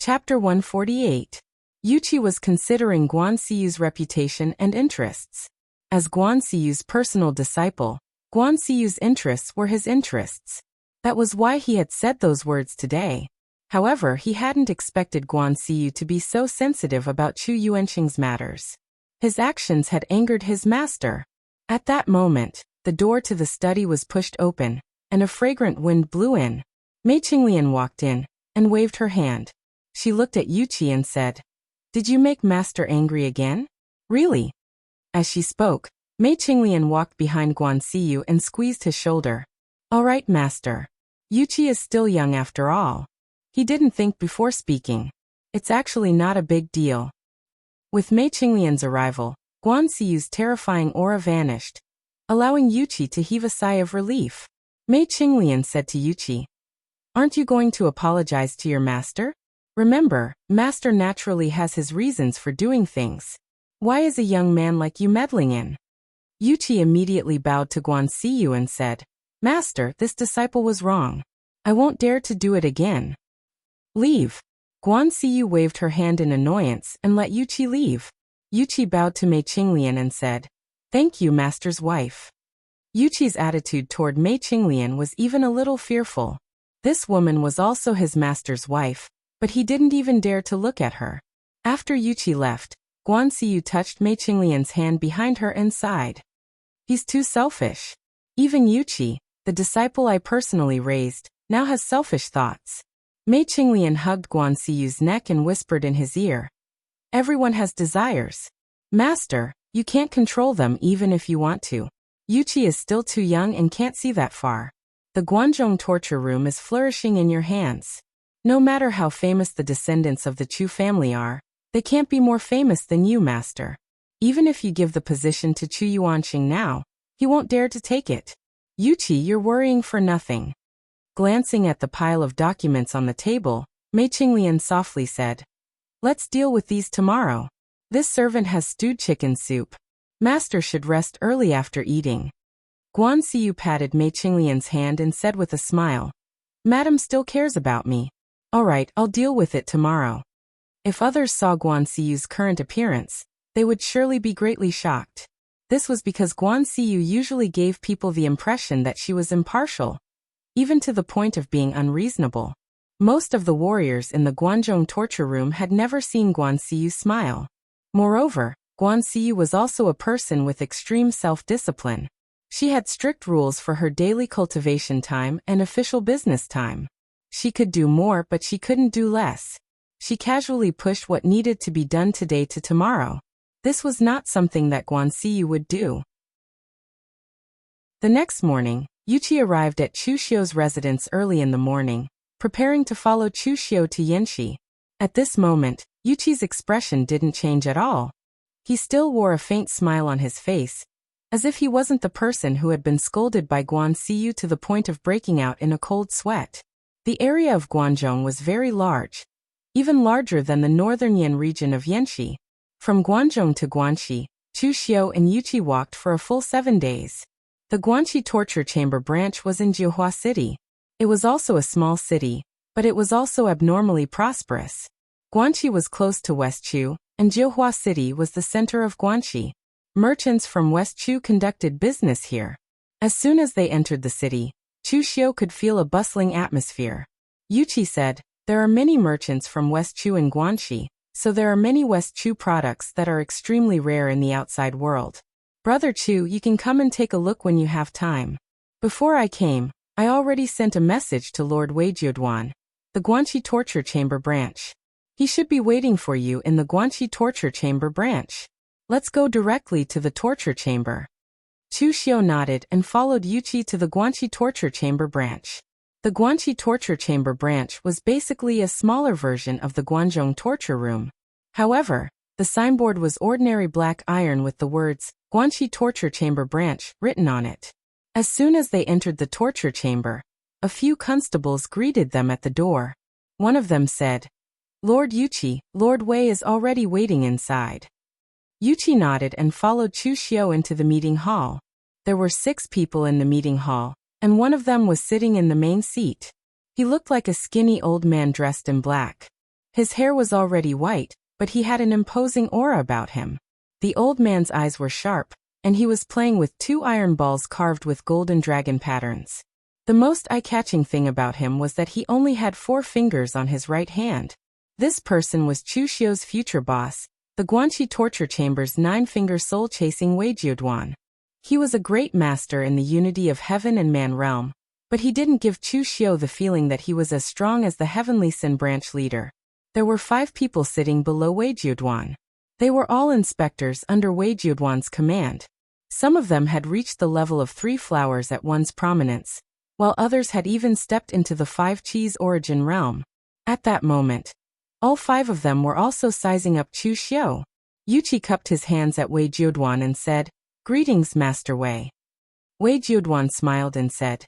Chapter 148. Yuchi was considering Guan Xiyu's reputation and interests. As Guan Xiyu's personal disciple, Guan Xiyu's interests were his interests. That was why he had said those words today. However, he hadn't expected Guan Xiyu to be so sensitive about Chu Yuanqing's matters. His actions had angered his master. At that moment, the door to the study was pushed open, and a fragrant wind blew in. Mei Qinglian walked in, and waved her hand. She looked at Yuchi and said, "Did you make master angry again? Really?" As she spoke, Mei Qinglian walked behind Guan Xiyu and squeezed his shoulder. "All right, master. Yuchi is still young after all." He didn't think before speaking. It's actually not a big deal. With Mei Qinglian's arrival, Guan Xiyu's terrifying aura vanished, allowing Yuchi to heave a sigh of relief. Mei Qinglian said to Yuchi, "Aren't you going to apologize to your master? Remember, master naturally has his reasons for doing things. Why is a young man like you meddling in?" Yuchi immediately bowed to Guan Xiyu and said, "Master, this disciple was wrong. I won't dare to do it again." "Leave." Guan Xiyu waved her hand in annoyance and let Yuchi leave. Yuchi bowed to Mei Qinglian and said, "Thank you, master's wife." Yuchi's attitude toward Mei Qinglian was even a little fearful. This woman was also his master's wife, but he didn't even dare to look at her. After Yuchi left, Guan Xiyu touched Mei Qinglian's hand behind her and sighed. "He's too selfish. Even Yuchi, the disciple I personally raised, now has selfish thoughts." Mei Qinglian hugged Guan Xiyu's neck and whispered in his ear, "Everyone has desires. Master, you can't control them even if you want to. Yuchi is still too young and can't see that far. The Guanzhong torture room is flourishing in your hands. No matter how famous the descendants of the Chu family are, they can't be more famous than you, master. Even if you give the position to Chu Yuanqing now, he won't dare to take it. Yuchi, you're worrying for nothing." Glancing at the pile of documents on the table, Mei Qinglian softly said, "Let's deal with these tomorrow. This servant has stewed chicken soup. Master should rest early after eating." Guan Xiyu patted Mei Qinglian's hand and said with a smile, "Madam still cares about me. All right, I'll deal with it tomorrow." If others saw Guan Xiyu's current appearance, they would surely be greatly shocked. This was because Guan Xiyu usually gave people the impression that she was impartial, even to the point of being unreasonable. Most of the warriors in the Guanzhong torture room had never seen Guan Xiyu smile. Moreover, Guan Xiyu was also a person with extreme self-discipline. She had strict rules for her daily cultivation time and official business time. She could do more, but she couldn't do less. She casually pushed what needed to be done today to tomorrow. This was not something that Guan Xiyu would do. The next morning, Yuchi arrived at Chu Xiu's residence early in the morning, preparing to follow Chu Xiu to Yanxi. At this moment, Yuchi's expression didn't change at all. He still wore a faint smile on his face, as if he wasn't the person who had been scolded by Guan Xiyu to the point of breaking out in a cold sweat. The area of Guanzhong was very large, even larger than the northern Yan region of Yanxi. From Guanzhong to Guanxi, Chu Xiu and Yuchi walked for a full 7 days. The Guanxi torture chamber branch was in Jiuhua City. It was also a small city, but it was also abnormally prosperous. Guanxi was close to West Chu, and Jiuhua City was the center of Guanxi. Merchants from West Chu conducted business here. As soon as they entered the city, Chu Xiu could feel a bustling atmosphere. Yuchi said, "There are many merchants from West Chu in Guanxi, so there are many West Chu products that are extremely rare in the outside world. Brother Chu, you can come and take a look when you have time. Before I came, I already sent a message to Lord Wei Jiuduan, the Guanxi torture chamber branch. He should be waiting for you in the Guanxi torture chamber branch. Let's go directly to the torture chamber." Chu Xiu nodded and followed Yuchi to the Guanxi torture chamber branch. The Guanxi torture chamber branch was basically a smaller version of the Guanzhong torture room. However, the signboard was ordinary black iron with the words, "Guanxi torture chamber branch," written on it. As soon as they entered the torture chamber, a few constables greeted them at the door. One of them said, "Lord Yuchi, Lord Wei is already waiting inside." Yuchi nodded and followed Chu Xiu into the meeting hall. There were 6 people in the meeting hall, and one of them was sitting in the main seat. He looked like a skinny old man dressed in black. His hair was already white, but he had an imposing aura about him. The old man's eyes were sharp, and he was playing with 2 iron balls carved with golden dragon patterns. The most eye-catching thing about him was that he only had 4 fingers on his right hand. This person was Chu Xiu's future boss, the Guanxi torture chamber's 9-finger soul-chasing Wei Jiuduan. He was a great master in the unity of heaven and man realm, but he didn't give Chu Xiu the feeling that he was as strong as the heavenly Sin branch leader. There were 5 people sitting below Wei Jiuduan. They were all inspectors under Wei Jiuduan's command. Some of them had reached the level of 3 flowers at one's prominence, while others had even stepped into the 5 Qis origin realm. At that moment, all 5 of them were also sizing up Chu Xiu. Yuqi cupped his hands at Wei Jiuduan and said, "Greetings, Master Wei." Wei Jiuduan smiled and said,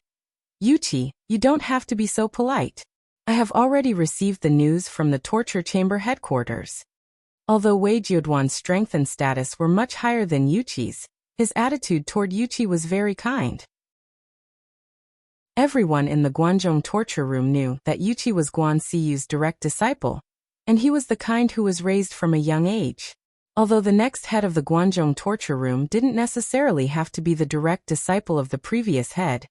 "Yuqi, you don't have to be so polite. I have already received the news from the torture chamber headquarters." Although Wei Jiuduan's strength and status were much higher than Yuqi's, his attitude toward Yuqi was very kind. Everyone in the Guanzhong torture room knew that Yuqi was Guan Siyu's direct disciple, and he was the kind who was raised from a young age. Although the next head of the Guanzhong torture room didn't necessarily have to be the direct disciple of the previous head,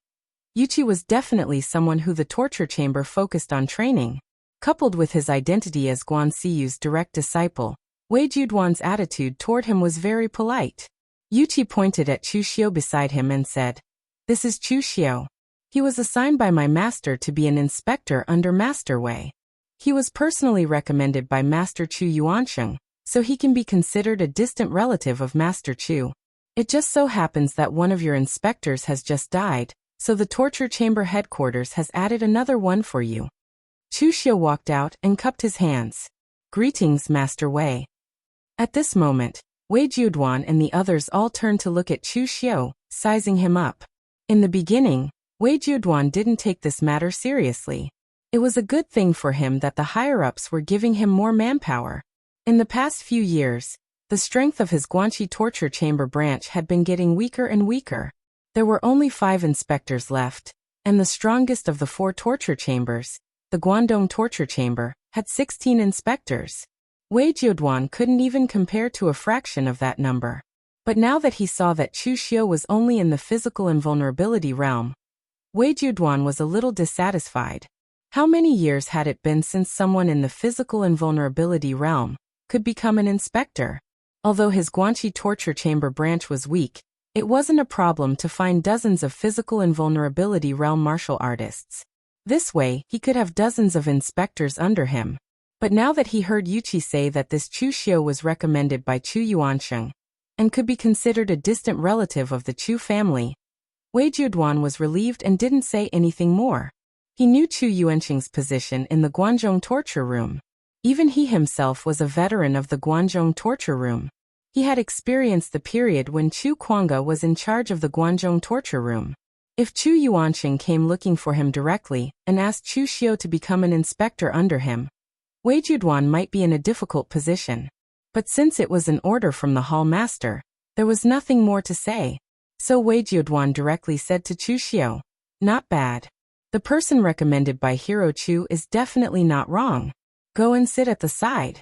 Yuqi was definitely someone who the torture chamber focused on training. Coupled with his identity as Guan Siyu's direct disciple, Wei Jiuduan's attitude toward him was very polite. Yuqi pointed at Chu Xiu beside him and said, "This is Chu Xiu. He was assigned by my master to be an inspector under Master Wei. He was personally recommended by Master Chu Yuansheng, so he can be considered a distant relative of Master Chu. It just so happens that one of your inspectors has just died, so the torture chamber headquarters has added another one for you." Chu Xiu walked out and cupped his hands. "Greetings, Master Wei." At this moment, Wei Jiuduan and the others all turned to look at Chu Xiu, sizing him up. In the beginning, Wei Jiuduan didn't take this matter seriously. It was a good thing for him that the higher-ups were giving him more manpower. In the past few years, the strength of his Guanxi torture chamber branch had been getting weaker and weaker. There were only 5 inspectors left, and the strongest of the 4 torture chambers, the Guangdong torture chamber, had 16 inspectors. Wei Jiuduan couldn't even compare to a fraction of that number. But now that he saw that Chu Xiu was only in the physical invulnerability realm, Wei Jiuduan was a little dissatisfied. How many years had it been since someone in the physical invulnerability realm could become an inspector? Although his Guanxi torture chamber branch was weak, it wasn't a problem to find dozens of physical invulnerability realm martial artists. This way, he could have dozens of inspectors under him. But now that he heard Yuqi say that this Chu Xiu was recommended by Chu Yuansheng and could be considered a distant relative of the Chu family, Wei Jiuduan was relieved and didn't say anything more. He knew Chu Yuansheng's position in the Guanzhong torture room. Even he himself was a veteran of the Guanzhong torture room. He had experienced the period when Chu Kuanga was in charge of the Guanzhong torture room. If Chu Yuansheng came looking for him directly and asked Chu Xiu to become an inspector under him, Wei Jiuduan might be in a difficult position. But since it was an order from the hall master, there was nothing more to say. So Wei Jiuduan directly said to Chu Xiu, "Not bad. The person recommended by Hero Chu is definitely not wrong. Go and sit at the side."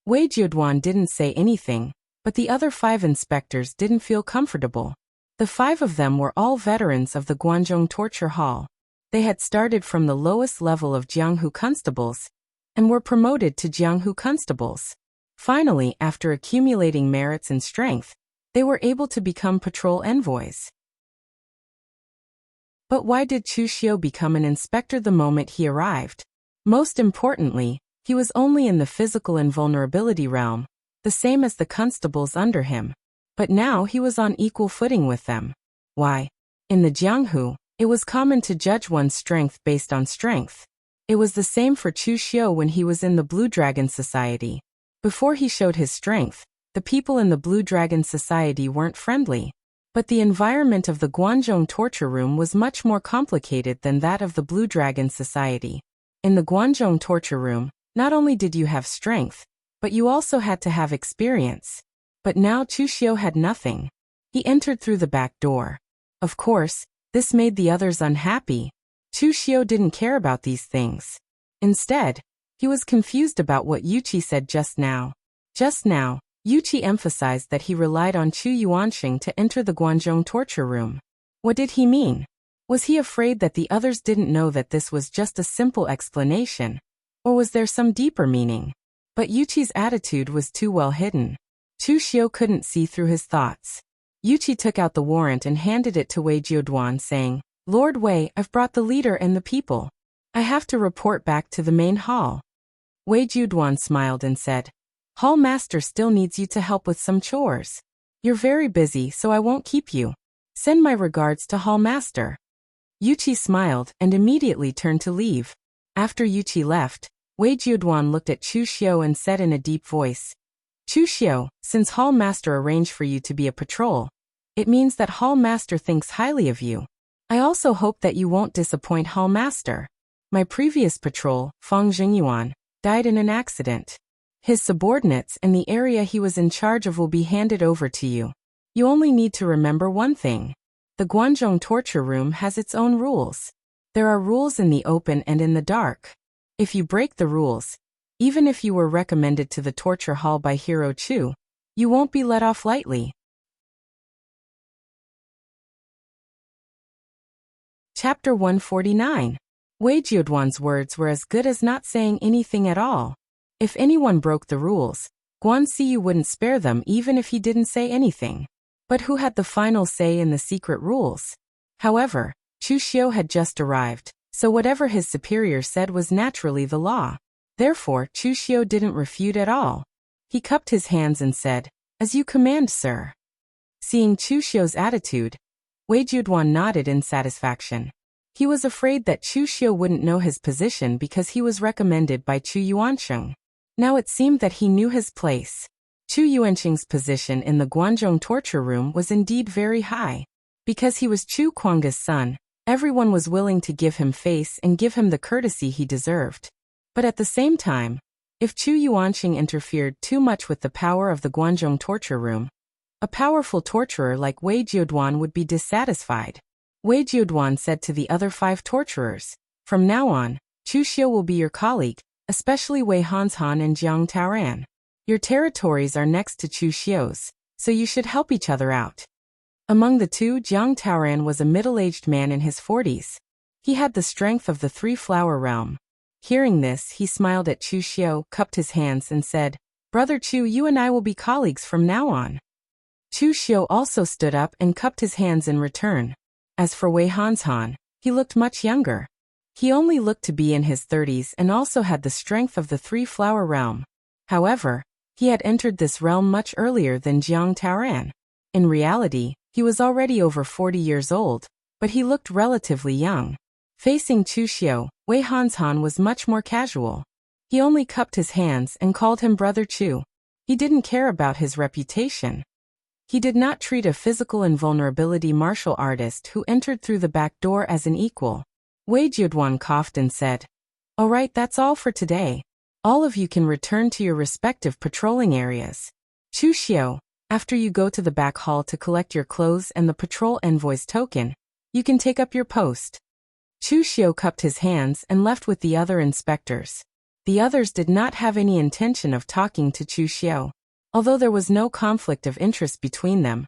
Wei Jiuduan didn't say anything, but the other 5 inspectors didn't feel comfortable. The 5 of them were all veterans of the Guanzhong torture hall. They had started from the lowest level of Jianghu constables and were promoted to Jianghu constables. Finally, after accumulating merits and strength, they were able to become patrol envoys. But why did Chu Xiu become an inspector the moment he arrived? Most importantly, he was only in the physical invulnerability realm, the same as the constables under him. But now he was on equal footing with them. Why? In the Jianghu, it was common to judge one's strength based on strength. It was the same for Chu Xiu when he was in the Blue Dragon Society. Before he showed his strength, the people in the Blue Dragon Society weren't friendly. But the environment of the Guanzhong torture room was much more complicated than that of the Blue Dragon Society. In the Guanzhong torture room, not only did you have strength, but you also had to have experience. But now Chu Xiu had nothing. He entered through the back door. Of course, this made the others unhappy. Chu Xiu didn't care about these things. Instead, He was confused about what Yuqi said just now. Just now, Yuqi emphasized that he relied on Chu Yuanxing to enter the Guanzhong torture room. What did he mean? Was he afraid that the others didn't know that this was just a simple explanation? Or was there some deeper meaning? But Yuqi's attitude was too well hidden. Chu Xiu couldn't see through his thoughts. Yuqi took out the warrant and handed it to Wei Jiuduan, saying, "Lord Wei, I've brought the leader and the people. I have to report back to the main hall." Wei Jiuduan smiled and said, "Hall master still needs you to help with some chores. You're very busy, so I won't keep you. Send my regards to hall master." Yuqi smiled and immediately turned to leave. After Yuqi left, Wei Jiuduan looked at Chu Xiu and said in a deep voice, "Chu Xiu, since hall master arranged for you to be a patrol, it means that hall master thinks highly of you. I also hope that you won't disappoint hall master. My previous patrol, Fang Jingyuan, died in an accident. His subordinates and the area he was in charge of will be handed over to you. You only need to remember one thing. The Guanzhong torture room has its own rules. There are rules in the open and in the dark. If you break the rules, even if you were recommended to the torture hall by Hero Chu, you won't be let off lightly." Chapter 149. Wei Jiuduan's words were as good as not saying anything at all. If anyone broke the rules, Guan Siyu wouldn't spare them even if he didn't say anything. But who had the final say in the secret rules? However, Chu Xiu had just arrived, so whatever his superior said was naturally the law. Therefore, Chu Xiu didn't refute at all. He cupped his hands and said, "As you command, sir." Seeing Chu Xiu's attitude, Wei Jiuduan nodded in satisfaction. He was afraid that Chu Xiu wouldn't know his position because he was recommended by Chu Yuansheng. Now it seemed that he knew his place. Chu Yuansheng's position in the Guanzhong torture room was indeed very high. Because he was Chu Kuang's son, everyone was willing to give him face and give him the courtesy he deserved. But at the same time, if Chu Yuansheng interfered too much with the power of the Guanzhong torture room, a powerful torturer like Wei Jiuduan would be dissatisfied. Wei Jiuduan said to the other 5 torturers, "From now on, Chu Xiu will be your colleague, especially Wei Hanshan and Jiang Taoran. Your territories are next to Chu Xiu's, so you should help each other out." Among the two, Jiang Taoran was a middle-aged man in his 40s. He had the strength of the 3-flower realm. Hearing this, he smiled at Chu Xiu, cupped his hands and said, "Brother Chu, you and I will be colleagues from now on." Chu Xiu also stood up and cupped his hands in return. As for Wei Hanshan, he looked much younger. He only looked to be in his 30s and also had the strength of the 3-flower realm. However, he had entered this realm much earlier than Jiang Taoran. In reality, he was already over 40 years old, but he looked relatively young. Facing Chu Xiu, Wei Hanshan was much more casual. He only cupped his hands and called him Brother Chu. He didn't care about his reputation. He did not treat a physical invulnerability martial artist who entered through the back door as an equal. Wei Jiuduan coughed and said, "All right, that's all for today. All of you can return to your respective patrolling areas. Chu Xiu, after you go to the back hall to collect your clothes and the patrol envoy's token, you can take up your post." Chu Xiu cupped his hands and left with the other inspectors. The others did not have any intention of talking to Chu Xiu. Although there was no conflict of interest between them,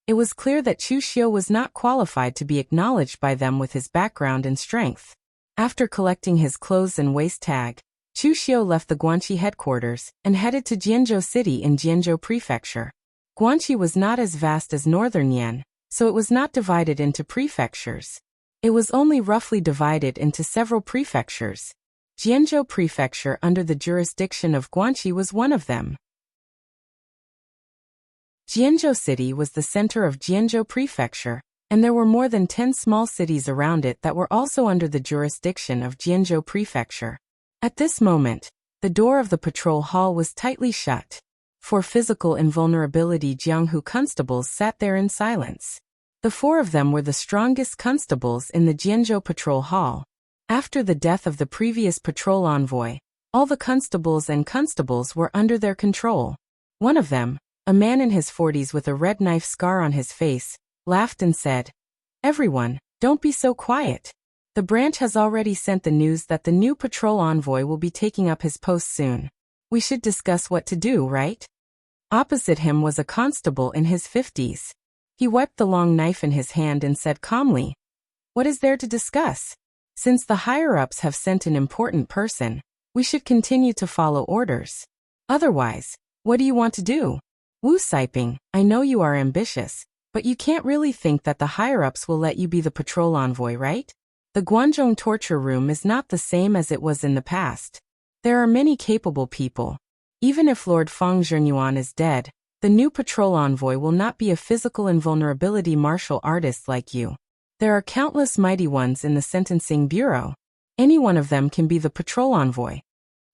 it was clear that Chu Xiu was not qualified to be acknowledged by them with his background and strength. After collecting his clothes and waist tag, Chu Xiu left the Guanxi headquarters and headed to Jianzhou City in Jianzhou Prefecture. Guanxi was not as vast as northern Yan, so it was not divided into prefectures. It was only roughly divided into several prefectures. Jianzhou Prefecture under the jurisdiction of Guanxi was one of them. Jianzhou City was the center of Jianzhou Prefecture, and there were more than 10 small cities around it that were also under the jurisdiction of Jianzhou Prefecture. At this moment, the door of the patrol hall was tightly shut. For physical invulnerability, Jianghu constables sat there in silence. The 4 of them were the strongest constables in the Jianzhou patrol hall. After the death of the previous patrol envoy, all the constables were under their control. One of them, a man in his 40s with a red knife scar on his face, laughed and said, "Everyone, don't be so quiet. The branch has already sent the news that the new patrol envoy will be taking up his post soon. We should discuss what to do, right? Opposite him was a constable in his 50s. He wiped the long knife in his hand and said calmly, "What is there to discuss? Since the higher-ups have sent an important person, we should continue to follow orders. Otherwise, what do you want to do? Wu Siping, I know you are ambitious, but you can't really think that the higher-ups will let you be the patrol envoy, right? The Guanzhong torture room is not the same as it was in the past. There are many capable people. Even if Lord Feng Zhenyuan is dead, the new patrol envoy will not be a physical invulnerability martial artist like you. There are countless mighty ones in the sentencing bureau. Any one of them can be the patrol envoy."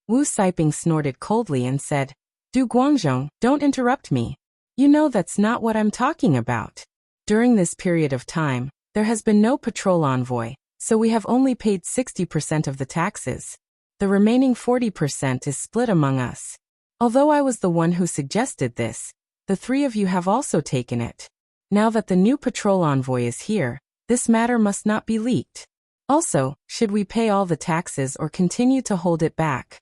Wu Siping snorted coldly and said, "Du Guangzhong, don't interrupt me. You know that's not what I'm talking about. During this period of time, there has been no patrol envoy, so we have only paid 60% of the taxes. The remaining 40% is split among us. Although I was the one who suggested this, the three of you have also taken it. Now that the new patrol envoy is here, this matter must not be leaked. Also, should we pay all the taxes or continue to hold it back?"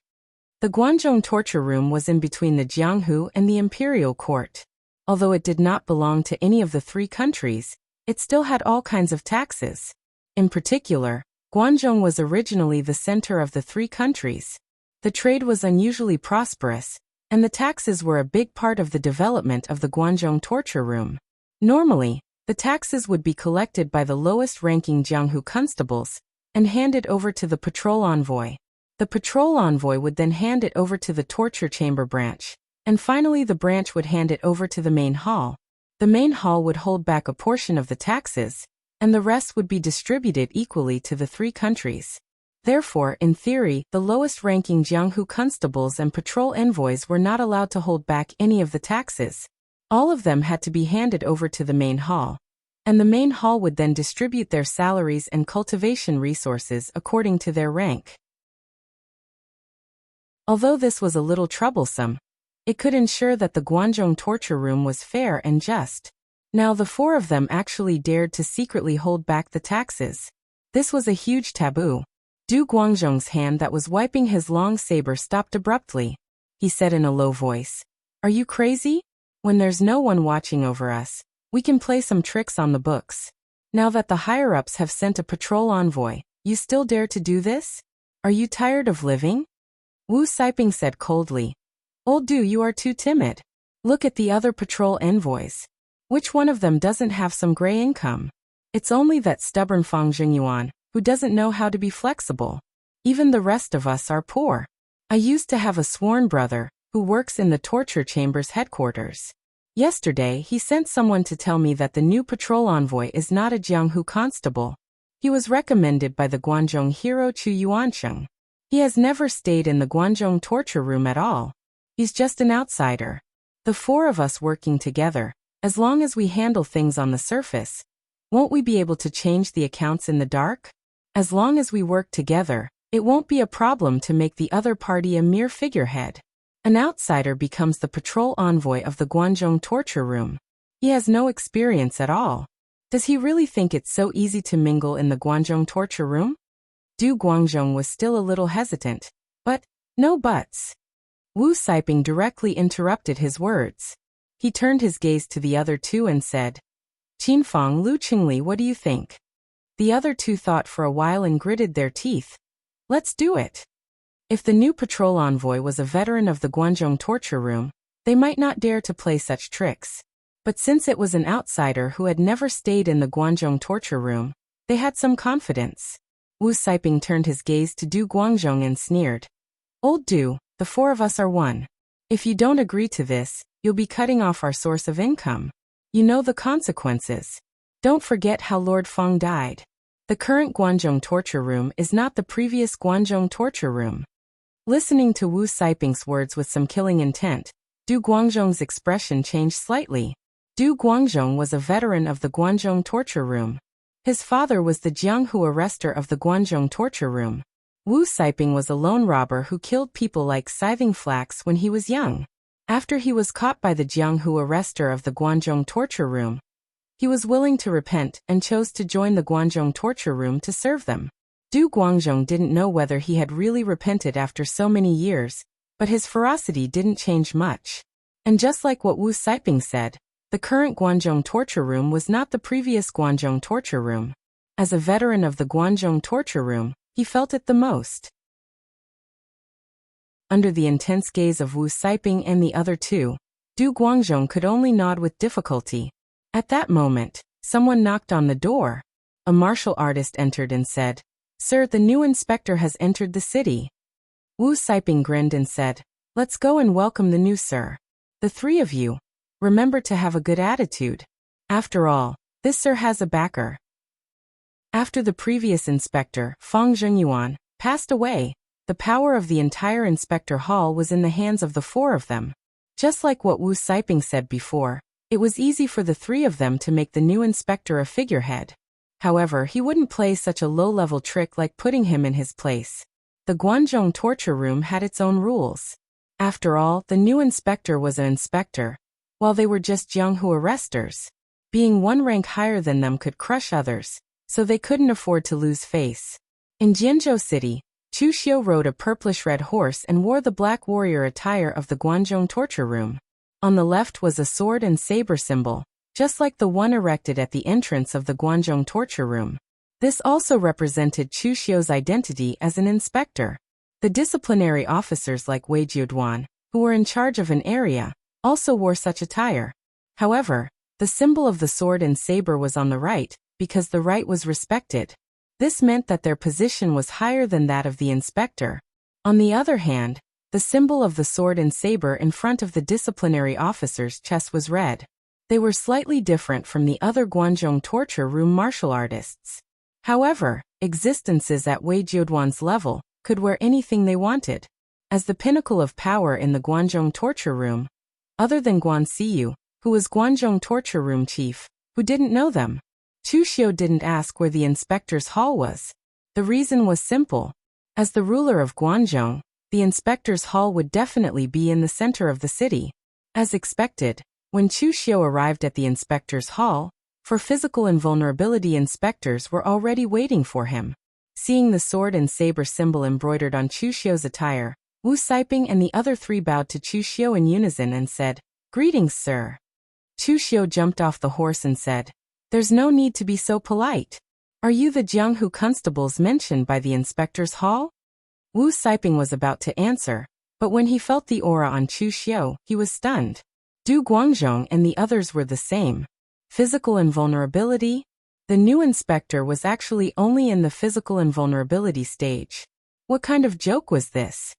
The Guanzhong torture room was in between the Jianghu and the imperial court. Although it did not belong to any of the three countries, it still had all kinds of taxes. In particular, Guanzhong was originally the center of the three countries. The trade was unusually prosperous, and the taxes were a big part of the development of the Guanzhong torture room. Normally, the taxes would be collected by the lowest-ranking Jianghu constables and handed over to the patrol envoy. The patrol envoy would then hand it over to the torture chamber branch, and finally the branch would hand it over to the main hall. The main hall would hold back a portion of the taxes, and the rest would be distributed equally to the three countries. Therefore, in theory, the lowest-ranking Jianghu constables and patrol envoys were not allowed to hold back any of the taxes. All of them had to be handed over to the main hall, and the main hall would then distribute their salaries and cultivation resources according to their rank. Although this was a little troublesome, it could ensure that the Guanzhong torture room was fair and just. Now the four of them actually dared to secretly hold back the taxes. This was a huge taboo. Du Guangzhong's hand that was wiping his long saber stopped abruptly. He said in a low voice, "Are you crazy? When there's no one watching over us, we can play some tricks on the books. Now that the higher-ups have sent a patrol envoy, you still dare to do this? Are you tired of living?" Wu Siping said coldly, "Old Du, you are too timid. Look at the other patrol envoys. Which one of them doesn't have some gray income? It's only that stubborn Feng Zhenyuan, who doesn't know how to be flexible. Even the rest of us are poor. I used to have a sworn brother, who works in the torture chamber's headquarters. Yesterday he sent someone to tell me that the new patrol envoy is not a Jianghu constable. He was recommended by the Guanzhong hero Chu Yuansheng. He has never stayed in the Guanzhong torture room at all. He's just an outsider. The four of us working together, as long as we handle things on the surface, won't we be able to change the accounts in the dark? As long as we work together, it won't be a problem to make the other party a mere figurehead. An outsider becomes the patrol envoy of the Guanzhong torture room. He has no experience at all. Does he really think it's so easy to mingle in the Guanzhong torture room?" Du Guangzhong was still a little hesitant. "But, no buts." Wu Siping directly interrupted his words. He turned his gaze to the other two and said, "Qinfang, Lu Qingli, what do you think?" The other two thought for a while and gritted their teeth. "Let's do it." If the new patrol envoy was a veteran of the Guanzhong torture room, they might not dare to play such tricks. But since it was an outsider who had never stayed in the Guanzhong torture room, they had some confidence. Wu Siping turned his gaze to Du Guangzhong and sneered, "Old Du, the four of us are one. If you don't agree to this, you'll be cutting off our source of income. You know the consequences. Don't forget how Lord Feng died. The current Guanzhong torture room is not the previous Guanzhong torture room." Listening to Wu Siping's words with some killing intent, Du Guangzhong's expression changed slightly. Du Guangzhong was a veteran of the Guanzhong torture room. His father was the Jianghu arrestor of the Guanzhong torture room. Wu Siping was a lone robber who killed people like scything flax when he was young. After he was caught by the Jianghu arrestor of the Guanzhong torture room, he was willing to repent and chose to join the Guanzhong torture room to serve them. Du Guangzhong didn't know whether he had really repented after so many years, but his ferocity didn't change much. And just like what Wu Saiping said, the current Guanzhong torture room was not the previous Guanzhong torture room. As a veteran of the Guanzhong torture room, he felt it the most. Under the intense gaze of Wu Saiping and the other two, Du Guangzhong could only nod with difficulty. At that moment, someone knocked on the door. A martial artist entered and said, "Sir, the new inspector has entered the city." Wu Saiping grinned and said, "Let's go and welcome the new sir. The three of you, remember to have a good attitude. After all, this sir has a backer." After the previous inspector, Fang Zhengyuan, passed away, the power of the entire inspector hall was in the hands of the four of them. Just like what Wu Saiping said before, it was easy for the three of them to make the new inspector a figurehead. However, he wouldn't play such a low-level trick like putting him in his place. The Guanzhong torture room had its own rules. After all, the new inspector was an inspector, while they were just young arresters. Being one rank higher than them could crush others, so they couldn't afford to lose face. In Jianzhou City, Chu Xiu rode a purplish-red horse and wore the black warrior attire of the Guanzhong torture room. On the left was a sword and saber symbol, just like the one erected at the entrance of the Guanzhong torture room. This also represented Chu Xiu's identity as an inspector. The disciplinary officers like Wei Jiuduan, who were in charge of an area, also wore such attire. However, the symbol of the sword and saber was on the right, because the right was respected. This meant that their position was higher than that of the inspector. On the other hand, the symbol of the sword and saber in front of the disciplinary officer's chest was red. They were slightly different from the other Guanzhong torture room martial artists. However, existences at Wei Jiuduan's level could wear anything they wanted. As the pinnacle of power in the Guanzhong torture room, other than Guan Siyu, who was Guanzhong torture room chief, who didn't know them, Chu Xiu didn't ask where the inspector's hall was. The reason was simple. As the ruler of Guanzhong, the inspector's hall would definitely be in the center of the city. As expected, when Chu Xiu arrived at the inspector's hall, for physical invulnerability inspectors were already waiting for him. Seeing the sword and saber symbol embroidered on Chu Xiu's attire, Wu Saiping and the other three bowed to Chu Xiu in unison and said, "Greetings, sir." Chu Xiu jumped off the horse and said, "There's no need to be so polite. Are you the Jianghu constables mentioned by the inspector's hall?" Wu Saiping was about to answer, but when he felt the aura on Chu Xiu, he was stunned. Du Guangzhong and the others were the same. Physical invulnerability? The new inspector was actually only in the physical invulnerability stage. What kind of joke was this?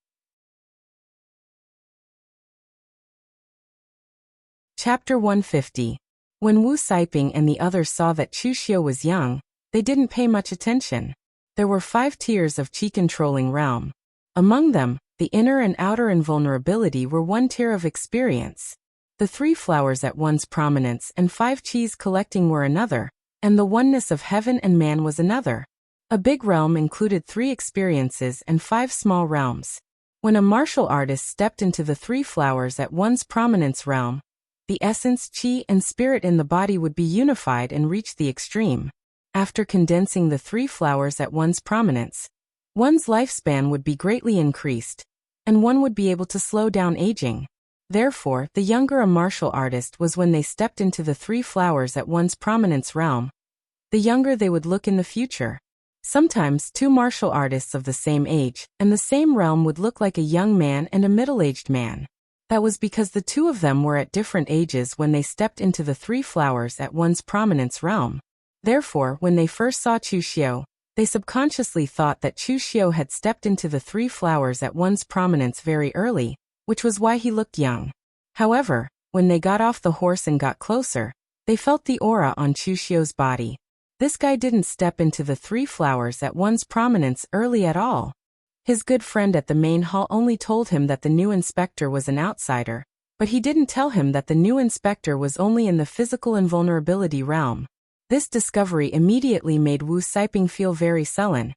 Chapter 150. When Wu Saiping and the others saw that Chu Xiu was young, they didn't pay much attention. There were 5 tiers of qi-controlling realm. Among them, the inner and outer invulnerability were 1 tier of experience. The 3 flowers at one's prominence and 5 qis collecting were another, and the oneness of heaven and man was another. A big realm included 3 experiences and 5 small realms. When a martial artist stepped into the 3 flowers at one's prominence realm, the essence, qi, and spirit in the body would be unified and reach the extreme. After condensing the 3 flowers at one's prominence, one's lifespan would be greatly increased, and one would be able to slow down aging. Therefore, the younger a martial artist was when they stepped into the 3 flowers at one's prominence realm, the younger they would look in the future. Sometimes 2 martial artists of the same age and the same realm would look like a young man and a middle-aged man. That was because the 2 of them were at different ages when they stepped into the 3 flowers at one's prominence realm. Therefore, when they first saw Chu Xiu, they subconsciously thought that Chu Xiu had stepped into the 3 flowers at one's prominence very early, which was why he looked young. However, when they got off the horse and got closer, they felt the aura on Chu Xiu's body. This guy didn't step into the 3 flowers at one's prominence early at all. His good friend at the main hall only told him that the new inspector was an outsider, but he didn't tell him that the new inspector was only in the physical invulnerability realm. This discovery immediately made Wu Saiping feel very sullen,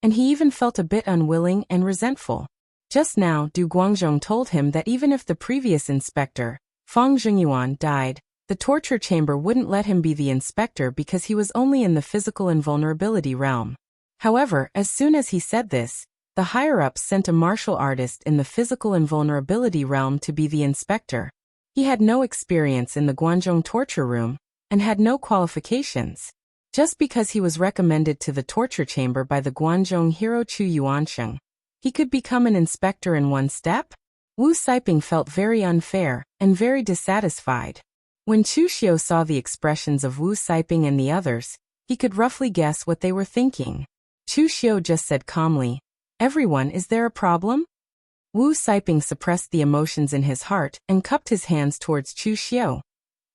and he even felt a bit unwilling and resentful. Just now, Du Guangzhong told him that even if the previous inspector, Fang Zhengyuan, died, the torture chamber wouldn't let him be the inspector because he was only in the physical invulnerability realm. However, as soon as he said this, the higher-ups sent a martial artist in the physical invulnerability realm to be the inspector. He had no experience in the Guanzhong torture room, and had no qualifications. Just because he was recommended to the torture chamber by the Guanzhong hero Chu Yuansheng, he could become an inspector in one step? Wu Saiping felt very unfair, and very dissatisfied. When Chu Xiu saw the expressions of Wu Saiping and the others, he could roughly guess what they were thinking. Chu Xiu just said calmly, "Everyone, is there a problem?" Wu Saiping suppressed the emotions in his heart and cupped his hands towards Chu Xiu.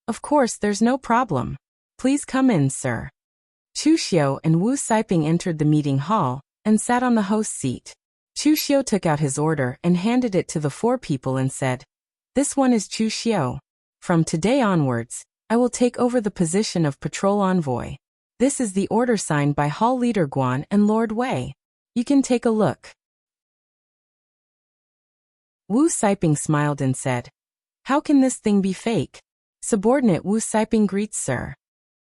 "Of course there's no problem. Please come in, sir." Chu Xiu and Wu Saiping entered the meeting hall, and sat on the host's seat. Chu Xiu took out his order and handed it to the 4 people and said, "This one is Chu Xiu. From today onwards, I will take over the position of patrol envoy. This is the order signed by Hall Leader Guan and Lord Wei. You can take a look." Wu Saiping smiled and said, "How can this thing be fake? Subordinate Wu Saiping greets sir."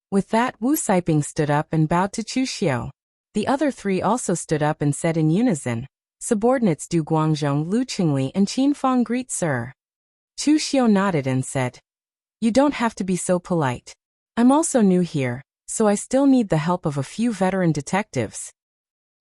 With that, Wu Saiping stood up and bowed to Chu Xiu. The other 3 also stood up and said in unison, "Subordinates Du Guangzhong, Lu Qingli and Qin Fong greet sir." Chu Xiu nodded and said, "You don't have to be so polite. I'm also new here, so I still need the help of a few veteran detectives."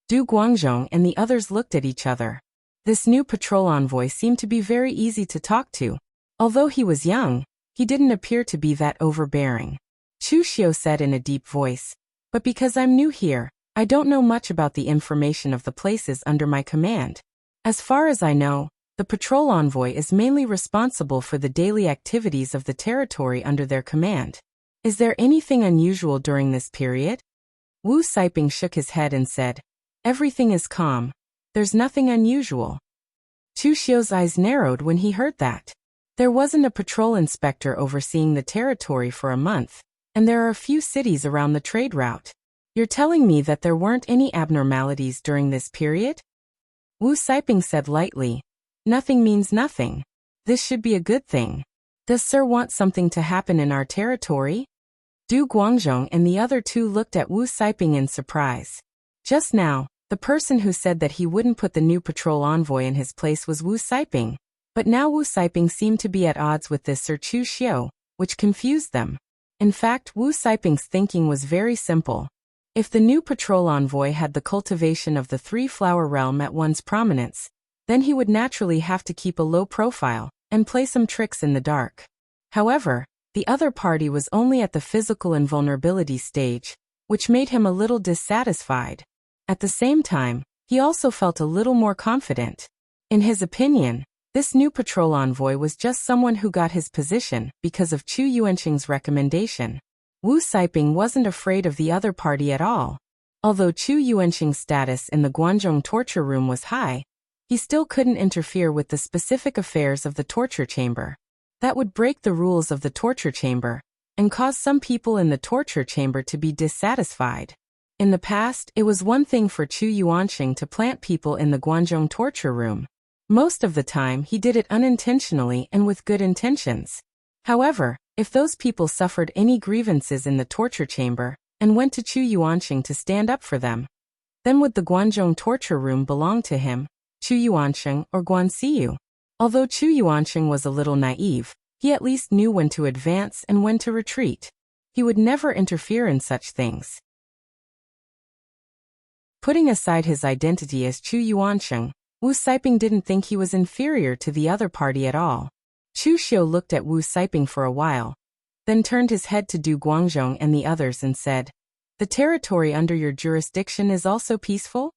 Du Guangzhong and the others looked at each other. This new patrol envoy seemed to be very easy to talk to. Although he was young, he didn't appear to be that overbearing. Chu Xiu said in a deep voice, "But because I'm new here, I don't know much about the information of the places under my command. As far as I know, the patrol envoy is mainly responsible for the daily activities of the territory under their command. Is there anything unusual during this period?" Wu Saiping shook his head and said, "Everything is calm. There's nothing unusual." Chu Xiu's eyes narrowed when he heard that. There wasn't a patrol inspector overseeing the territory for a month, and there are a few cities around the trade route. You're telling me that there weren't any abnormalities during this period? Wu Saiping said lightly, "Nothing means nothing. This should be a good thing. Does sir want something to happen in our territory?" Du Guangzhong and the other 2 looked at Wu Saiping in surprise. Just now, the person who said that he wouldn't put the new patrol envoy in his place was Wu Saiping, but now Wu Saiping seemed to be at odds with this Sir Chu Xiu, which confused them. In fact, Wu Saiping's thinking was very simple. If the new patrol envoy had the cultivation of the 3-flower realm at one's prominence, then he would naturally have to keep a low profile and play some tricks in the dark. However, the other party was only at the physical invulnerability stage, which made him a little dissatisfied. At the same time, he also felt a little more confident. In his opinion, this new patrol envoy was just someone who got his position because of Chu Yuansheng's recommendation. Wu Saiping wasn't afraid of the other party at all. Although Chu Yuansheng's status in the Guanzhong torture room was high, he still couldn't interfere with the specific affairs of the torture chamber. That would break the rules of the torture chamber, and cause some people in the torture chamber to be dissatisfied. In the past, it was one thing for Chu Yuansheng to plant people in the Guanzhong torture room. Most of the time, he did it unintentionally and with good intentions. However, if those people suffered any grievances in the torture chamber, and went to Chu Yuansheng to stand up for them, then would the Guanzhong torture room belong to him, Chu Yuansheng, or Guanxiyu? Although Chu Yuansheng was a little naive, he at least knew when to advance and when to retreat. He would never interfere in such things. Putting aside his identity as Chu Yuansheng, Wu Saiping didn't think he was inferior to the other party at all. Chu Xiu looked at Wu Saiping for a while, then turned his head to Du Guangzhong and the others and said, "The territory under your jurisdiction is also peaceful?"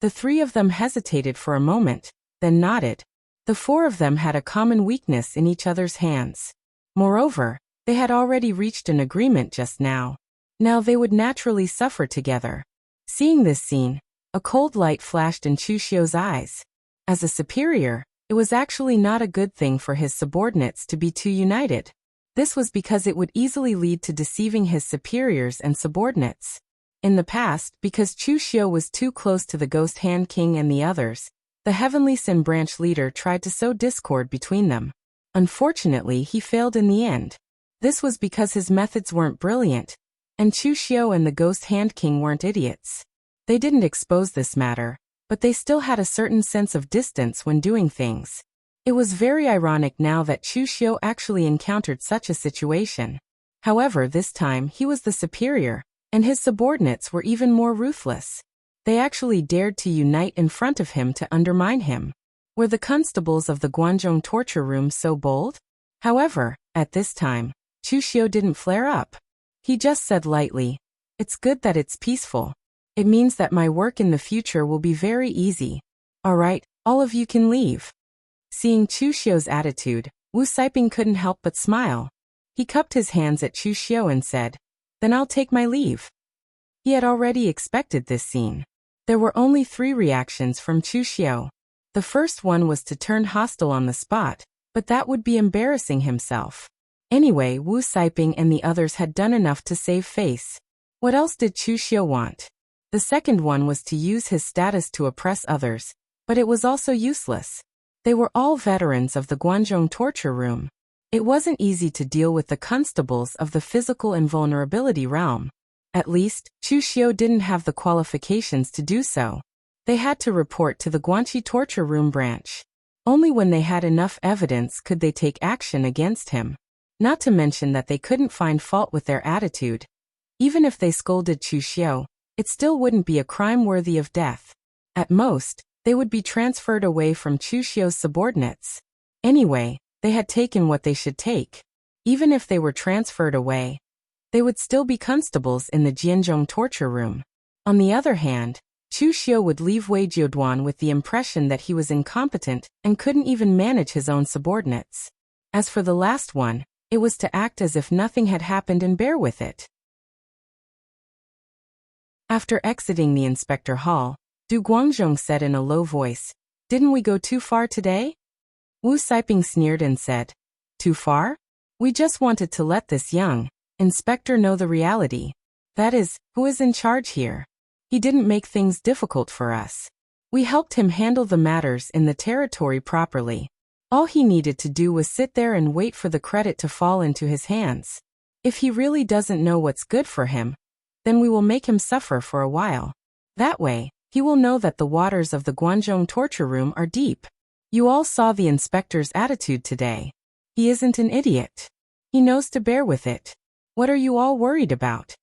The 3 of them hesitated for a moment, then nodded. The 4 of them had a common weakness in each other's hands. Moreover, they had already reached an agreement just now. Now they would naturally suffer together. Seeing this scene, a cold light flashed in Chu Xiu's eyes. As a superior, it was actually not a good thing for his subordinates to be too united. This was because it would easily lead to deceiving his superiors and subordinates. In the past, because Chu Xiu was too close to the Ghost Hand King and the others, the Heavenly Sin Branch leader tried to sow discord between them. Unfortunately, he failed in the end. This was because his methods weren't brilliant, and Chu Xiu and the Ghost Hand King weren't idiots. They didn't expose this matter, but they still had a certain sense of distance when doing things. It was very ironic now that Chu Xiu actually encountered such a situation. However, this time he was the superior, and his subordinates were even more ruthless. They actually dared to unite in front of him to undermine him. Were the constables of the Guanzhong torture room so bold? However, at this time, Chu Xiu didn't flare up. He just said lightly, "It's good that it's peaceful. It means that my work in the future will be very easy. All right, all of you can leave." Seeing Chu Xiu's attitude, Wu Saiping couldn't help but smile. He cupped his hands at Chu Xiu and said, "Then I'll take my leave." He had already expected this scene. There were only 3 reactions from Chu Xiu. The first one was to turn hostile on the spot, but that would be embarrassing himself. Anyway, Wu Saiping and the others had done enough to save face. What else did Chu Xiu want? The second one was to use his status to oppress others, but it was also useless. They were all veterans of the Guanzhong torture room. It wasn't easy to deal with the constables of the physical invulnerability realm. At least, Chu Xiu didn't have the qualifications to do so. They had to report to the Guanxi torture room branch. Only when they had enough evidence could they take action against him. Not to mention that they couldn't find fault with their attitude. Even if they scolded Chu Xiu, it still wouldn't be a crime worthy of death. At most, they would be transferred away from Chu Xiu's subordinates. Anyway, they had taken what they should take. Even if they were transferred away, they would still be constables in the Jianzhong torture room. On the other hand, Chu Xiu would leave Wei Jiuduan with the impression that he was incompetent and couldn't even manage his own subordinates. As for the last one, it was to act as if nothing had happened and bear with it. After exiting the inspector hall, Du Guangzhong said in a low voice, "Didn't we go too far today?" Wu Saiping sneered and said, "Too far? We just wanted to let this young inspector know the reality. That is, who is in charge here. He didn't make things difficult for us. We helped him handle the matters in the territory properly. All he needed to do was sit there and wait for the credit to fall into his hands. If he really doesn't know what's good for him, then we will make him suffer for a while. That way, he will know that the waters of the Guanzhong torture room are deep. You all saw the inspector's attitude today. He isn't an idiot. He knows to bear with it. What are you all worried about?"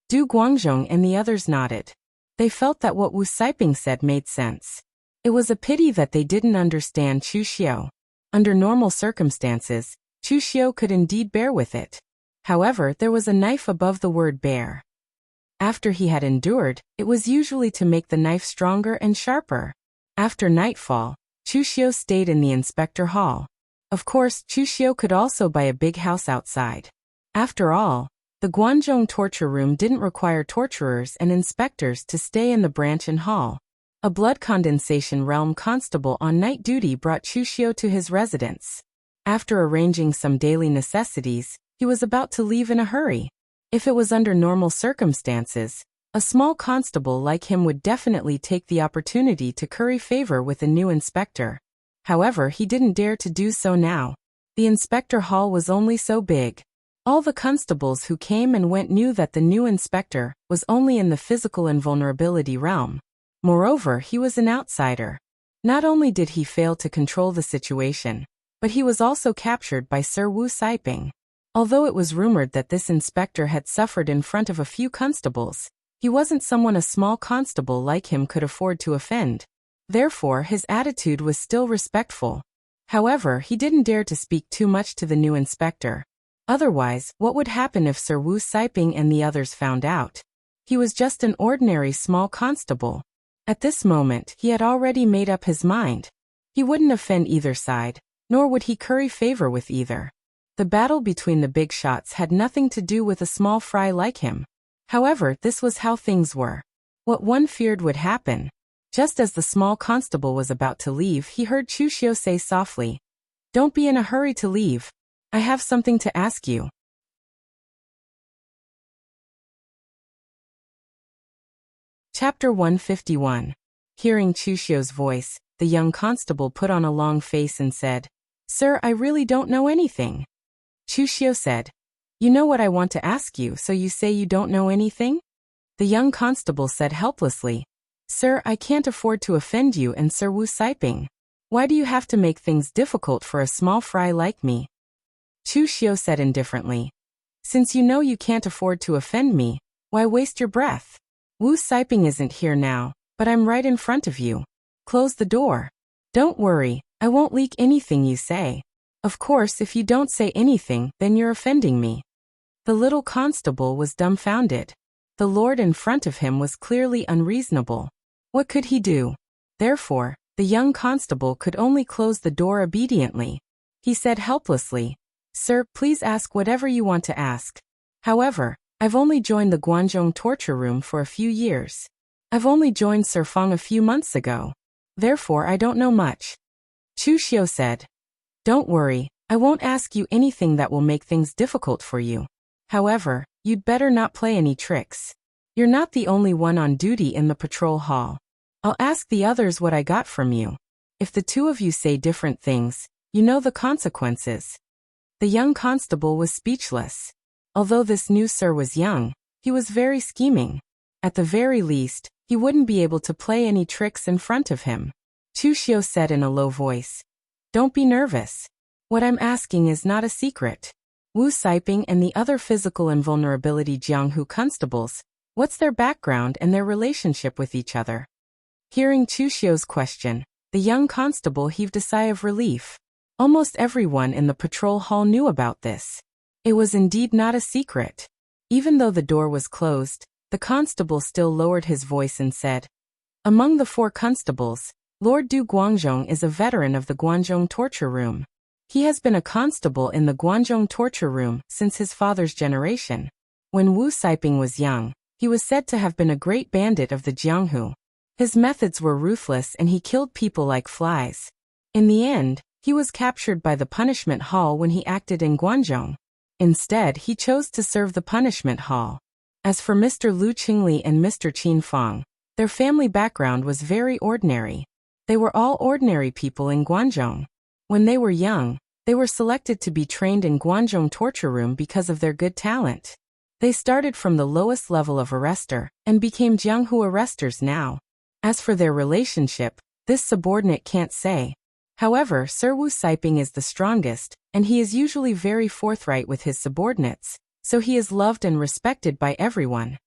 Du Guangzhong and the others nodded. They felt that what Wu Saiping said made sense. It was a pity that they didn't understand Chu Xiu. Under normal circumstances, Chu Xiu could indeed bear with it. However, there was a knife above the word bear. After he had endured, it was usually to make the knife stronger and sharper. After nightfall, Chu Xiu stayed in the inspector hall. Of course, Chu Xiu could also buy a big house outside. After all, the Guanzhong torture room didn't require torturers and inspectors to stay in the branch and hall. A blood condensation realm constable on night duty brought Chu Xiu to his residence. After arranging some daily necessities, he was about to leave in a hurry. If it was under normal circumstances, a small constable like him would definitely take the opportunity to curry favor with a new inspector. However, he didn't dare to do so now. The inspector hall was only so big. All the constables who came and went knew that the new inspector was only in the physical invulnerability realm. Moreover, he was an outsider. Not only did he fail to control the situation, but he was also captured by Sir Wu Saiping. Although it was rumored that this inspector had suffered in front of a few constables, he wasn't someone a small constable like him could afford to offend. Therefore, his attitude was still respectful. However, he didn't dare to speak too much to the new inspector. Otherwise, what would happen if Sir Wu Saiping and the others found out? He was just an ordinary small constable. At this moment, he had already made up his mind. He wouldn't offend either side, nor would he curry favor with either. The battle between the big shots had nothing to do with a small fry like him. However, this was how things were. What one feared would happen. Just as the small constable was about to leave, he heard Chu Xiu say softly, "Don't be in a hurry to leave. I have something to ask you." Chapter 151. Hearing Chu Xiu's voice, the young constable put on a long face and said, "Sir, I really don't know anything." Chu Xiu said, "You know what I want to ask you, so you say you don't know anything?" The young constable said helplessly, Sir, I can't afford to offend you and Sir Wu Saiping. Why do you have to make things difficult for a small fry like me? Chu Xiu said indifferently. Since you know you can't afford to offend me, why waste your breath? Wu Saiping isn't here now, but I'm right in front of you. Close the door. Don't worry, I won't leak anything you say. Of course, if you don't say anything, then you're offending me. The little constable was dumbfounded. The lord in front of him was clearly unreasonable. What could he do? Therefore, the young constable could only close the door obediently. He said helplessly, Sir, please ask whatever you want to ask. However, I've only joined the Guanzhong torture room for a few years. I've only joined Sir Feng a few months ago. Therefore, I don't know much. Chu Xiu said, Don't worry, I won't ask you anything that will make things difficult for you. However, you'd better not play any tricks. You're not the only one on duty in the patrol hall. I'll ask the others what I got from you. If the two of you say different things, you know the consequences. The young constable was speechless. Although this new sir was young, he was very scheming. At the very least, he wouldn't be able to play any tricks in front of him. Chu Xiu said in a low voice, Don't be nervous. What I'm asking is not a secret. Wu Saiping and the other physical invulnerability Jianghu constables, what's their background and their relationship with each other? Hearing Chu Xiu's question, the young constable heaved a sigh of relief. Almost everyone in the patrol hall knew about this. It was indeed not a secret. Even though the door was closed, the constable still lowered his voice and said, Among the 4 constables, Lord Du Guangzhong is a veteran of the Guangzhong torture room. He has been a constable in the Guangzhong torture room since his father's generation. When Wu Saiping was young, he was said to have been a great bandit of the Jianghu. His methods were ruthless and he killed people like flies. In the end, he was captured by the punishment hall when he acted in Guangzhong. Instead, he chose to serve the punishment hall. As for Mr. Lu Qingli and Mr. Qin Fang, their family background was very ordinary. They were all ordinary people in Guangzhong. When they were young, they were selected to be trained in Guangzhong torture room because of their good talent. They started from the lowest level of arrestor and became Jianghu arresters now. As for their relationship, this subordinate can't say. However, Sir Wu Saiping is the strongest, and he is usually very forthright with his subordinates, so he is loved and respected by everyone.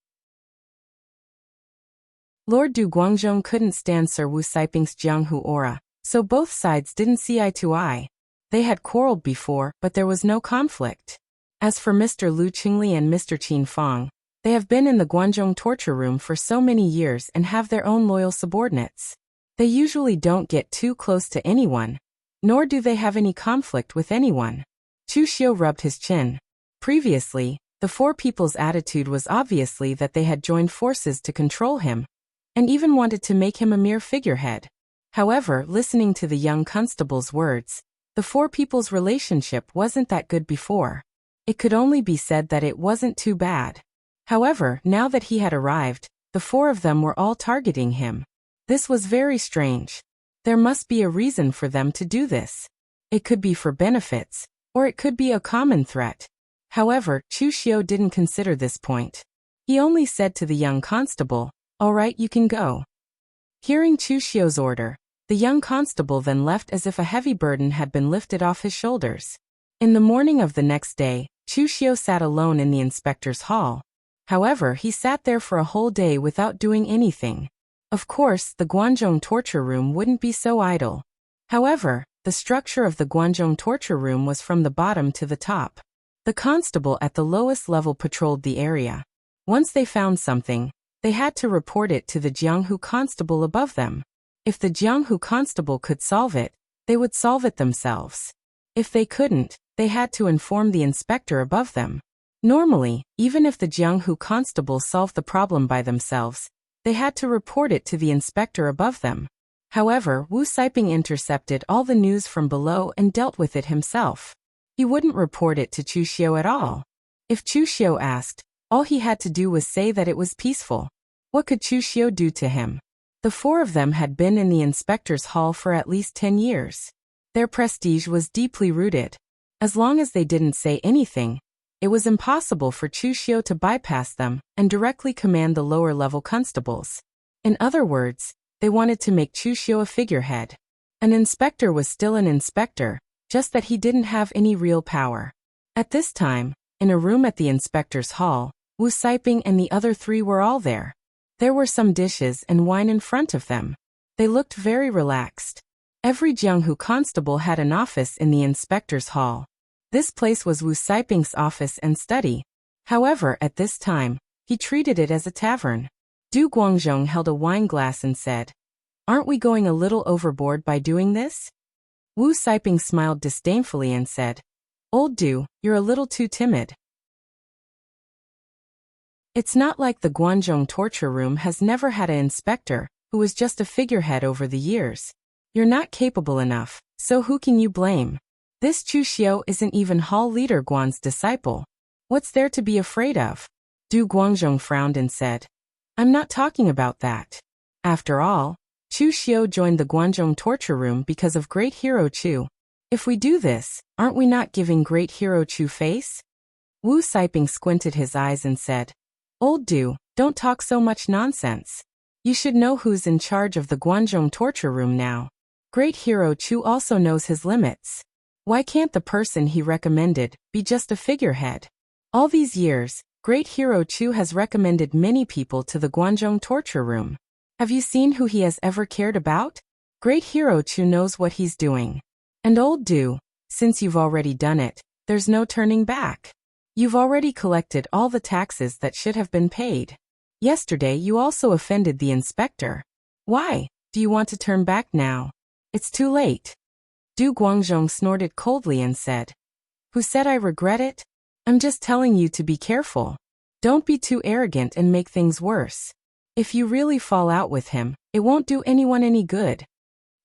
Lord Du Guangzhong couldn't stand Sir Wu Saiping's Jianghu aura, so both sides didn't see eye to eye. They had quarreled before, but there was no conflict. As for Mr. Lu Qingli and Mr. Qin Fang, they have been in the Guangzhong torture room for so many years and have their own loyal subordinates. They usually don't get too close to anyone, nor do they have any conflict with anyone. Chu Xiu rubbed his chin. Previously, the 4 people's attitude was obviously that they had joined forces to control him, and even wanted to make him a mere figurehead. However, listening to the young constable's words, the 4 people's relationship wasn't that good before. It could only be said that it wasn't too bad. However, now that he had arrived, the 4 of them were all targeting him. This was very strange. There must be a reason for them to do this. It could be for benefits, or it could be a common threat. However, Chu Xiu didn't consider this point. He only said to the young constable, All right, you can go. Hearing Chu Xiu's order, the young constable then left as if a heavy burden had been lifted off his shoulders. In the morning of the next day, Chu Xiu sat alone in the inspector's hall. However, he sat there for a whole day without doing anything. Of course, the Guangzhong torture room wouldn't be so idle. However, the structure of the Guangzhong torture room was from the bottom to the top. The constable at the lowest level patrolled the area. Once they found something, they had to report it to the Jianghu constable above them. If the Jianghu constable could solve it, they would solve it themselves. If they couldn't, they had to inform the inspector above them. Normally, even if the Jianghu constable solved the problem by themselves, they had to report it to the inspector above them. However, Wu Saiping intercepted all the news from below and dealt with it himself. He wouldn't report it to Chu Xiu at all. If Chu Xiu asked, all he had to do was say that it was peaceful. What could Chu Xiu do to him? The 4 of them had been in the inspector's hall for at least 10 years. Their prestige was deeply rooted. As long as they didn't say anything, it was impossible for Chu Xiu to bypass them and directly command the lower-level constables. In other words, they wanted to make Chu Xiu a figurehead. An inspector was still an inspector, just that he didn't have any real power. At this time, in a room at the inspector's hall, Wu Siping and the other three were all there. There were some dishes and wine in front of them. They looked very relaxed. Every Jianghu constable had an office in the inspector's hall. This place was Wu Siping's office and study. However, at this time, he treated it as a tavern. Du Guangzhong held a wine glass and said, "Aren't we going a little overboard by doing this?" Wu Siping smiled disdainfully and said, "Old Du, you're a little too timid. It's not like the Guangzhong torture room has never had an inspector who was just a figurehead over the years. You're not capable enough, so who can you blame? This Chu Xiu isn't even hall leader Guan's disciple. What's there to be afraid of?" Du Guangzhong frowned and said, "I'm not talking about that. After all, Chu Xiu joined the Guangzhong torture room because of Great Hero Chu. If we do this, aren't we not giving Great Hero Chu face?" Wu Siping squinted his eyes and said, "Old Du, don't talk so much nonsense. You should know who's in charge of the Guangzhong torture room now. Great Hero Chu also knows his limits. Why can't the person he recommended be just a figurehead? All these years, Great Hero Chu has recommended many people to the Guangzhong torture room. Have you seen who he has ever cared about? Great Hero Chu knows what he's doing. And old Du, since you've already done it, there's no turning back. You've already collected all the taxes that should have been paid. Yesterday you also offended the inspector. Why do you want to turn back now? It's too late." Du Guangzhong snorted coldly and said, "Who said I regret it? I'm just telling you to be careful. Don't be too arrogant and make things worse. If you really fall out with him, it won't do anyone any good."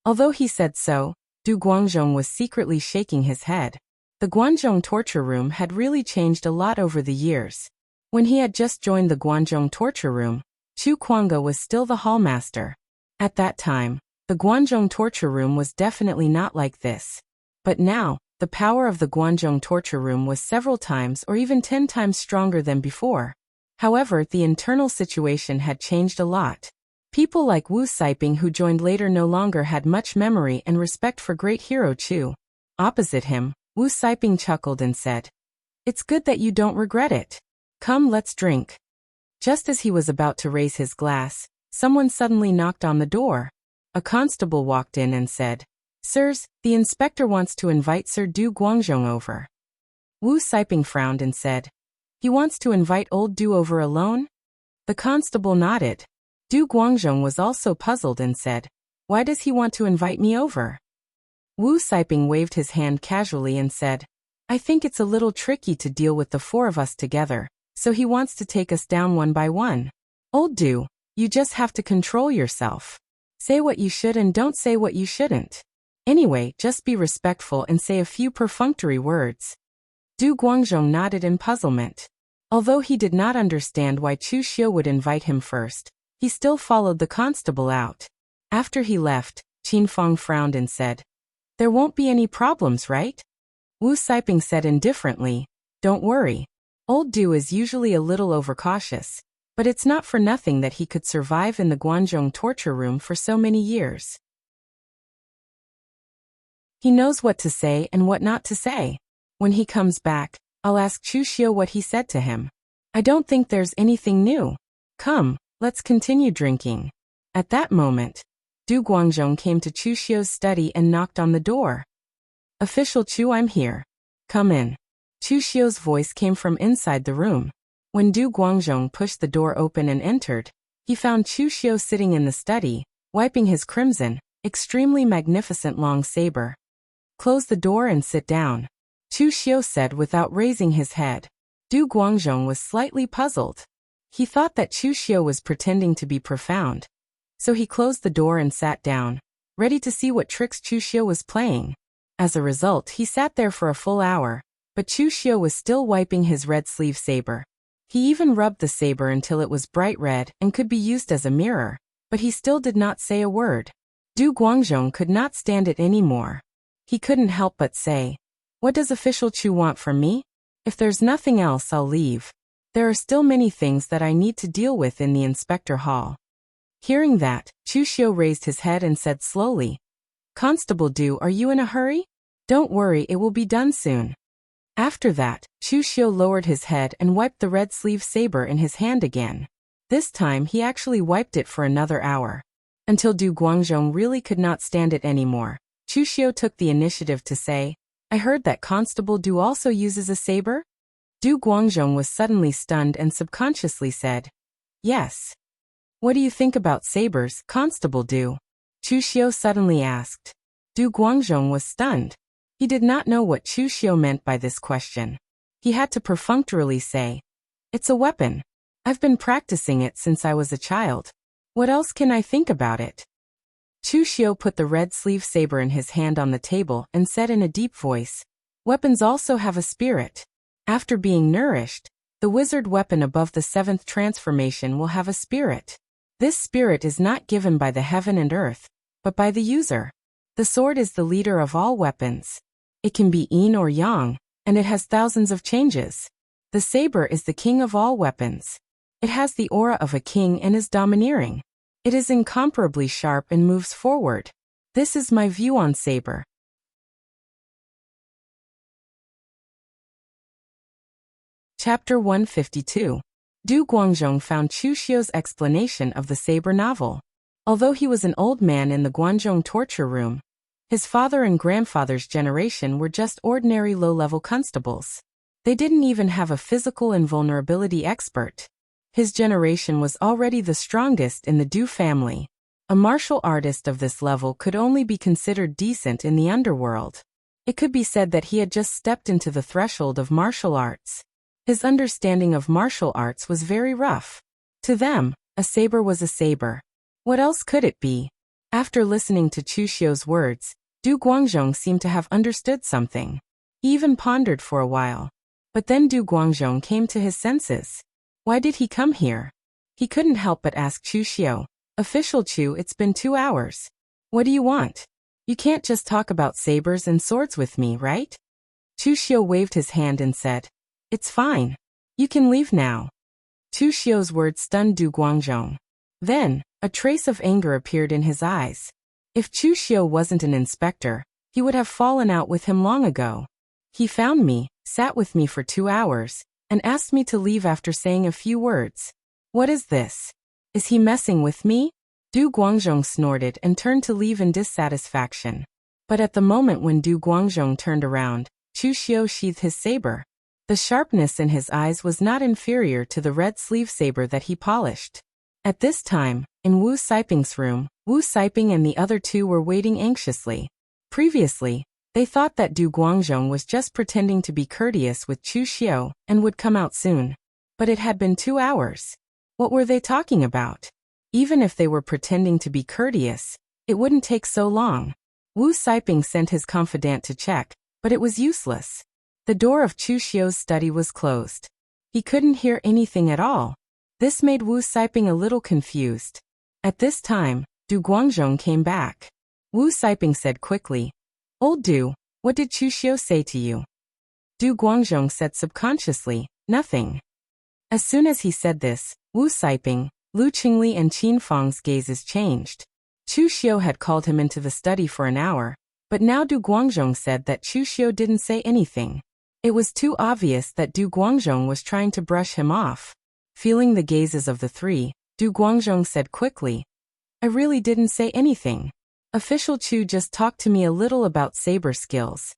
Although he said so, Du Guangzhong was secretly shaking his head. The Guangzhong torture room had really changed a lot over the years. When he had just joined the Guangzhong torture room, Chu Kuanga was still the hallmaster. At that time, the Guangzhong torture room was definitely not like this. But now, the power of the Guangzhong torture room was several times or even 10 times stronger than before. However, the internal situation had changed a lot. People like Wu Siping who joined later no longer had much memory and respect for Great Hero Chu. Opposite him, Wu Siping chuckled and said, "It's good that you don't regret it. Come, let's drink." Just as he was about to raise his glass, someone suddenly knocked on the door. A constable walked in and said, "Sirs, the inspector wants to invite Sir Du Guangzhong over." Wu Siping frowned and said, "He wants to invite old Du over alone?" The constable nodded. Du Guangzhong was also puzzled and said, "Why does he want to invite me over?" Wu Siping waved his hand casually and said, "I think it's a little tricky to deal with the four of us together, so he wants to take us down one by one. Old Du, you just have to control yourself. Say what you should and don't say what you shouldn't. Anyway, just be respectful and say a few perfunctory words." Du Guangzhong nodded in puzzlement. Although he did not understand why Chu Xiu would invite him first, he still followed the constable out. After he left, Qin Fong frowned and said, "There won't be any problems, right?" Wu Siping said indifferently, "Don't worry. Old Du is usually a little overcautious, but it's not for nothing that he could survive in the Guangzhong torture room for so many years. He knows what to say and what not to say. When he comes back, I'll ask Chu Xiu what he said to him. I don't think there's anything new. Come, let's continue drinking." At that moment, Du Guangzhong came to Chu Xiu's study and knocked on the door. "Official Chu, I'm here. Come in." Chu Xiu's voice came from inside the room. When Du Guangzhong pushed the door open and entered, he found Chu Xiu sitting in the study, wiping his crimson, extremely magnificent long saber. "Close the door and sit down," Chu Xiu said without raising his head. Du Guangzhong was slightly puzzled. He thought that Chu Xiu was pretending to be profound. So he closed the door and sat down, ready to see what tricks Chu Xiu was playing. As a result, he sat there for a full hour, but Chu Xiu was still wiping his red sleeve saber. He even rubbed the saber until it was bright red and could be used as a mirror, but he still did not say a word. Du Guangzhong could not stand it anymore. He couldn't help but say, "What does official Chu want from me? If there's nothing else, I'll leave. There are still many things that I need to deal with in the inspector hall." Hearing that, Chu Xiu raised his head and said slowly, Constable Du, are you in a hurry? Don't worry, it will be done soon. After that, Chu Xiu lowered his head and wiped the red sleeve saber in his hand again. This time he actually wiped it for another hour. Until Du Guangzhong really could not stand it anymore, Chu Xiu took the initiative to say, I heard that Constable Du also uses a saber? Du Guangzhong was suddenly stunned and subconsciously said, Yes. What do you think about sabers, Constable Du? Chu Xiu suddenly asked. Du Guangzhong was stunned. He did not know what Chu Xiu meant by this question. He had to perfunctorily say, It's a weapon. I've been practicing it since I was a child. What else can I think about it? Chu Xiu put the red sleeve saber in his hand on the table and said in a deep voice, Weapons also have a spirit. After being nourished, the wizard weapon above the 7th transformation will have a spirit. This spirit is not given by the heaven and earth, but by the user. The sword is the leader of all weapons. It can be yin or yang, and it has thousands of changes. The saber is the king of all weapons. It has the aura of a king and is domineering. It is incomparably sharp and moves forward. This is my view on saber. Chapter 152. Du Guangzhong found Chu Xiu's explanation of the saber novel. Although he was an old man in the Guangzhong torture room, his father and grandfather's generation were just ordinary low-level constables. They didn't even have a physical invulnerability expert. His generation was already the strongest in the Du family. A martial artist of this level could only be considered decent in the underworld. It could be said that he had just stepped into the threshold of martial arts. His understanding of martial arts was very rough. To them, a saber was a saber. What else could it be? After listening to Chu Xiu's words, Du Guangzhong seemed to have understood something. He even pondered for a while. But then Du Guangzhong came to his senses. Why did he come here? He couldn't help but ask Chu Xiu, Official Chu, it's been 2 hours. What do you want? You can't just talk about sabers and swords with me, right? Chu Xiu waved his hand and said, It's fine. You can leave now. Chu Xiu's words stunned Du Guangzhong. Then, a trace of anger appeared in his eyes. If Chu Xiu wasn't an inspector, he would have fallen out with him long ago. He found me, sat with me for 2 hours, and asked me to leave after saying a few words. What is this? Is he messing with me? Du Guangzhong snorted and turned to leave in dissatisfaction. But at the moment when Du Guangzhong turned around, Chu Xiu sheathed his saber. The sharpness in his eyes was not inferior to the red sleeve saber that he polished. At this time, in Wu Saiping's room, Wu Saiping and the other two were waiting anxiously. Previously, they thought that Du Guangzhong was just pretending to be courteous with Chu Xiu and would come out soon. But it had been 2 hours. What were they talking about? Even if they were pretending to be courteous, it wouldn't take so long. Wu Saiping sent his confidant to check, but it was useless. The door of Chu Xiu's study was closed. He couldn't hear anything at all. This made Wu Saiping a little confused. At this time, Du Guangzhong came back. Wu Saiping said quickly, Old Du, what did Chu Xiu say to you? Du Guangzhong said subconsciously, Nothing. As soon as he said this, Wu Saiping, Lu Qingli and Qin Fang's gazes changed. Chu Xiu had called him into the study for an hour, but now Du Guangzhong said that Chu Xiu didn't say anything. It was too obvious that Du Guangzhong was trying to brush him off. Feeling the gazes of the three, Du Guangzhong said quickly, I really didn't say anything. Official Chu just talked to me a little about saber skills.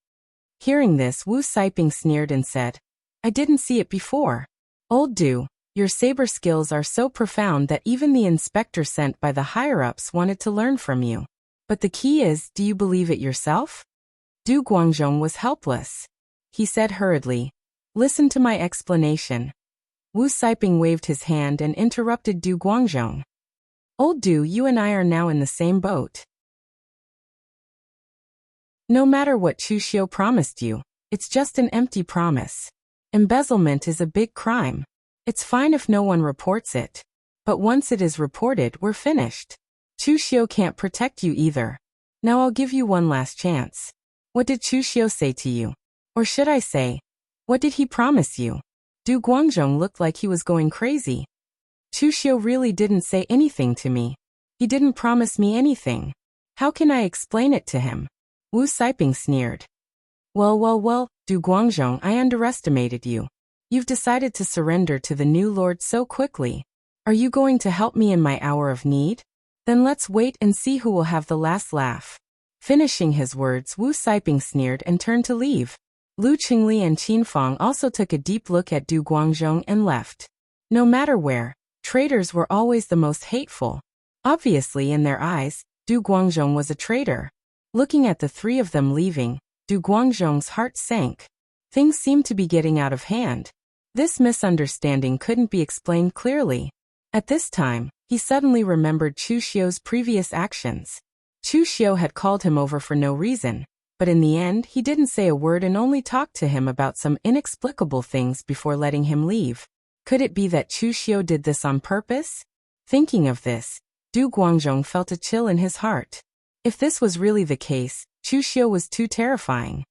Hearing this, Wu Saiping sneered and said, I didn't see it before. Old Du, your saber skills are so profound that even the inspector sent by the higher-ups wanted to learn from you. But the key is, do you believe it yourself? Du Guangzhong was helpless. He said hurriedly, Listen to my explanation. Wu Saiping waved his hand and interrupted Du Guangzhong. Old Du, you and I are now in the same boat. No matter what Chu Xiu promised you, it's just an empty promise. Embezzlement is a big crime. It's fine if no one reports it. But once it is reported, we're finished. Chu Xiu can't protect you either. Now I'll give you one last chance. What did Chu Xiu say to you? Or should I say, what did he promise you? Du Guangzhong looked like he was going crazy. Chu Xiu really didn't say anything to me. He didn't promise me anything. How can I explain it to him? Wu Siping sneered. Well, Du Guangzhong, I underestimated you. You've decided to surrender to the new lord so quickly. Are you going to help me in my hour of need? Then let's wait and see who will have the last laugh. Finishing his words, Wu Siping sneered and turned to leave. Lu Qingli and Qin Fang also took a deep look at Du Guangzhong and left. No matter where, traitors were always the most hateful. Obviously, in their eyes, Du Guangzhong was a traitor. Looking at the three of them leaving, Du Guangzhong's heart sank. Things seemed to be getting out of hand. This misunderstanding couldn't be explained clearly. At this time, he suddenly remembered Chu Xiu's previous actions. Chu Xiu had called him over for no reason, but in the end he didn't say a word and only talked to him about some inexplicable things before letting him leave. Could it be that Chu Xiu did this on purpose? Thinking of this, Du Guangzhong felt a chill in his heart. If this was really the case, Chu Xiu was too terrifying.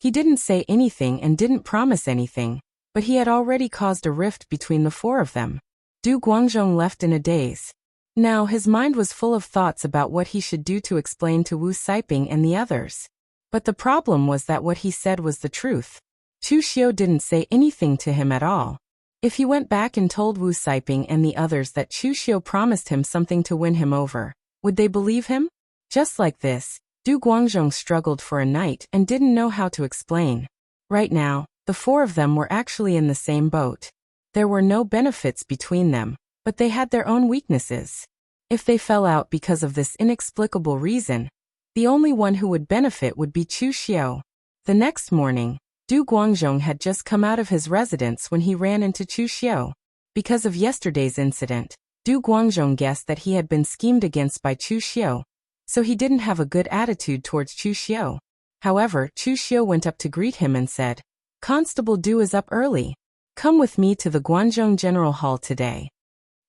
He didn't say anything and didn't promise anything, but he had already caused a rift between the four of them. Du Guangzhong left in a daze. Now his mind was full of thoughts about what he should do to explain to Wu Siping and the others. But the problem was that what he said was the truth. Chu Xiu didn't say anything to him at all. If he went back and told Wu Siping and the others that Chu Xiu promised him something to win him over, would they believe him? Just like this, Du Guangzhong struggled for a night and didn't know how to explain. Right now, the four of them were actually in the same boat. There were no benefits between them, but they had their own weaknesses. If they fell out because of this inexplicable reason, the only one who would benefit would be Chu Xiu. The next morning, Du Guangzhong had just come out of his residence when he ran into Chu Xiu. Because of yesterday's incident, Du Guangzhong guessed that he had been schemed against by Chu Xiu, so he didn't have a good attitude towards Chu Xiu. However, Chu Xiu went up to greet him and said, "Constable Du is up early. Come with me to the Guangzhong General Hall today."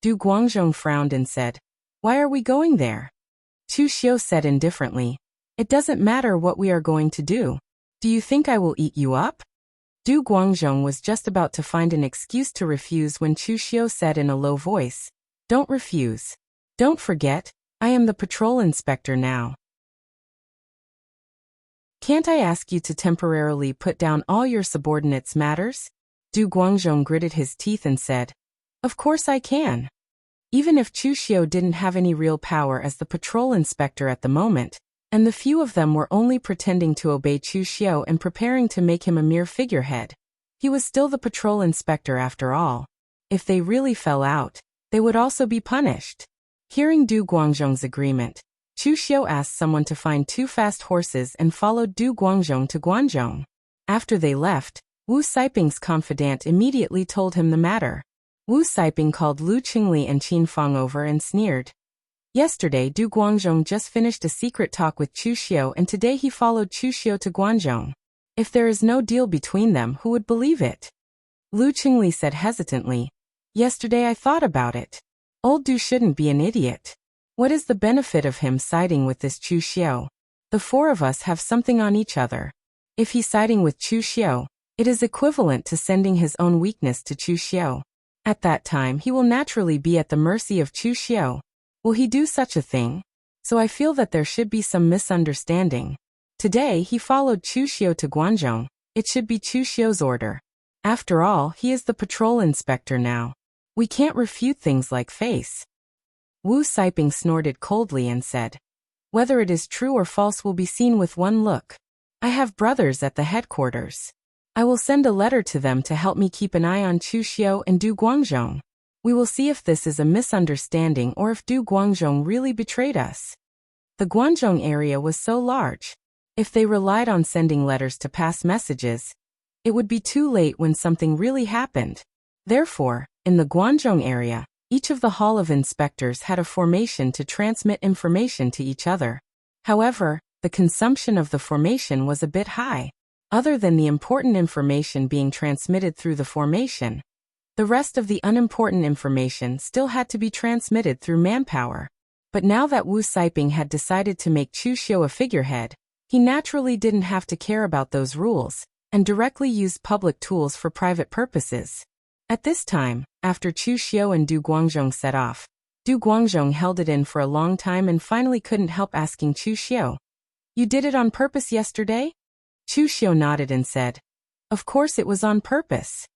Du Guangzhong frowned and said, "Why are we going there?" Chu Xiu said indifferently, "It doesn't matter what we are going to do. Do you think I will eat you up?" Du Guangzhong was just about to find an excuse to refuse when Chu Xiu said in a low voice, "Don't refuse. Don't forget, I am the patrol inspector now. Can't I ask you to temporarily put down all your subordinates' matters?" Du Guangzhong gritted his teeth and said, "Of course I can." Even if Chu Xiu didn't have any real power as the patrol inspector at the moment, and the few of them were only pretending to obey Chu Xiu and preparing to make him a mere figurehead, he was still the patrol inspector after all. If they really fell out, they would also be punished. Hearing Du Guangzhong's agreement, Chu Xiu asked someone to find 2 fast horses and followed Du Guangzhong to Guangzhong. After they left, Wu Siping's confidant immediately told him the matter. Wu Siping called Lu Qingli and Qin Fang over and sneered. Yesterday, Du Guangzhong just finished a secret talk with Chu Xiu, and today he followed Chu Xiu to Guangzhong. If there is no deal between them, who would believe it? Lu Qingli said hesitantly, "Yesterday I thought about it. Old Du shouldn't be an idiot. What is the benefit of him siding with this Chu Xiu? The 4 of us have something on each other. If he's siding with Chu Xiu, it is equivalent to sending his own weakness to Chu Xiu. At that time he will naturally be at the mercy of Chu Xiu. Will he do such a thing? So I feel that there should be some misunderstanding. Today he followed Chu Xiu to Guangzhong. It should be Chu Xiu's order. After all, he is the patrol inspector now. We can't refute things like face." Wu Siping snorted coldly and said, "Whether it is true or false will be seen with one look. I have brothers at the headquarters. I will send a letter to them to help me keep an eye on Chu Xiu and Du Guangzhong. We will see if this is a misunderstanding or if Du Guangzhong really betrayed us." The Guangzhong area was so large. If they relied on sending letters to pass messages, it would be too late when something really happened. Therefore, in the Guangzhong area, each of the Hall of Inspectors had a formation to transmit information to each other. However, the consumption of the formation was a bit high. Other than the important information being transmitted through the formation, the rest of the unimportant information still had to be transmitted through manpower. But now that Wu Siping had decided to make Chu Xiu a figurehead, he naturally didn't have to care about those rules, and directly used public tools for private purposes. At this time, after Chu Xiu and Du Guangzhong set off, Du Guangzhong held it in for a long time and finally couldn't help asking Chu Xiu. You did it on purpose yesterday? Chu Xiu nodded and said, Of course it was on purpose.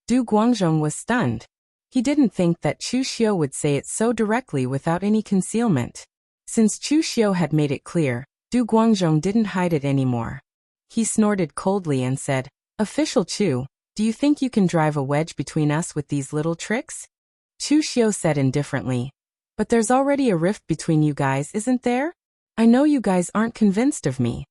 Du Guangzhong was stunned. He didn't think that Chu Xiu would say it so directly without any concealment. Since Chu Xiu had made it clear, Du Guangzhong didn't hide it anymore. He snorted coldly and said, Official Chu, do you think you can drive a wedge between us with these little tricks? Chu Xiu said indifferently, But there's already a rift between you guys, isn't there? I know you guys aren't convinced of me.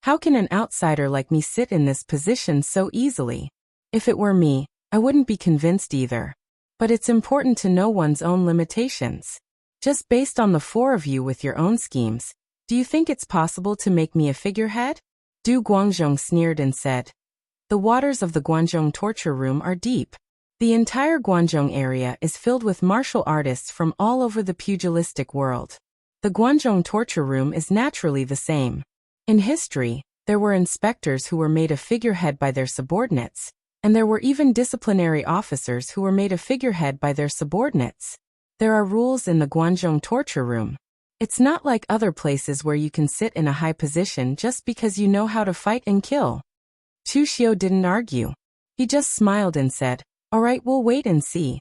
How can an outsider like me sit in this position so easily? If it were me, I wouldn't be convinced either. But it's important to know one's own limitations. Just based on the four of you with your own schemes, do you think it's possible to make me a figurehead? Du Guangzhong sneered and said, The waters of the Guangzhong torture room are deep. The entire Guangzhong area is filled with martial artists from all over the pugilistic world. The Guangzhong torture room is naturally the same. In history, there were inspectors who were made a figurehead by their subordinates, and there were even disciplinary officers who were made a figurehead by their subordinates. There are rules in the Guangzhong torture room. It's not like other places where you can sit in a high position just because you know how to fight and kill. Chu Xiu didn't argue. He just smiled and said, All right, we'll wait and see.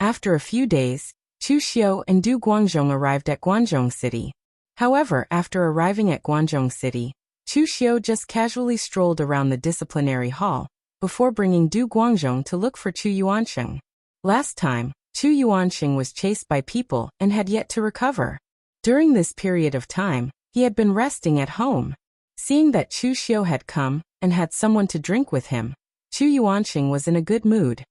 After a few days, Chu Xiu and Du Guangzhong arrived at Guangzhong City. However, after arriving at Guangzhong City, Chu Xiu just casually strolled around the disciplinary hall, before bringing Du Guangzhong to look for Chu Yuansheng. Last time, Chu Yuansheng was chased by people and had yet to recover. During this period of time, he had been resting at home. Seeing that Chu Xiu had come, and had someone to drink with him, Chu Yuansheng was in a good mood.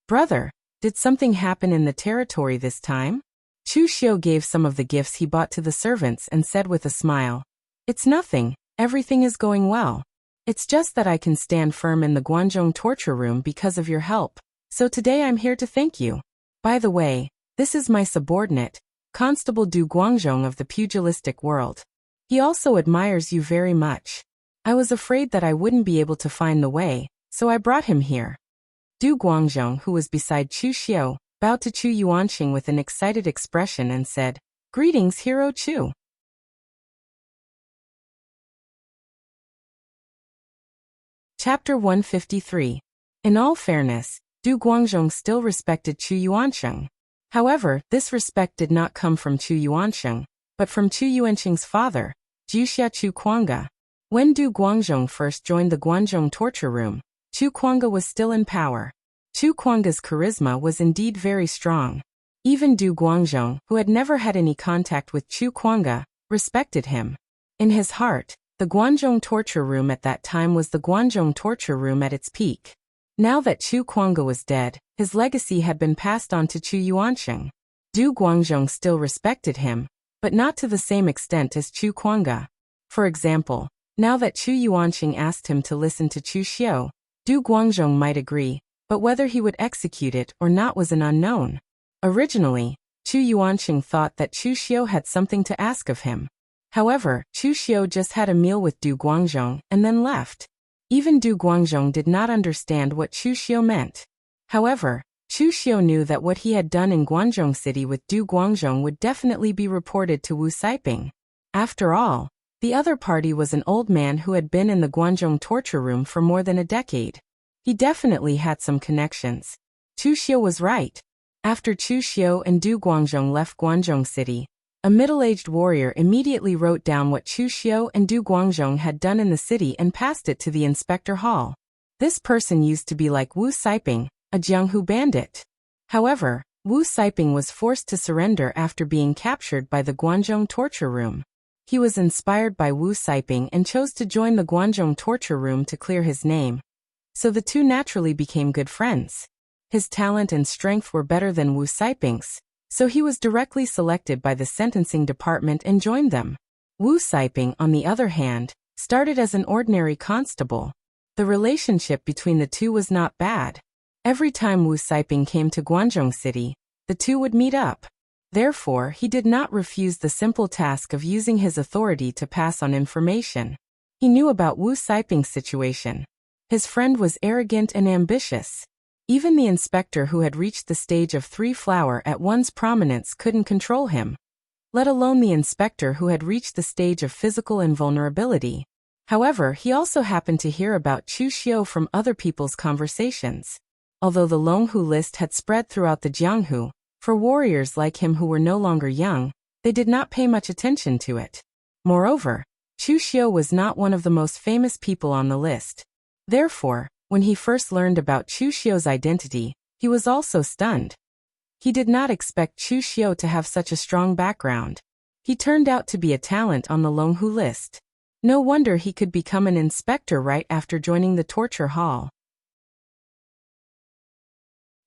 Brother, did something happen in the territory this time? Chu Xiu gave some of the gifts he bought to the servants and said with a smile, It's nothing, everything is going well. It's just that I can stand firm in the Guangzhong torture room because of your help, so today I'm here to thank you. By the way, this is my subordinate, Constable Du Guangzhong of the pugilistic world. He also admires you very much. I was afraid that I wouldn't be able to find the way, so I brought him here. Du Guangzhong, who was beside Chu Xiu, bowed to Chu Yuansheng with an excited expression and said, Greetings, Hero Chu. Chapter 153. In all fairness, Du Guangzhong still respected Chu Yuansheng. However, this respect did not come from Chu Yuansheng, but from Chu Yuansheng's father, Juxia Chu Kuanga. When Du Guangzhong first joined the Guangzhong torture room, Chu Kuanga was still in power. Chu Kuanga's charisma was indeed very strong. Even Du Guangzhong, who had never had any contact with Chu Kuanga, respected him. In his heart, the Guangzhong torture room at that time was the Guangzhong torture room at its peak. Now that Chu Kuanga was dead, his legacy had been passed on to Chu Yuansheng. Du Guangzhong still respected him, but not to the same extent as Chu Kuanga. For example, now that Chu Yuansheng asked him to listen to Chu Xiu, Du Guangzhong might agree, but whether he would execute it or not was an unknown. Originally, Chu Yuansheng thought that Chu Xiu had something to ask of him. However, Chu Xiu just had a meal with Du Guangzhong and then left. Even Du Guangzhong did not understand what Chu Xiu meant. However, Chu Xiu knew that what he had done in Guangzhong City with Du Guangzhong would definitely be reported to Wu Saiping. After all, the other party was an old man who had been in the Guangzhong torture room for more than a decade. He definitely had some connections. Chu Xiu was right. After Chu Xiu and Du Guangzhong left Guangzhong City, a middle-aged warrior immediately wrote down what Chu Xiu and Du Guangzhong had done in the city and passed it to the inspector hall. This person used to be like Wu Saiping, a Jianghu bandit. However, Wu Saiping was forced to surrender after being captured by the Guangzhong torture room. He was inspired by Wu Saiping and chose to join the Guangzhong torture room to clear his name. So the two naturally became good friends. His talent and strength were better than Wu Saiping's, so he was directly selected by the sentencing department and joined them. Wu Saiping, on the other hand, started as an ordinary constable. The relationship between the two was not bad. Every time Wu Saiping came to Guangzhong City, the two would meet up. Therefore, he did not refuse the simple task of using his authority to pass on information. He knew about Wu Saiping's situation. His friend was arrogant and ambitious. Even the inspector who had reached the stage of 3 flower at one's prominence couldn't control him, let alone the inspector who had reached the stage of physical invulnerability. However, he also happened to hear about Chu Xiu from other people's conversations. Although the Longhu list had spread throughout the Jianghu, for warriors like him who were no longer young, they did not pay much attention to it. Moreover, Chu Xiu was not one of the most famous people on the list. Therefore, when he first learned about Chu Xiu's identity, he was also stunned. He did not expect Chu Xiu to have such a strong background. He turned out to be a talent on the Longhu list. No wonder he could become an inspector right after joining the torture hall.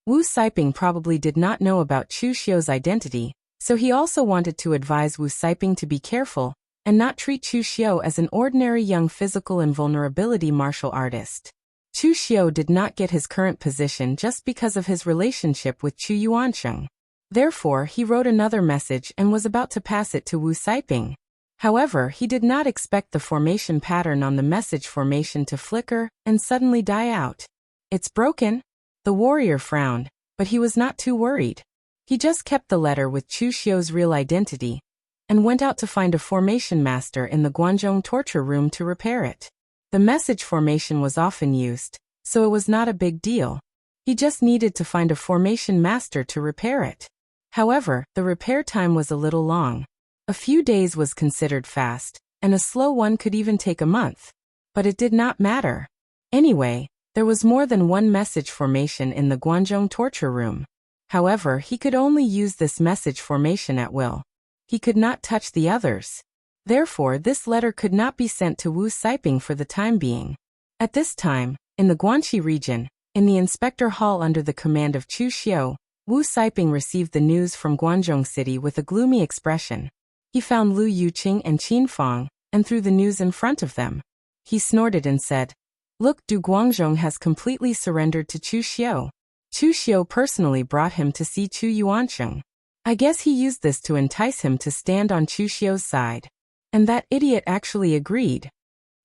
Wu Saiping probably did not know about Chu Xiu's identity, so he also wanted to advise Wu Saiping to be careful and not treat Chu Xiu as an ordinary young physical invulnerability martial artist. Chu Xiu did not get his current position just because of his relationship with Chu Yuansheng. Therefore, he wrote another message and was about to pass it to Wu Saiping. However, he did not expect the formation pattern on the message formation to flicker and suddenly die out. "It's broken." The warrior frowned, but he was not too worried. He just kept the letter with Chu Xiu's real identity and went out to find a formation master in the Guanzhong torture room to repair it. The message formation was often used, so it was not a big deal. He just needed to find a formation master to repair it. However, the repair time was a little long. A few days was considered fast, and a slow one could even take a month. But it did not matter. Anyway, there was more than one message formation in the Guanzhong torture room. However, he could only use this message formation at will. He could not touch the others. Therefore, this letter could not be sent to Wu Saiping for the time being. At this time, in the Guanxi region, in the inspector hall under the command of Chu Xiu, Wu Saiping received the news from Guangzhong City with a gloomy expression. He found Lu Yuqing and Qin Fang, and threw the news in front of them. He snorted and said, "Look, Du Guangzhong has completely surrendered to Chu Xiu. Chu Xiu personally brought him to see Chu Yuansheng. I guess he used this to entice him to stand on Chu Xiu's side." And that idiot actually agreed.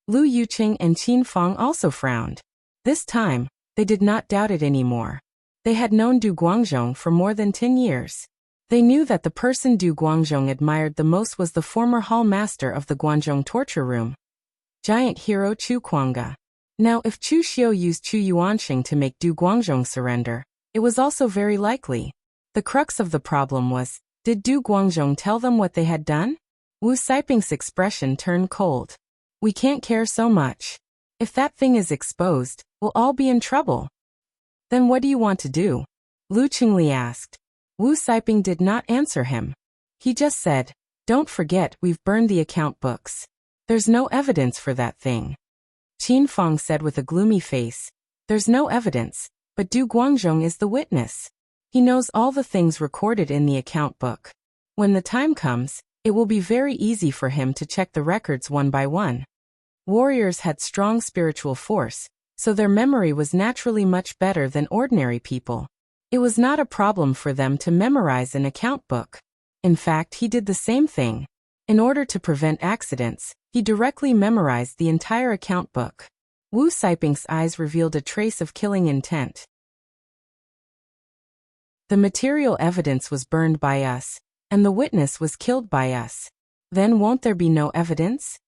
Lu Yuqing and Qin Fang also frowned. This time, they did not doubt it anymore. They had known Du Guangzhong for more than 10 years. They knew that the person Du Guangzhong admired the most was the former hall master of the Guangzhong torture room, giant hero Chu Kuanga. Now, if Chu Xiu used Chu Yuansheng to make Du Guangzhong surrender, it was also very likely. The crux of the problem was, did Du Guangzhong tell them what they had done? Wu Saiping's expression turned cold. "We can't care so much. If that thing is exposed, we'll all be in trouble." "Then what do you want to do?" Lu Qingli asked. Wu Saiping did not answer him. He just said, "Don't forget we've burned the account books. There's no evidence for that thing." Qin Fang said with a gloomy face, "There's no evidence, but Du Guangzhong is the witness. He knows all the things recorded in the account book. When the time comes, it will be very easy for him to check the records one by one." Warriors had strong spiritual force, so their memory was naturally much better than ordinary people. It was not a problem for them to memorize an account book. In fact, he did the same thing. In order to prevent accidents, he directly memorized the entire account book. Wu Saiping's eyes revealed a trace of killing intent. "The material evidence was burned by us, and the witness was killed by us. Then won't there be no evidence?"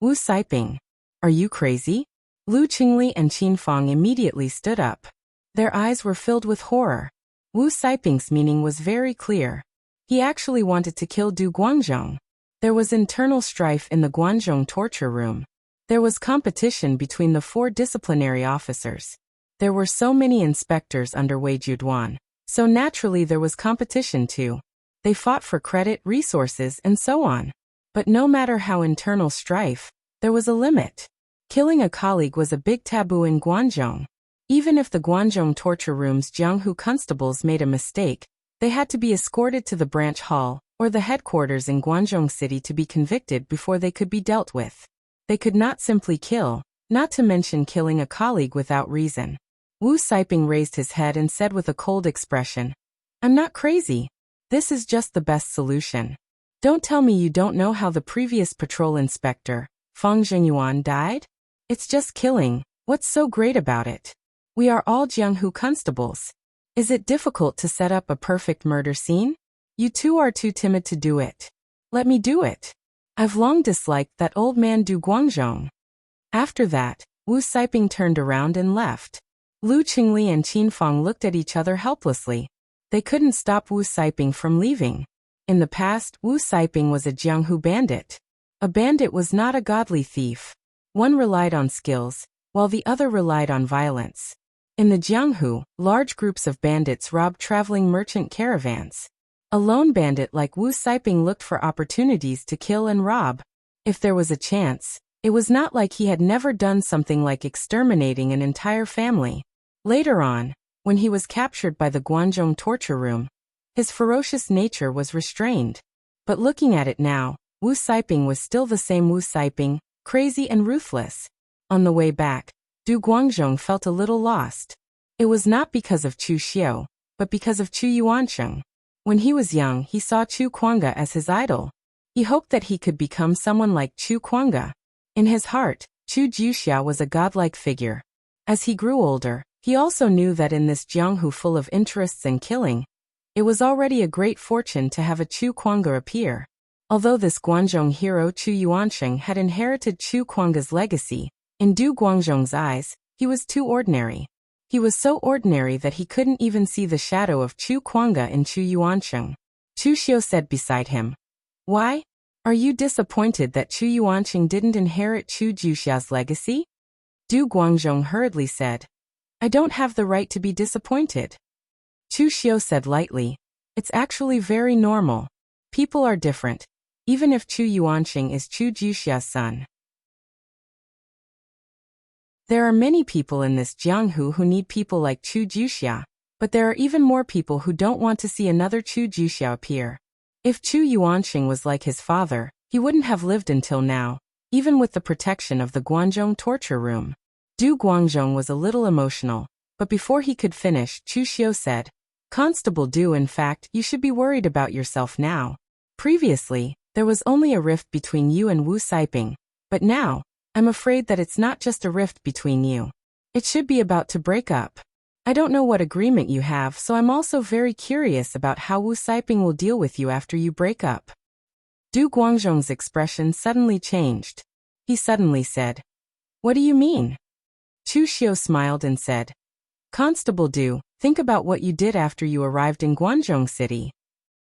"Wu Saiping, are you crazy?" Lu Qingli and Qin Fang immediately stood up. Their eyes were filled with horror. Wu Saiping's meaning was very clear. He actually wanted to kill Du Guangzhong. There was internal strife in the Guangzhong torture room. There was competition between the 4 disciplinary officers. There were so many inspectors under Wei Juduan, so naturally there was competition too. They fought for credit, resources, and so on. But no matter how internal strife, there was a limit. Killing a colleague was a big taboo in Guangzhong. Even if the Guangzhong torture room's Jianghu constables made a mistake, they had to be escorted to the branch hall, or the headquarters in Guangzhong City to be convicted before they could be dealt with. They could not simply kill, not to mention killing a colleague without reason. Wu Saiping raised his head and said with a cold expression, "I'm not crazy. This is just the best solution. Don't tell me you don't know how the previous patrol inspector, Fang Zhengyuan, died? It's just killing. What's so great about it?" We are all Jianghu constables. Is it difficult to set up a perfect murder scene? You two are too timid to do it. Let me do it. I've long disliked that old man Du Guangzhong. After that, Wu Siping turned around and left. Lu Qingli and Qin Fang looked at each other helplessly. They couldn't stop Wu Siping from leaving. In the past, Wu Siping was a Jianghu bandit. A bandit was not a godly thief. One relied on skills, while the other relied on violence. In the Jianghu, large groups of bandits robbed traveling merchant caravans. A lone bandit like Wu Siping looked for opportunities to kill and rob. If there was a chance, it was not like he had never done something like exterminating an entire family. Later on, when he was captured by the Guangzhong torture room, his ferocious nature was restrained. But looking at it now, Wu Siping was still the same Wu Siping, crazy and ruthless. On the way back, Du Guangzhong felt a little lost. It was not because of Chu Xiu, but because of Chu Yuansheng. When he was young, he saw Chu Kuanga as his idol. He hoped that he could become someone like Chu Kuanga. In his heart, Chu Jiuxia was a godlike figure. As he grew older, he also knew that in this Jianghu full of interests and killing, it was already a great fortune to have a Chu Kuanga appear. Although this Guangzhong hero Chu Yuansheng had inherited Chu Kuanga's legacy, in Du Guangzhong's eyes, he was too ordinary. He was so ordinary that he couldn't even see the shadow of Chu Kuanga in Chu Yuansheng. Chu Xiu said beside him, "Why? Are you disappointed that Chu Yuansheng didn't inherit Chu Jiuxia's legacy?" Du Guangzhong hurriedly said, "I don't have the right to be disappointed." Chu Xiu said lightly, "It's actually very normal. People are different, even if Chu Yuansheng is Chu Jiuxia's son. There are many people in this Jianghu who need people like Chu Jiuxia, but there are even more people who don't want to see another Chu Jiuxia appear. If Chu Yuansheng was like his father, he wouldn't have lived until now, even with the protection of the Guangzhong torture room." Du Guangzhong was a little emotional, but before he could finish, Chu Xiu said, "Constable Du, in fact, you should be worried about yourself now. Previously, there was only a rift between you and Wu Siping, but now, I'm afraid that it's not just a rift between you. It should be about to break up. I don't know what agreement you have, so I'm also very curious about how Wu Siping will deal with you after you break up." Du Guangzhong's expression suddenly changed. He suddenly said, "What do you mean?" Chu Xiu smiled and said, "Constable Du, think about what you did after you arrived in Guangzhong City."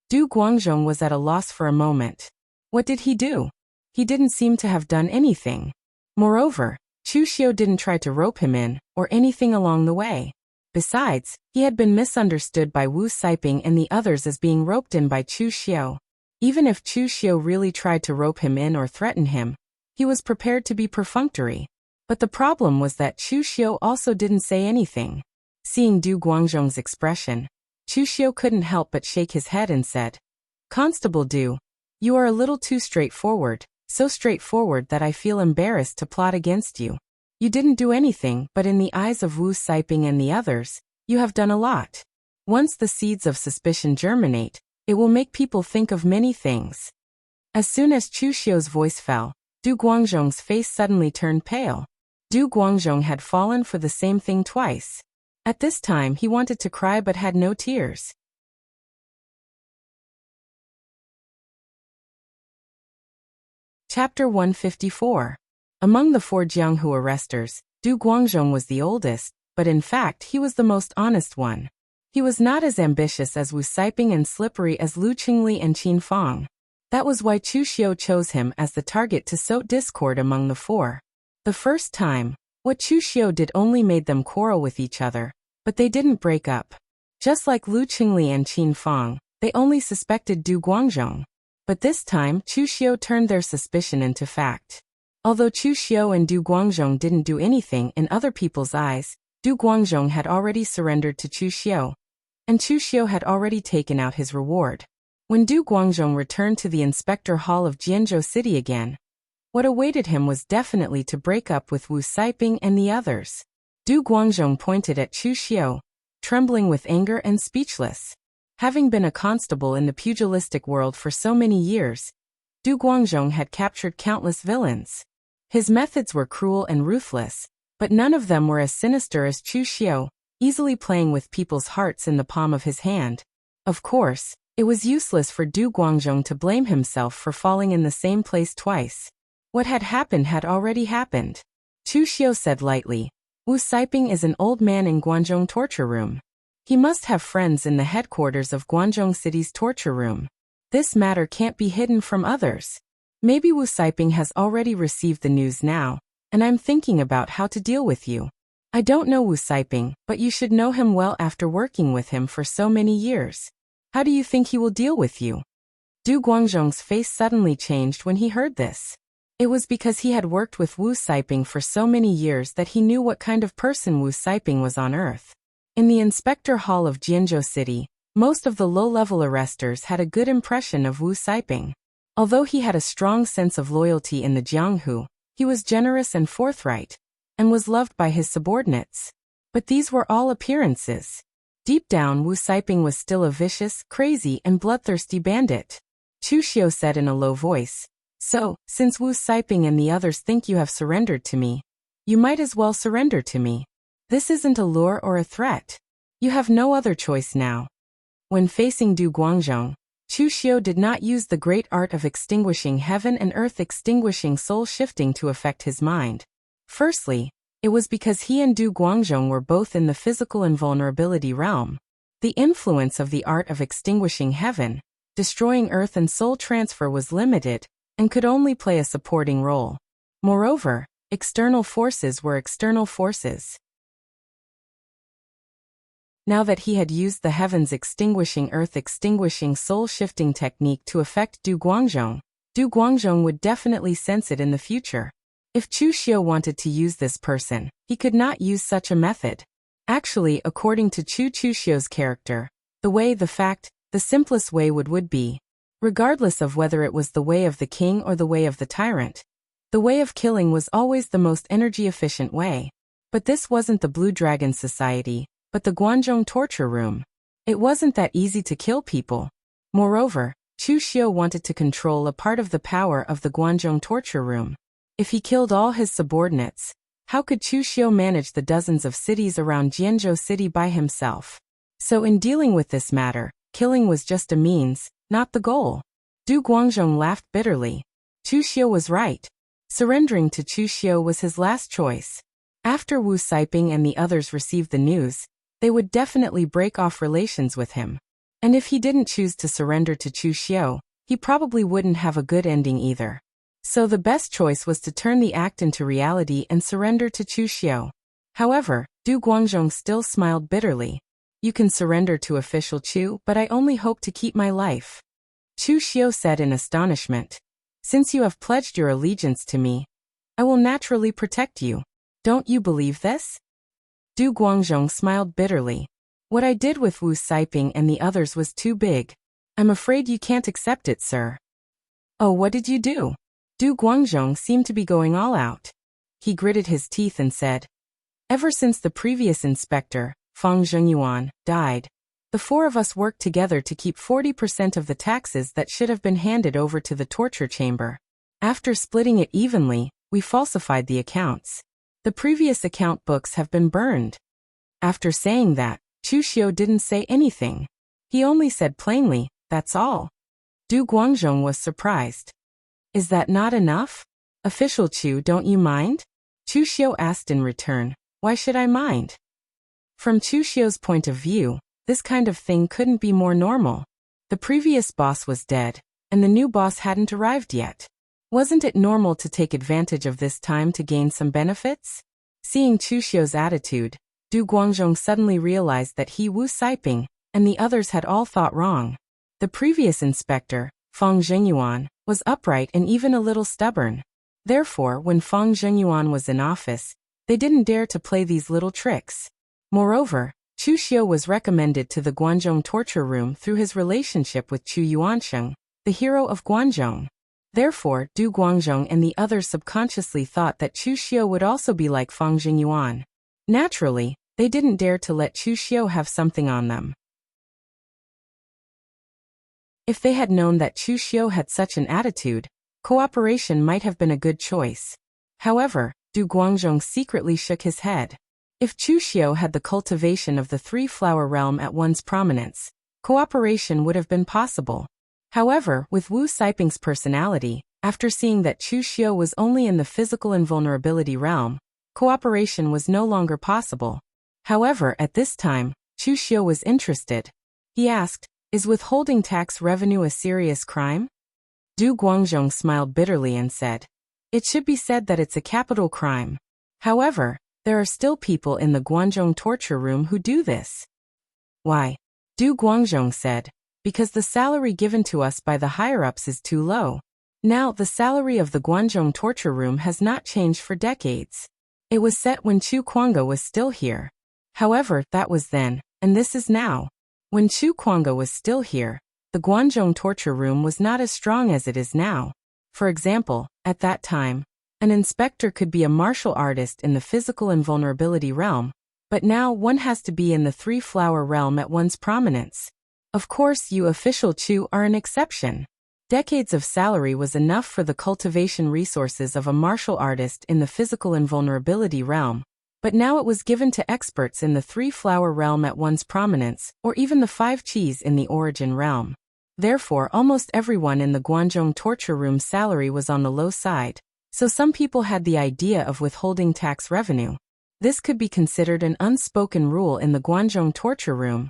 Du Guangzhong was at a loss for a moment. What did he do? He didn't seem to have done anything. Moreover, Chu Xiu didn't try to rope him in, or anything along the way. Besides, he had been misunderstood by Wu Siping and the others as being roped in by Chu Xiu. Even if Chu Xiu really tried to rope him in or threaten him, he was prepared to be perfunctory. But the problem was that Chu Xiu also didn't say anything. Seeing Du Guangzhong's expression, Chu Xiu couldn't help but shake his head and said, "Constable Du, you are a little too straightforward, so straightforward that I feel embarrassed to plot against you. You didn't do anything, but in the eyes of Wu Siping and the others, you have done a lot. Once the seeds of suspicion germinate, it will make people think of many things." As soon as Chu Xiu's voice fell, Du Guangzhong's face suddenly turned pale. Du Guangzhong had fallen for the same thing twice. At this time he wanted to cry but had no tears. Chapter 154. Among the four Jianghu arresters, Du Guangzhong was the oldest, but in fact he was the most honest one. He was not as ambitious as Wu Siping and slippery as Lu Qingli and Qin Fang. That was why Chu Xiu chose him as the target to sow discord among the four. The first time, what Chu Xiu did only made them quarrel with each other, but they didn't break up. Just like Lu Qingli and Qin Fang, they only suspected Du Guangzhong. But this time Chu Xiu turned their suspicion into fact. Although Chu Xiu and Du Guangzhong didn't do anything in other people's eyes, Du Guangzhong had already surrendered to Chu Xiu, and Chu Xiu had already taken out his reward. When Du Guangzhong returned to the inspector hall of Jianzhou City again, what awaited him was definitely to break up with Wu Siping and the others. Du Guangzhong pointed at Chu Xiu, trembling with anger and speechless. Having been a constable in the pugilistic world for so many years, Du Guangzhong had captured countless villains. His methods were cruel and ruthless, But none of them were as sinister as Chu Xiu, easily playing with people's hearts in the palm of his hand. Of course, it was useless for Du Guangzhong to blame himself for falling in the same place twice. What had happened had already happened. Chu Xiu said lightly, Wu Saiping is an old man in Guangzhong torture room. He must have friends in the headquarters of Guangzhong City's torture room. This matter can't be hidden from others. Maybe Wu Saiping has already received the news now, and I'm thinking about how to deal with you. I don't know Wu Saiping, but you should know him well after working with him for so many years. How do you think he will deal with you? Du Guangzhong's face suddenly changed when he heard this. It was because he had worked with Wu Saiping for so many years that he knew what kind of person Wu Saiping was on Earth. In the inspector hall of Jianzhou City, most of the low-level arresters had a good impression of Wu Saiping. Although he had a strong sense of loyalty in the Jianghu, he was generous and forthright, and was loved by his subordinates. But these were all appearances. Deep down, Wu Saiping was still a vicious, crazy, and bloodthirsty bandit. Chu Xiu said in a low voice, So, since Wu Saiping and the others think you have surrendered to me, you might as well surrender to me. This isn't a lure or a threat. You have no other choice now. When facing Du Guangzhong, Chu Xiu did not use the great art of extinguishing heaven and earth, extinguishing soul shifting to affect his mind. Firstly, it was because he and Du Guangzhong were both in the physical invulnerability realm. The influence of the art of extinguishing heaven, destroying earth and soul transfer was limited, and could only play a supporting role. Moreover, external forces were external forces. Now that he had used the heavens extinguishing earth extinguishing soul shifting technique to affect Du Guangzhong would definitely sense it in the future. If Chu Xiu wanted to use this person, he could not use such a method. Actually, according to Chu Xiu's character, the simplest way would be, regardless of whether it was the way of the king or the way of the tyrant. The way of killing was always the most energy-efficient way. But this wasn't the Blue Dragon Society, but the Guangzhong torture room. It wasn't that easy to kill people. Moreover, Chu Xiu wanted to control a part of the power of the Guangzhong torture room. If he killed all his subordinates, how could Chu Xiu manage the dozens of cities around Jianzhou City by himself? So in dealing with this matter, killing was just a means, not the goal. Du Guangzhong laughed bitterly. Chu Xiu was right. Surrendering to Chu Xiu was his last choice. After Wu Saiping and the others received the news, they would definitely break off relations with him. And if he didn't choose to surrender to Chu Xiu, he probably wouldn't have a good ending either. So the best choice was to turn the act into reality and surrender to Chu Xiu. However, Du Guangzhong still smiled bitterly. You can surrender to official Chu, but I only hope to keep my life. Chu Xiu said in astonishment. Since you have pledged your allegiance to me, I will naturally protect you. Don't you believe this? Du Guangzhong smiled bitterly. What I did with Wu Saiping and the others was too big. I'm afraid you can't accept it, sir. Oh, what did you do? Du Guangzhong seemed to be going all out. He gritted his teeth and said, Ever since the previous inspector, Fang Zhengyuan, died, the four of us worked together to keep 40% of the taxes that should have been handed over to the torture chamber. After splitting it evenly, we falsified the accounts. The previous account books have been burned. After saying that, Chu Xiu didn't say anything. He only said plainly, That's all. Du Guangzhong was surprised. Is that not enough? Official Chu, don't you mind? Chu Xiu asked in return, Why should I mind? From Chu Xiu's point of view, this kind of thing couldn't be more normal. The previous boss was dead, and the new boss hadn't arrived yet. Wasn't it normal to take advantage of this time to gain some benefits? Seeing Chu Xiu's attitude, Du Guangzhong suddenly realized that he, Wu Saiping, and the others had all thought wrong. The previous inspector, Fang Zhengyuan, was upright and even a little stubborn. Therefore, when Fang Zhengyuan was in office, they didn't dare to play these little tricks. Moreover, Chu Xiu was recommended to the Guangzhong torture room through his relationship with Chu Yuansheng, the hero of Guangzhong. Therefore, Du Guangzhong and the others subconsciously thought that Chu Xiu would also be like Fang Zhengyuan. Naturally, they didn't dare to let Chu Xiu have something on them. If they had known that Chu Xiu had such an attitude, cooperation might have been a good choice. However, Du Guangzhong secretly shook his head. If Chu Xiu had the cultivation of the three-flower realm at one's prominence, cooperation would have been possible. However, with Wu Saiping's personality, after seeing that Chu Xiu was only in the physical invulnerability realm, cooperation was no longer possible. However, at this time, Chu Xiu was interested. He asked, "Is withholding tax revenue a serious crime?" Du Guangzhong smiled bitterly and said, "It should be said that it's a capital crime. However, there are still people in the Guangzhong torture room who do this." "Why?" Du Guangzhong said, "Because the salary given to us by the higher-ups is too low. Now, the salary of the Guangzhong torture room has not changed for decades. It was set when Chu Kuanga was still here. However, that was then, and this is now. When Chu Kuanga was still here, the Guangzhong torture room was not as strong as it is now. For example, at that time, an inspector could be a martial artist in the physical invulnerability realm, but now one has to be in the three-flower realm at one's prominence. Of course, you official Chu are an exception. Decades of salary was enough for the cultivation resources of a martial artist in the physical invulnerability realm, but now it was given to experts in the three-flower realm at one's prominence, or even the five Qis in the origin realm. Therefore, almost everyone in the Guangzhong torture room's salary was on the low side, so some people had the idea of withholding tax revenue. This could be considered an unspoken rule in the Guangzhong torture room,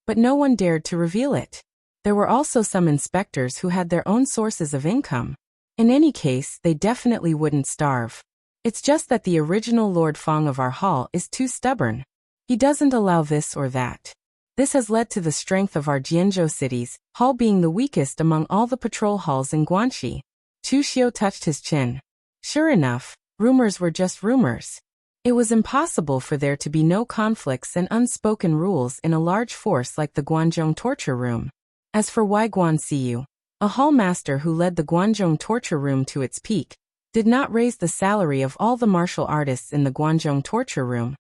but no one dared to reveal it. There were also some inspectors who had their own sources of income. In any case, they definitely wouldn't starve. It's just that the original Lord Fong of our hall is too stubborn. He doesn't allow this or that. This has led to the strength of our Jianzhou city's hall being the weakest among all the patrol halls in Guanxi. Chu Xiu touched his chin. Sure enough, rumors were just rumors. It was impossible for there to be no conflicts and unspoken rules in a large force like the Guangzhong torture room. As for Wei Guanxiu, a hall master who led the Guangzhong torture room to its peak, did not raise the salary of all the martial artists in the Guangzhong torture room.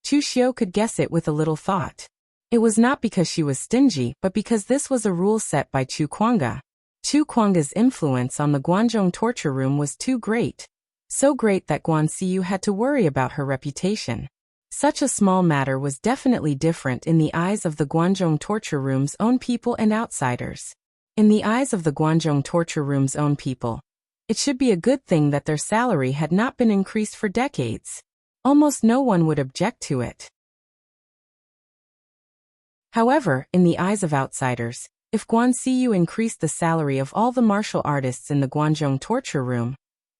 Chu Xiu could guess it with a little thought. It was not because she was stingy, but because this was a rule set by Chu Kuanga. Chu Kuanga's influence on the Guangzhong torture room was too great. So great that Guanxiu had to worry about her reputation. Such a small matter was definitely different in the eyes of the Guangzhong torture room's own people and outsiders. In the eyes of the Guangzhong torture room's own people, it should be a good thing that their salary had not been increased for decades. Almost no one would object to it. However, in the eyes of outsiders, if Guanxiu increased the salary of all the martial artists in the Guangzhong torture room,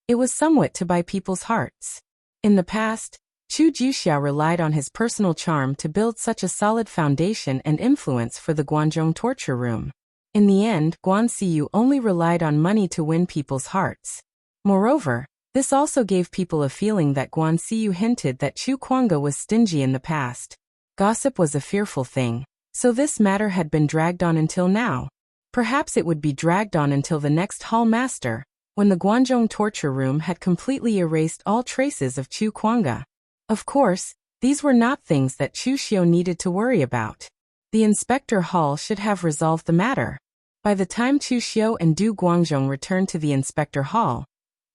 it was somewhat to buy people's hearts. In the past, Chu Jiuxiao relied on his personal charm to build such a solid foundation and influence for the Guangzhong torture room. In the end, Guanxiu only relied on money to win people's hearts. Moreover, this also gave people a feeling that Guanxiu hinted that Chu Kuanga was stingy in the past. Gossip was a fearful thing, so this matter had been dragged on until now. Perhaps it would be dragged on until the next hall master, when the Guangzhong torture room had completely erased all traces of Chu Kuanga. Of course, these were not things that Chu Xiu needed to worry about. The inspector hall should have resolved the matter. By the time Chu Xiu and Du Guangzhong returned to the inspector hall,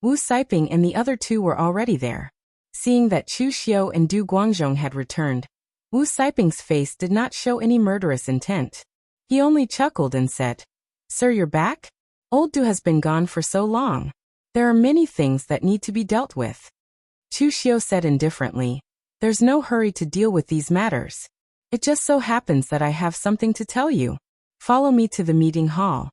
Wu Saiping and the other two were already there. Seeing that Chu Xiu and Du Guangzhong had returned, Wu Saiping's face did not show any murderous intent. He only chuckled and said, "Sir, you're back? Old Du has been gone for so long. There are many things that need to be dealt with." Chu Xiu said indifferently, "There's no hurry to deal with these matters. It just so happens that I have something to tell you. Follow me to the meeting hall."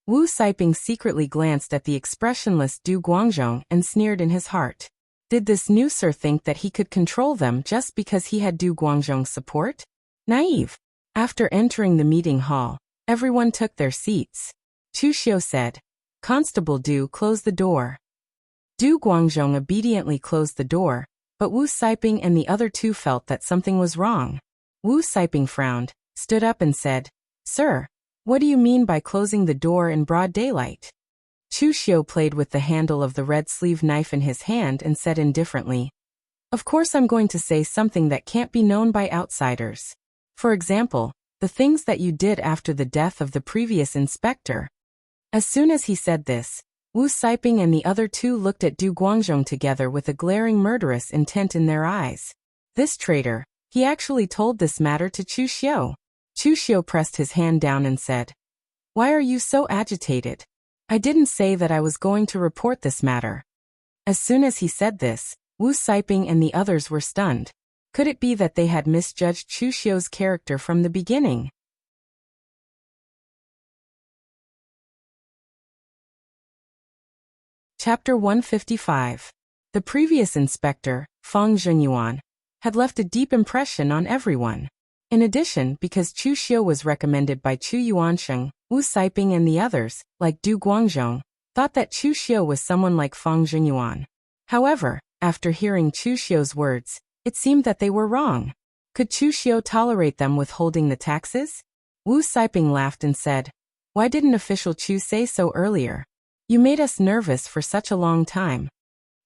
Wu Saiping secretly glanced at the expressionless Du Guangzhong and sneered in his heart. Did this new sir think that he could control them just because he had Du Guangzhong's support? Naive. After entering the meeting hall, everyone took their seats. Chu Xiu said, "Constable Du, close the door." Du Guangzhong obediently closed the door, but Wu Saiping and the other two felt that something was wrong. Wu Saiping frowned, stood up and said, "Sir, what do you mean by closing the door in broad daylight?" Chu Xiu played with the handle of the red sleeve knife in his hand and said indifferently, "Of course I'm going to say something that can't be known by outsiders. For example, the things that you did after the death of the previous inspector." As soon as he said this, Wu Siping and the other two looked at Du Guangzhong together with a glaring murderous intent in their eyes. This traitor, he actually told this matter to Chu Xiu. Chu Xiu pressed his hand down and said, "Why are you so agitated? I didn't say that I was going to report this matter." As soon as he said this, Wu Siping and the others were stunned. Could it be that they had misjudged Chu Xiu's character from the beginning? Chapter 155. The previous inspector, Fang Zhenyuan, had left a deep impression on everyone. In addition, because Chu Xiu was recommended by Chu Yuansheng, Wu Siping and the others, like Du Guangzhong, thought that Chu Xiu was someone like Fang Zhenyuan. However, after hearing Chu Xiu's words, it seemed that they were wrong. Could Chu Xiu tolerate them withholding the taxes? Wu Siping laughed and said, "Why didn't official Chu say so earlier? You made us nervous for such a long time."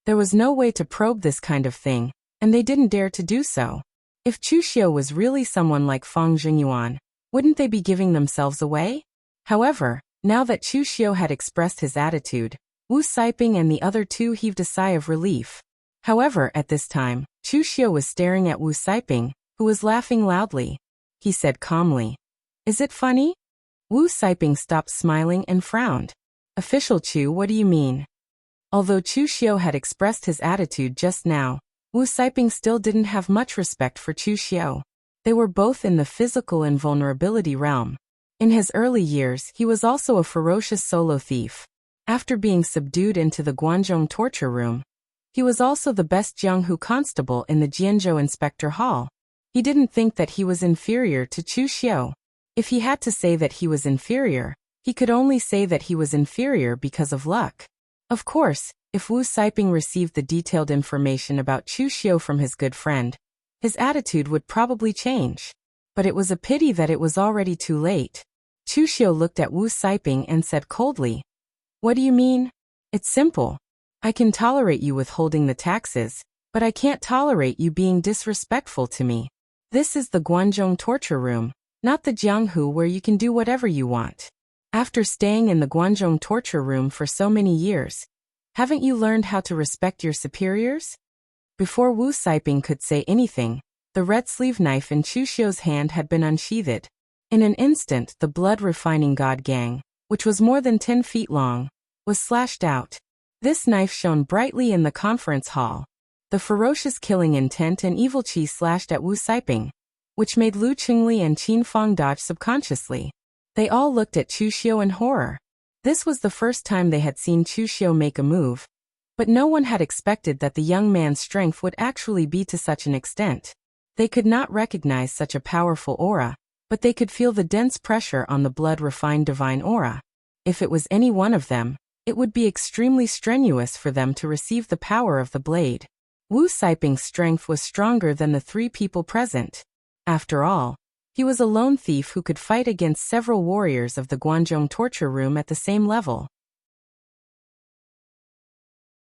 There was no way to probe this kind of thing, and they didn't dare to do so. If Chu Xiu was really someone like Fang Zhenyuan, wouldn't they be giving themselves away? However, now that Chu Xiu had expressed his attitude, Wu Siping and the other two heaved a sigh of relief. However, at this time, Chu Xiu was staring at Wu Siping, who was laughing loudly. He said calmly, "Is it funny?" Wu Siping stopped smiling and frowned. "Official Chu, what do you mean?" Although Chu Xiu had expressed his attitude just now, Wu Siping still didn't have much respect for Chu Xiu. They were both in the physical invulnerability realm. In his early years, he was also a ferocious solo thief. After being subdued into the Guangzhong torture room, he was also the best Jianghu constable in the Jianzhou Inspector Hall. He didn't think that he was inferior to Chu Xiu. If he had to say that he was inferior, he could only say that he was inferior because of luck. Of course, if Wu Siping received the detailed information about Chu Xiu from his good friend, his attitude would probably change. But it was a pity that it was already too late. Chu Xiu looked at Wu Siping and said coldly, "What do you mean?" "It's simple. I can tolerate you withholding the taxes, but I can't tolerate you being disrespectful to me. This is the Guangzhong torture room, not the Jianghu where you can do whatever you want. After staying in the Guangzhong torture room for so many years, haven't you learned how to respect your superiors?" Before Wu Siping could say anything, the red sleeve knife in Chu Xiu's hand had been unsheathed. In an instant, the blood-refining god gang, which was more than 10 feet long, was slashed out. This knife shone brightly in the conference hall. The ferocious killing intent and evil chi slashed at Wu Siping, which made Lu Qingli and Qin Fang dodge subconsciously. They all looked at Chu Xiu in horror. This was the first time they had seen Chu Xiu make a move, but no one had expected that the young man's strength would actually be to such an extent. They could not recognize such a powerful aura, but they could feel the dense pressure on the blood-refined divine aura. If it was any one of them, it would be extremely strenuous for them to receive the power of the blade. Wu Siping's strength was stronger than the 3 people present. After all, he was a lone thief who could fight against several warriors of the Guangzhong torture room at the same level.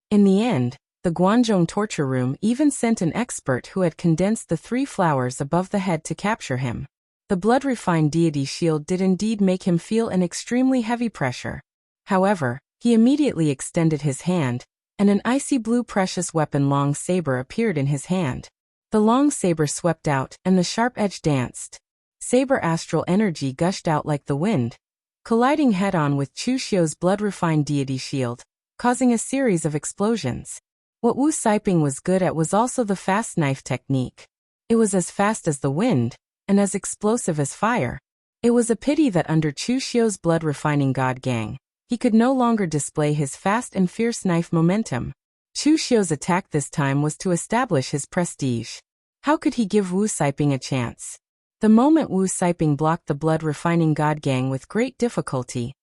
In the end, the Guangzhong torture room even sent an expert who had condensed the 3 flowers above the head to capture him. The blood-refined deity shield did indeed make him feel an extremely heavy pressure. However, he immediately extended his hand, and an icy blue precious weapon long saber appeared in his hand. The long saber swept out, and the sharp edge danced. Saber astral energy gushed out like the wind, colliding head-on with Chu Xiu's blood-refined deity shield, causing a series of explosions. What Wu Siping was good at was also the fast knife technique. It was as fast as the wind, and as explosive as fire. It was a pity that under Chu Xiu's blood-refining god gang, he could no longer display his fast and fierce knife momentum. Chu Xiu's attack this time was to establish his prestige. How could he give Wu Siping a chance? The moment Wu Siping blocked the blood-refining god gang with great difficulty,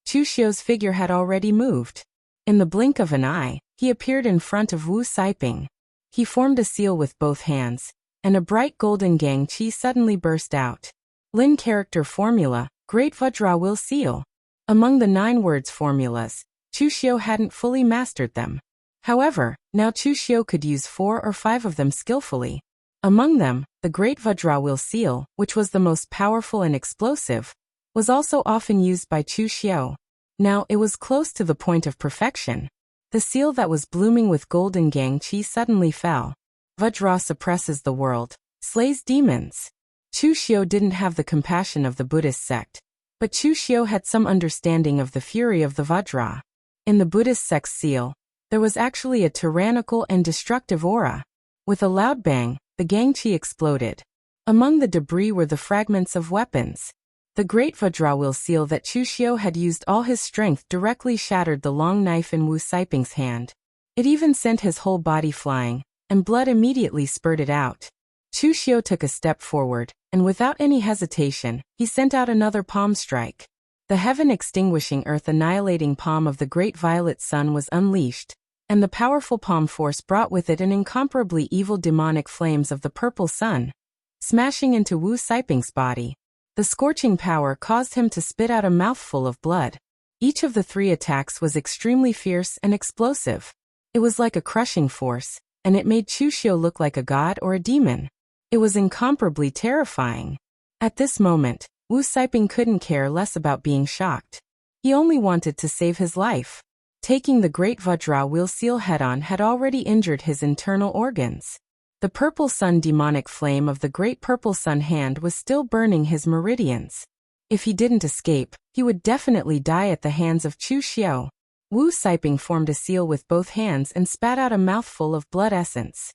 Chu Xiu's figure had already moved. In the blink of an eye, he appeared in front of Wu Siping. He formed a seal with both hands, and a bright golden gang chi suddenly burst out. Lin character formula, Great Vajra will seal. Among the 9 words formulas, Chu Xiu hadn't fully mastered them. However, now Chu Xiu could use 4 or 5 of them skillfully. Among them, the Great Vajra will seal, which was the most powerful and explosive, was also often used by Chu Xiu. Now it was close to the point of perfection. The seal that was blooming with golden gangchi suddenly fell. Vajra suppresses the world, slays demons. Chu Xiu didn't have the compassion of the Buddhist sect, but Chu Xiu had some understanding of the fury of the Vajra. In the Buddhist sect's seal, there was actually a tyrannical and destructive aura. With a loud bang, the gangchi exploded. Among the debris were the fragments of weapons. The great Vajrawheel seal that Chu Xiu had used all his strength directly shattered the long knife in Wu Saiping's hand. It even sent his whole body flying, and blood immediately spurted out. Chu Xiu took a step forward, and without any hesitation, he sent out another palm strike. The heaven-extinguishing earth-annihilating palm of the great violet sun was unleashed, and the powerful palm force brought with it an incomparably evil demonic flames of the purple sun. Smashing into Wu Saiping's body, the scorching power caused him to spit out a mouthful of blood. Each of the three attacks was extremely fierce and explosive. It was like a crushing force, and it made Chu Xiu look like a god or a demon. It was incomparably terrifying. At this moment, Wu Saiping couldn't care less about being shocked. He only wanted to save his life. Taking the great Vajrawheel seal head-on had already injured his internal organs. The purple sun demonic flame of the great purple sun hand was still burning his meridians. If he didn't escape, he would definitely die at the hands of Chu Xiu. Wu Saiping formed a seal with both hands and spat out a mouthful of blood essence.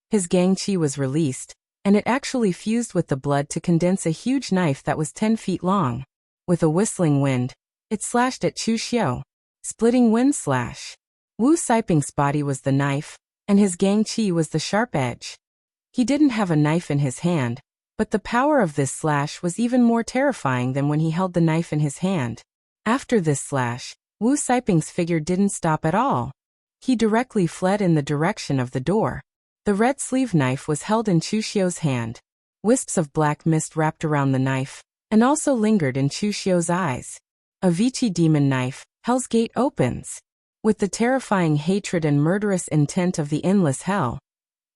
His gangchi was released, and it actually fused with the blood to condense a huge knife that was 10 feet long. With a whistling wind, it slashed at Chu Xiu. Splitting wind slash. Wu Saiping's body was the knife, and his gangchi was the sharp edge. He didn't have a knife in his hand, but the power of this slash was even more terrifying than when he held the knife in his hand. After this slash, Wu Saiping's figure didn't stop at all. He directly fled in the direction of the door. The red sleeve knife was held in Chu Xiu's hand. Wisps of black mist wrapped around the knife, and also lingered in Chu Xiu's eyes. A Vici demon knife, Hell's Gate opens. With the terrifying hatred and murderous intent of the endless hell,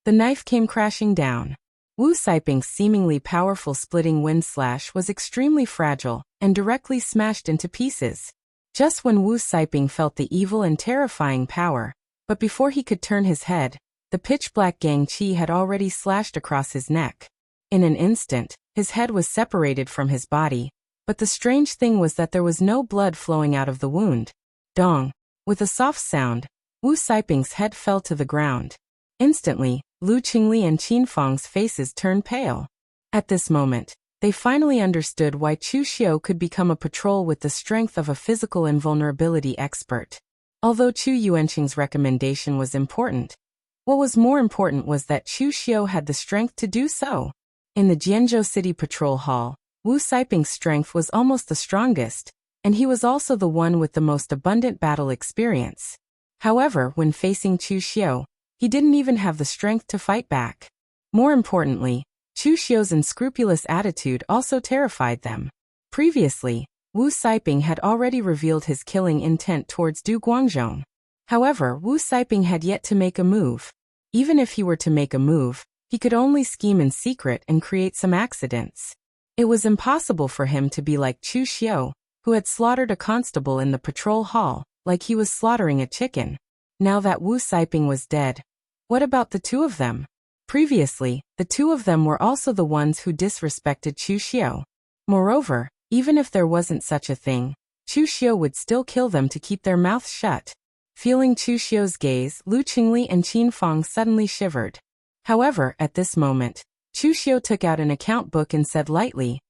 the knife came crashing down. Wu Saiping's seemingly powerful splitting wind slash was extremely fragile and directly smashed into pieces. Just when Wu Saiping felt the evil and terrifying power, but before he could turn his head, the pitch-black gangchi had already slashed across his neck. In an instant, his head was separated from his body, but the strange thing was that there was no blood flowing out of the wound. Dong! With a soft sound, Wu Saiping's head fell to the ground. Instantly, Lu Qingli and Qin Fang's faces turned pale. At this moment, they finally understood why Chu Xiu could become a patrol with the strength of a physical invulnerability expert. Although Chu Yuanqing's recommendation was important, what was more important was that Chu Xiu had the strength to do so. In the Jianzhou City Patrol Hall, Wu Saiping's strength was almost the strongest, and he was also the one with the most abundant battle experience. However, when facing Chu Xiu, he didn't even have the strength to fight back. More importantly, Chu Xiu's unscrupulous attitude also terrified them. Previously, Wu Saiping had already revealed his killing intent towards Du Guangzhong. However, Wu Saiping had yet to make a move. Even if he were to make a move, he could only scheme in secret and create some accidents. It was impossible for him to be like Chu Xiu, who had slaughtered a constable in the patrol hall, like he was slaughtering a chicken. Now that Wu Saiping was dead, what about the two of them? Previously, the two of them were also the ones who disrespected Chu Xiu. Moreover, even if there wasn't such a thing, Chu Xiu would still kill them to keep their mouths shut. Feeling Chu Xiu's gaze, Lu Qingli and Qin Fang suddenly shivered. However, at this moment, Chu Xiu took out an account book and said lightly,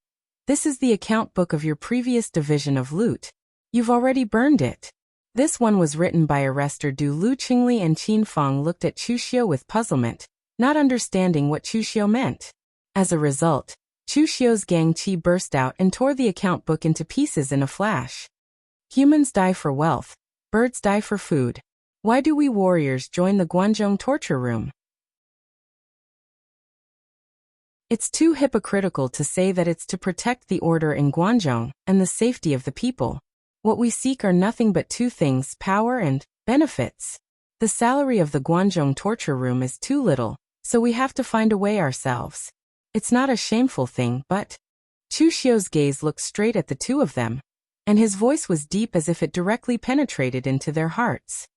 "This is the account book of your previous division of loot. You've already burned it." This one was written by Arrestor Du. Lu Qingli and Qin Fang looked at Chu Xiu with puzzlement, not understanding what Chu Xiu meant. As a result, Chu Xiu's gangchi burst out and tore the account book into pieces in a flash. Humans die for wealth. Birds die for food. Why do we warriors join the Guanzhong torture room? It's too hypocritical to say that it's to protect the order in Guanzhong and the safety of the people. What we seek are nothing but two things: power and benefits. The salary of the Guanzhong torture room is too little, so we have to find a way ourselves. It's not a shameful thing, but Chu Xiu's gaze looked straight at the two of them, and his voice was deep as if it directly penetrated into their hearts.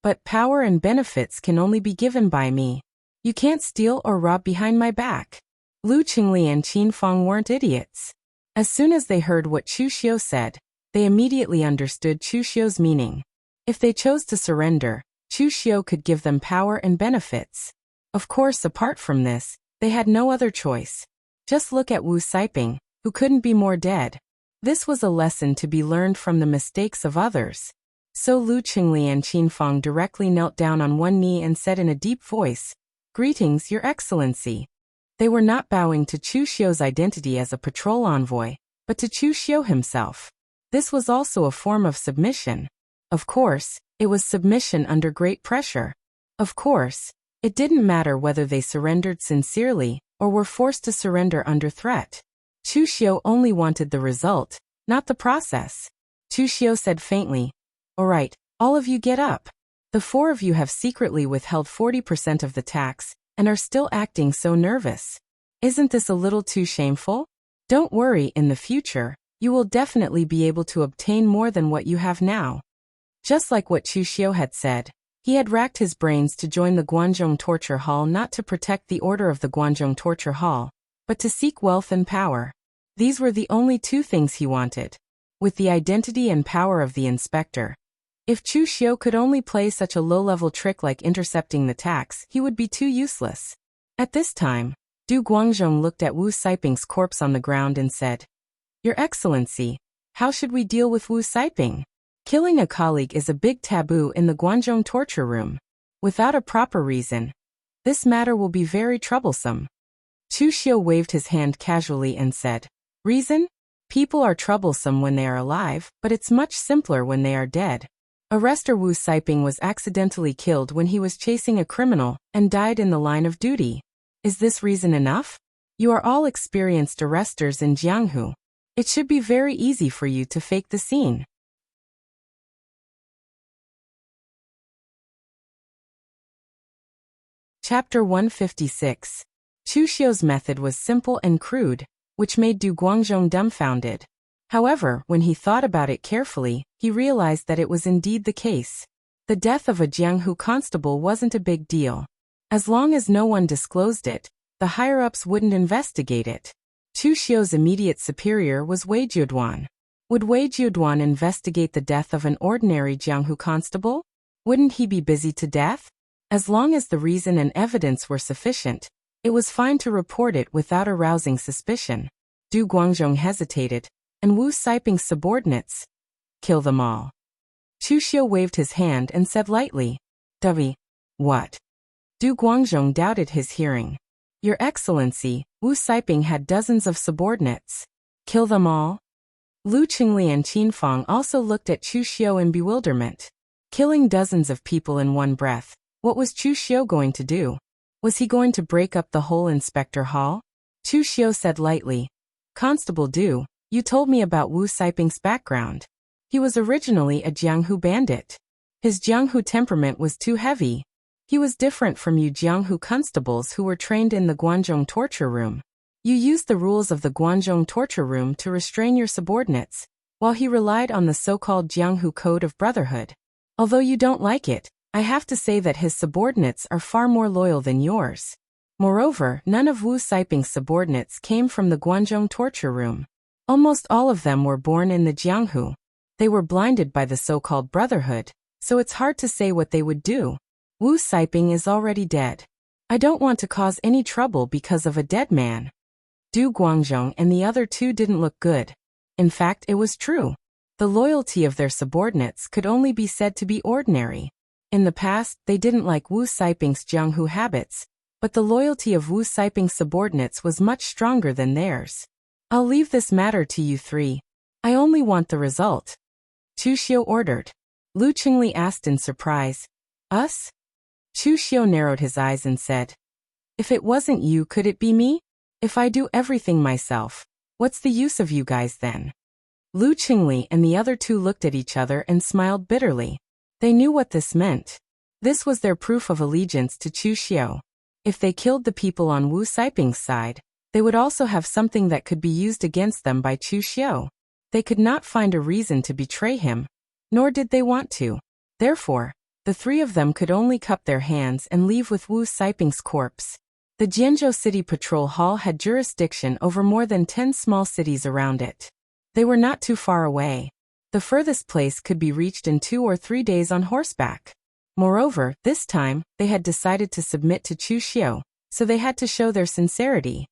But power and benefits can only be given by me. You can't steal or rob behind my back. Lu Qingli and Qin Feng weren't idiots. As soon as they heard what Chu Xiu said, they immediately understood Chu Xiu's meaning. If they chose to surrender, Chu Xiu could give them power and benefits. Of course, apart from this, they had no other choice. Just look at Wu Saiping, who couldn't be more dead. This was a lesson to be learned from the mistakes of others. So Lu Qingli and Qin Feng directly knelt down on one knee and said in a deep voice, "Greetings, Your Excellency." They were not bowing to Chu Xiu's identity as a patrol envoy, but to Chu Xiu himself. This was also a form of submission. Of course, it was submission under great pressure. Of course, it didn't matter whether they surrendered sincerely or were forced to surrender under threat. Chu Xiu only wanted the result, not the process. Chu Xiu said faintly, "All right, all of you get up. The four of you have secretly withheld 40% of the tax and are still acting so nervous. Isn't this a little too shameful? Don't worry, in the future, you will definitely be able to obtain more than what you have now." Just like what Chu Xiu had said, he had racked his brains to join the Guanzhong Torture Hall not to protect the order of the Guanzhong Torture Hall, but to seek wealth and power. These were the only two things he wanted. With the identity and power of the inspector, if Chu Xiu could only play such a low-level trick like intercepting the tax, he would be too useless. At this time, Du Guangzhong looked at Wu Saiping's corpse on the ground and said, "Your Excellency, how should we deal with Wu Saiping? Killing a colleague is a big taboo in the Guanzhong torture room. Without a proper reason, this matter will be very troublesome." Chu Xiu waved his hand casually and said, "Reason? People are troublesome when they are alive, but it's much simpler when they are dead. Arrestor Wu Saiping was accidentally killed when he was chasing a criminal and died in the line of duty. Is this reason enough? You are all experienced arresters in Jianghu. It should be very easy for you to fake the scene." Chapter 156. Chu Xiu's method was simple and crude, which made Du Guangzhong dumbfounded. However, when he thought about it carefully, he realized that it was indeed the case. The death of a Jianghu constable wasn't a big deal. As long as no one disclosed it, the higher-ups wouldn't investigate it. Chu Xiu's immediate superior was Wei Jiuduan. Would Wei Jiuduan investigate the death of an ordinary Jianghu constable? Wouldn't he be busy to death? As long as the reason and evidence were sufficient, it was fine to report it without arousing suspicion. Du Guangzhong hesitated, and Wu Saiping's subordinates? Kill them all. Chu Xiu waved his hand and said lightly, "Dubby." "What?" Du Guangzhong doubted his hearing. "Your Excellency, Wu Saiping had dozens of subordinates. Kill them all?" Lu Qingli and Qin Feng also looked at Chu Xiu in bewilderment. Killing dozens of people in one breath, what was Chu Xiu going to do? Was he going to break up the whole inspector hall? Chu Xiu said lightly, "Constable Du, you told me about Wu Saiping's background. He was originally a Jianghu bandit. His Jianghu temperament was too heavy. He was different from you Jianghu constables who were trained in the Guanzhong torture room. You used the rules of the Guanzhong torture room to restrain your subordinates, while he relied on the so-called Jianghu Code of Brotherhood. Although you don't like it, I have to say that his subordinates are far more loyal than yours. Moreover, none of Wu Saiping's subordinates came from the Guanzhong torture room. Almost all of them were born in the Jianghu. They were blinded by the so-called Brotherhood, so it's hard to say what they would do. Wu Saiping is already dead. I don't want to cause any trouble because of a dead man." Du Guangzhong and the other two didn't look good. In fact, it was true. The loyalty of their subordinates could only be said to be ordinary. In the past, they didn't like Wu Saiping's Jianghu habits, but the loyalty of Wu Saiping's subordinates was much stronger than theirs. "I'll leave this matter to you three. I only want the result," Chu Xiu ordered. Lu Qingli asked in surprise, "Us?" Chu Xiu narrowed his eyes and said, "If it wasn't you, could it be me? If I do everything myself, what's the use of you guys then?" Lu Qingli and the other two looked at each other and smiled bitterly. They knew what this meant. This was their proof of allegiance to Chu Xiu. If they killed the people on Wu Saiping's side, They would also have something that could be used against them by Chu Xiu. They could not find a reason to betray him, nor did they want to. Therefore, the three of them could only cup their hands and leave with Wu Saiping's corpse. The Jianzhou City Patrol Hall had jurisdiction over more than 10 small cities around it. They were not too far away. The furthest place could be reached in 2 or 3 days on horseback. Moreover, this time, they had decided to submit to Chu Xiu, so they had to show their sincerity.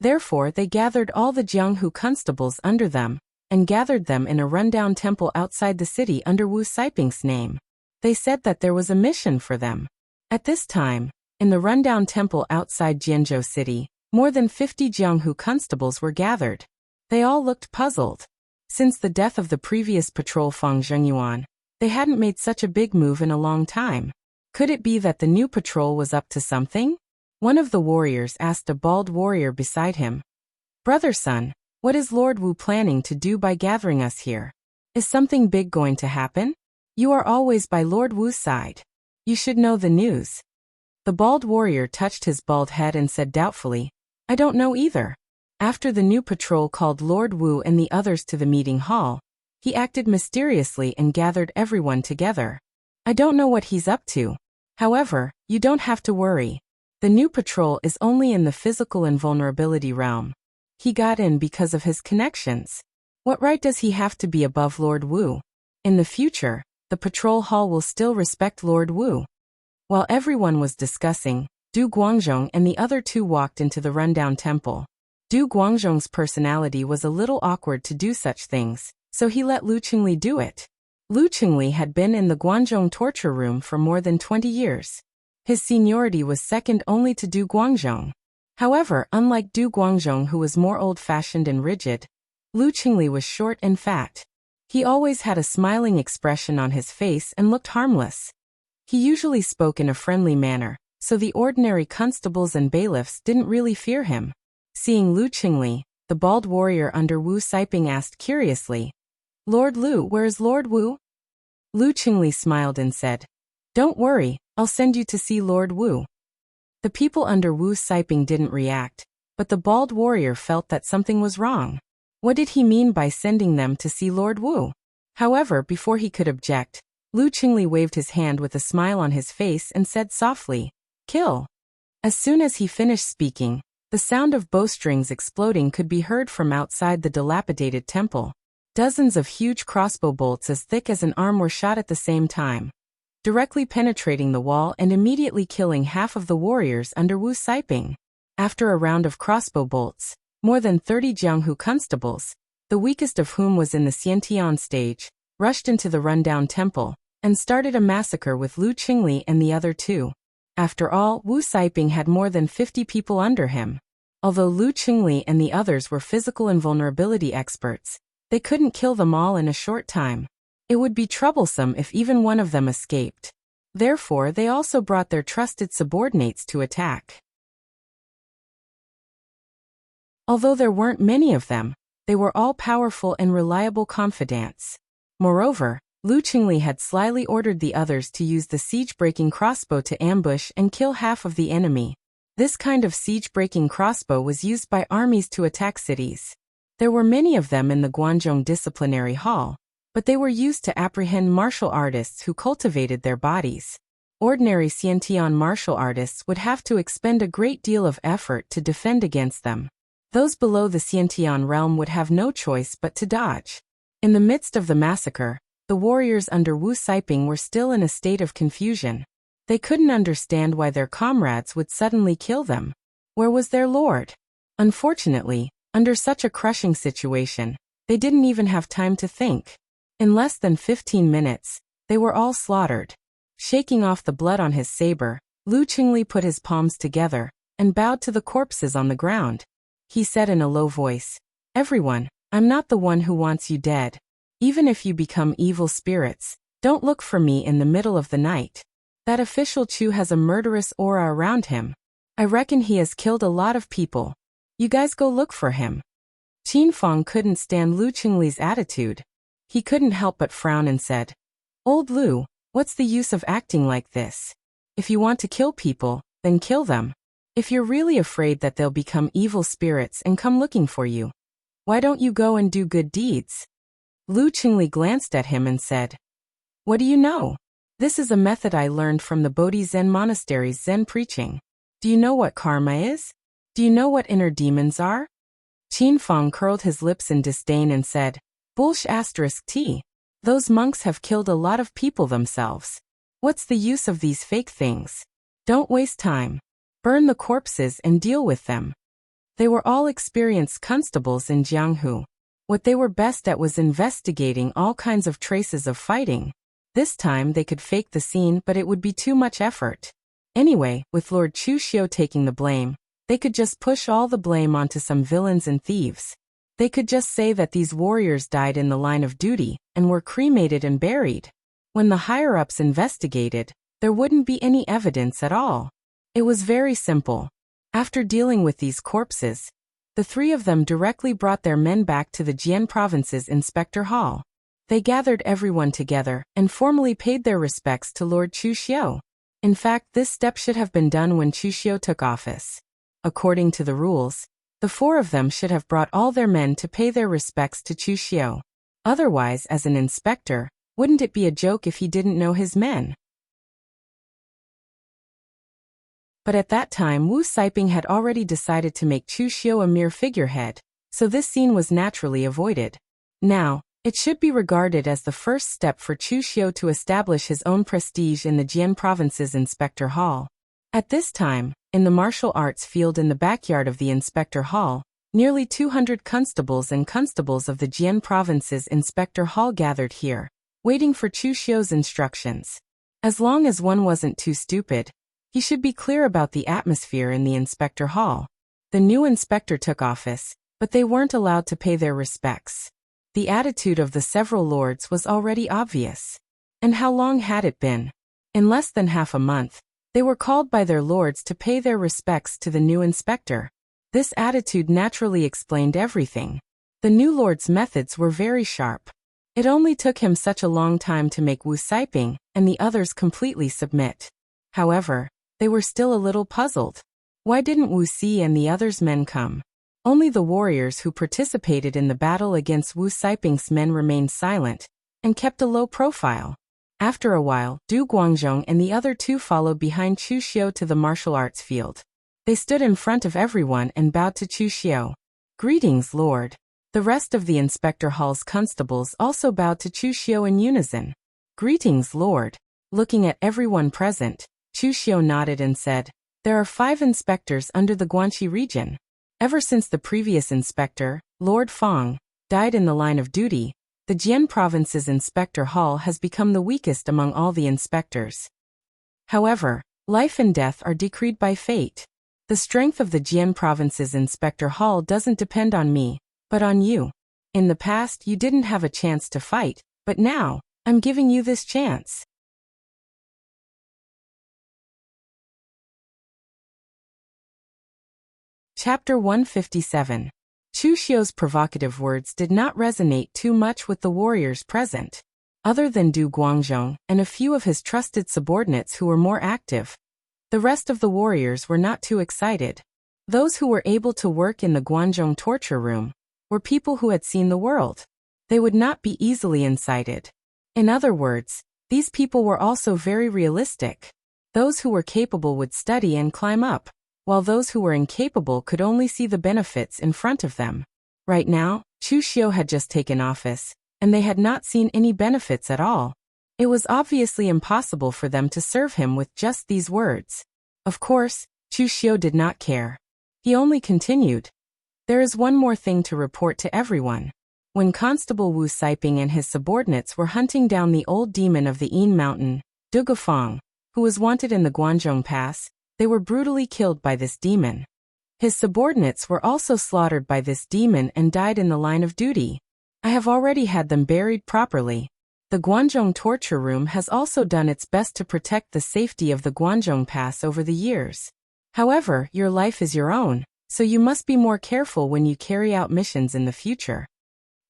Therefore, they gathered all the Jianghu constables under them, and gathered them in a rundown temple outside the city under Wu Saiping's name. They said that there was a mission for them. At this time, in the rundown temple outside Jianzhou City, more than 50 Jianghu constables were gathered. They all looked puzzled. Since the death of the previous patrol Fang Zhengyuan, they hadn't made such a big move in a long time. Could it be that the new patrol was up to something? One of the warriors asked a bald warrior beside him. "Brother son, what is Lord Wu planning to do by gathering us here? Is something big going to happen? You are always by Lord Wu's side. You should know the news." The bald warrior touched his bald head and said doubtfully, "I don't know either." After the new patrol called Lord Wu and the others to the meeting hall, he acted mysteriously and gathered everyone together. "I don't know what he's up to. However, you don't have to worry. The new patrol is only in the physical invulnerability realm. He got in because of his connections. What right does he have to be above Lord Wu? In the future, the patrol hall will still respect Lord Wu." While everyone was discussing, Du Guangzhong and the other two walked into the rundown temple. Du Guangzhong's personality was a little awkward to do such things, so he let Lu Qingli do it. Lu Qingli had been in the Guangzhong torture room for more than 20 years. His seniority was second only to Du Guangzhong. However, unlike Du Guangzhong, who was more old-fashioned and rigid, Lu Qingli was short and fat. He always had a smiling expression on his face and looked harmless. He usually spoke in a friendly manner, so the ordinary constables and bailiffs didn't really fear him. Seeing Lu Qingli, the bald warrior under Wu Saiping asked curiously, "Lord Lu, where is Lord Wu?" Lu Qingli smiled and said, "Don't worry, I'll send you to see Lord Wu." The people under Wu Saiping didn't react, but the bald warrior felt that something was wrong. What did he mean by sending them to see Lord Wu? However, before he could object, Lu Qingli waved his hand with a smile on his face and said softly, "Kill." As soon as he finished speaking, the sound of bowstrings exploding could be heard from outside the dilapidated temple. Dozens of huge crossbow bolts as thick as an arm were shot at the same time, directly penetrating the wall and immediately killing half of the warriors under Wu Saiping. After a round of crossbow bolts, more than 30 Jianghu constables, the weakest of whom was in the Xiantian stage, rushed into the rundown temple, and started a massacre with Lu Qingli and the other two. After all, Wu Saiping had more than 50 people under him. Although Lu Qingli and the others were physical invulnerability experts, they couldn't kill them all in a short time. It would be troublesome if even one of them escaped. Therefore, they also brought their trusted subordinates to attack. Although there weren't many of them, they were all powerful and reliable confidants. Moreover, Lu Qingli had slyly ordered the others to use the siege-breaking crossbow to ambush and kill half of the enemy. This kind of siege-breaking crossbow was used by armies to attack cities. There were many of them in the Guangzhong Disciplinary Hall, but they were used to apprehend martial artists who cultivated their bodies. Ordinary Xiantian martial artists would have to expend a great deal of effort to defend against them. Those below the Xiantian realm would have no choice but to dodge. In the midst of the massacre, the warriors under Wu Saiping were still in a state of confusion. They couldn't understand why their comrades would suddenly kill them. Where was their lord? Unfortunately, under such a crushing situation, they didn't even have time to think. In less than 15 minutes, they were all slaughtered. Shaking off the blood on his saber, Lu Qingli put his palms together and bowed to the corpses on the ground. He said in a low voice, "Everyone, I'm not the one who wants you dead. Even if you become evil spirits, don't look for me in the middle of the night. That official Chu has a murderous aura around him. I reckon he has killed a lot of people. You guys go look for him." Qin Fang couldn't stand Lu Qingli's attitude. He couldn't help but frown and said, "Old Lu, what's the use of acting like this? If you want to kill people, then kill them. If you're really afraid that they'll become evil spirits and come looking for you, why don't you go and do good deeds? Lu Qingli glanced at him and said, What do you know? This is a method I learned from the Bodhi Zen monastery's Zen preaching. Do you know what karma is? Do you know what inner demons are? Qin Fang curled his lips in disdain and said, Bullsh*T. Those monks have killed a lot of people themselves. What's the use of these fake things? Don't waste time. Burn the corpses and deal with them. They were all experienced constables in Jianghu. What they were best at was investigating all kinds of traces of fighting. This time they could fake the scene, but it would be too much effort. Anyway, with Lord Chu Xiu taking the blame, they could just push all the blame onto some villains and thieves. They could just say that these warriors died in the line of duty and were cremated and buried. When the higher-ups investigated, there wouldn't be any evidence at all. It was very simple. After dealing with these corpses, the three of them directly brought their men back to the Jian Province's Inspector Hall. They gathered everyone together and formally paid their respects to Lord Chu Xiu. In fact, this step should have been done when Chu Xiu took office. According to the rules, the four of them should have brought all their men to pay their respects to Chu Xiu. Otherwise, as an inspector, wouldn't it be a joke if he didn't know his men? But at that time Wu Siping had already decided to make Chu Xiu a mere figurehead, so this scene was naturally avoided. Now, it should be regarded as the first step for Chu Xiu to establish his own prestige in the Jian Province's Inspector Hall. At this time, in the martial arts field in the backyard of the Inspector Hall, nearly 200 constables and constables of the Jian Province's Inspector Hall gathered here, waiting for Chu Xiu's instructions. As long as one wasn't too stupid, he should be clear about the atmosphere in the Inspector Hall. The new inspector took office, but they weren't allowed to pay their respects. The attitude of the several lords was already obvious. And how long had it been? In less than half a month, they were called by their lords to pay their respects to the new inspector. This attitude naturally explained everything. The new lord's methods were very sharp. It only took him such a long time to make Wu Siping and the others completely submit. However, they were still a little puzzled. Why didn't Wu Si and the others' men come? Only the warriors who participated in the battle against Wu Siping's men remained silent and kept a low profile. After a while, Du Guangzhong and the other two followed behind Chu Xiu to the martial arts field. They stood in front of everyone and bowed to Chu Xiu. Greetings, Lord. The rest of the Inspector Hall's constables also bowed to Chu Xiu in unison. Greetings, Lord. Looking at everyone present, Chu Xiu nodded and said, There are 5 inspectors under the Guanxi region. Ever since the previous inspector, Lord Fang, died in the line of duty, the Jian Province's Inspector Hall has become the weakest among all the inspectors. However, life and death are decreed by fate. The strength of the Jian Province's Inspector Hall doesn't depend on me, but on you. In the past you didn't have a chance to fight, but now, I'm giving you this chance. Chapter 157. Chu Xiu's provocative words did not resonate too much with the warriors present. Other than Du Guangzhong and a few of his trusted subordinates who were more active, the rest of the warriors were not too excited. Those who were able to work in the Guangzhong torture room were people who had seen the world. They would not be easily incited. In other words, these people were also very realistic. Those who were capable would study and climb up, while those who were incapable could only see the benefits in front of them. Right now, Chu Xiu had just taken office, and they had not seen any benefits at all. It was obviously impossible for them to serve him with just these words. Of course, Chu Xiu did not care. He only continued, There is one more thing to report to everyone. When Constable Wu Siping and his subordinates were hunting down the old demon of the Yin Mountain, Du Gufang, who was wanted in the Guangzhong Pass, they were brutally killed by this demon. His subordinates were also slaughtered by this demon and died in the line of duty. I have already had them buried properly. The Guangzhong torture room has also done its best to protect the safety of the Guangzhong Pass over the years. However, your life is your own, so you must be more careful when you carry out missions in the future.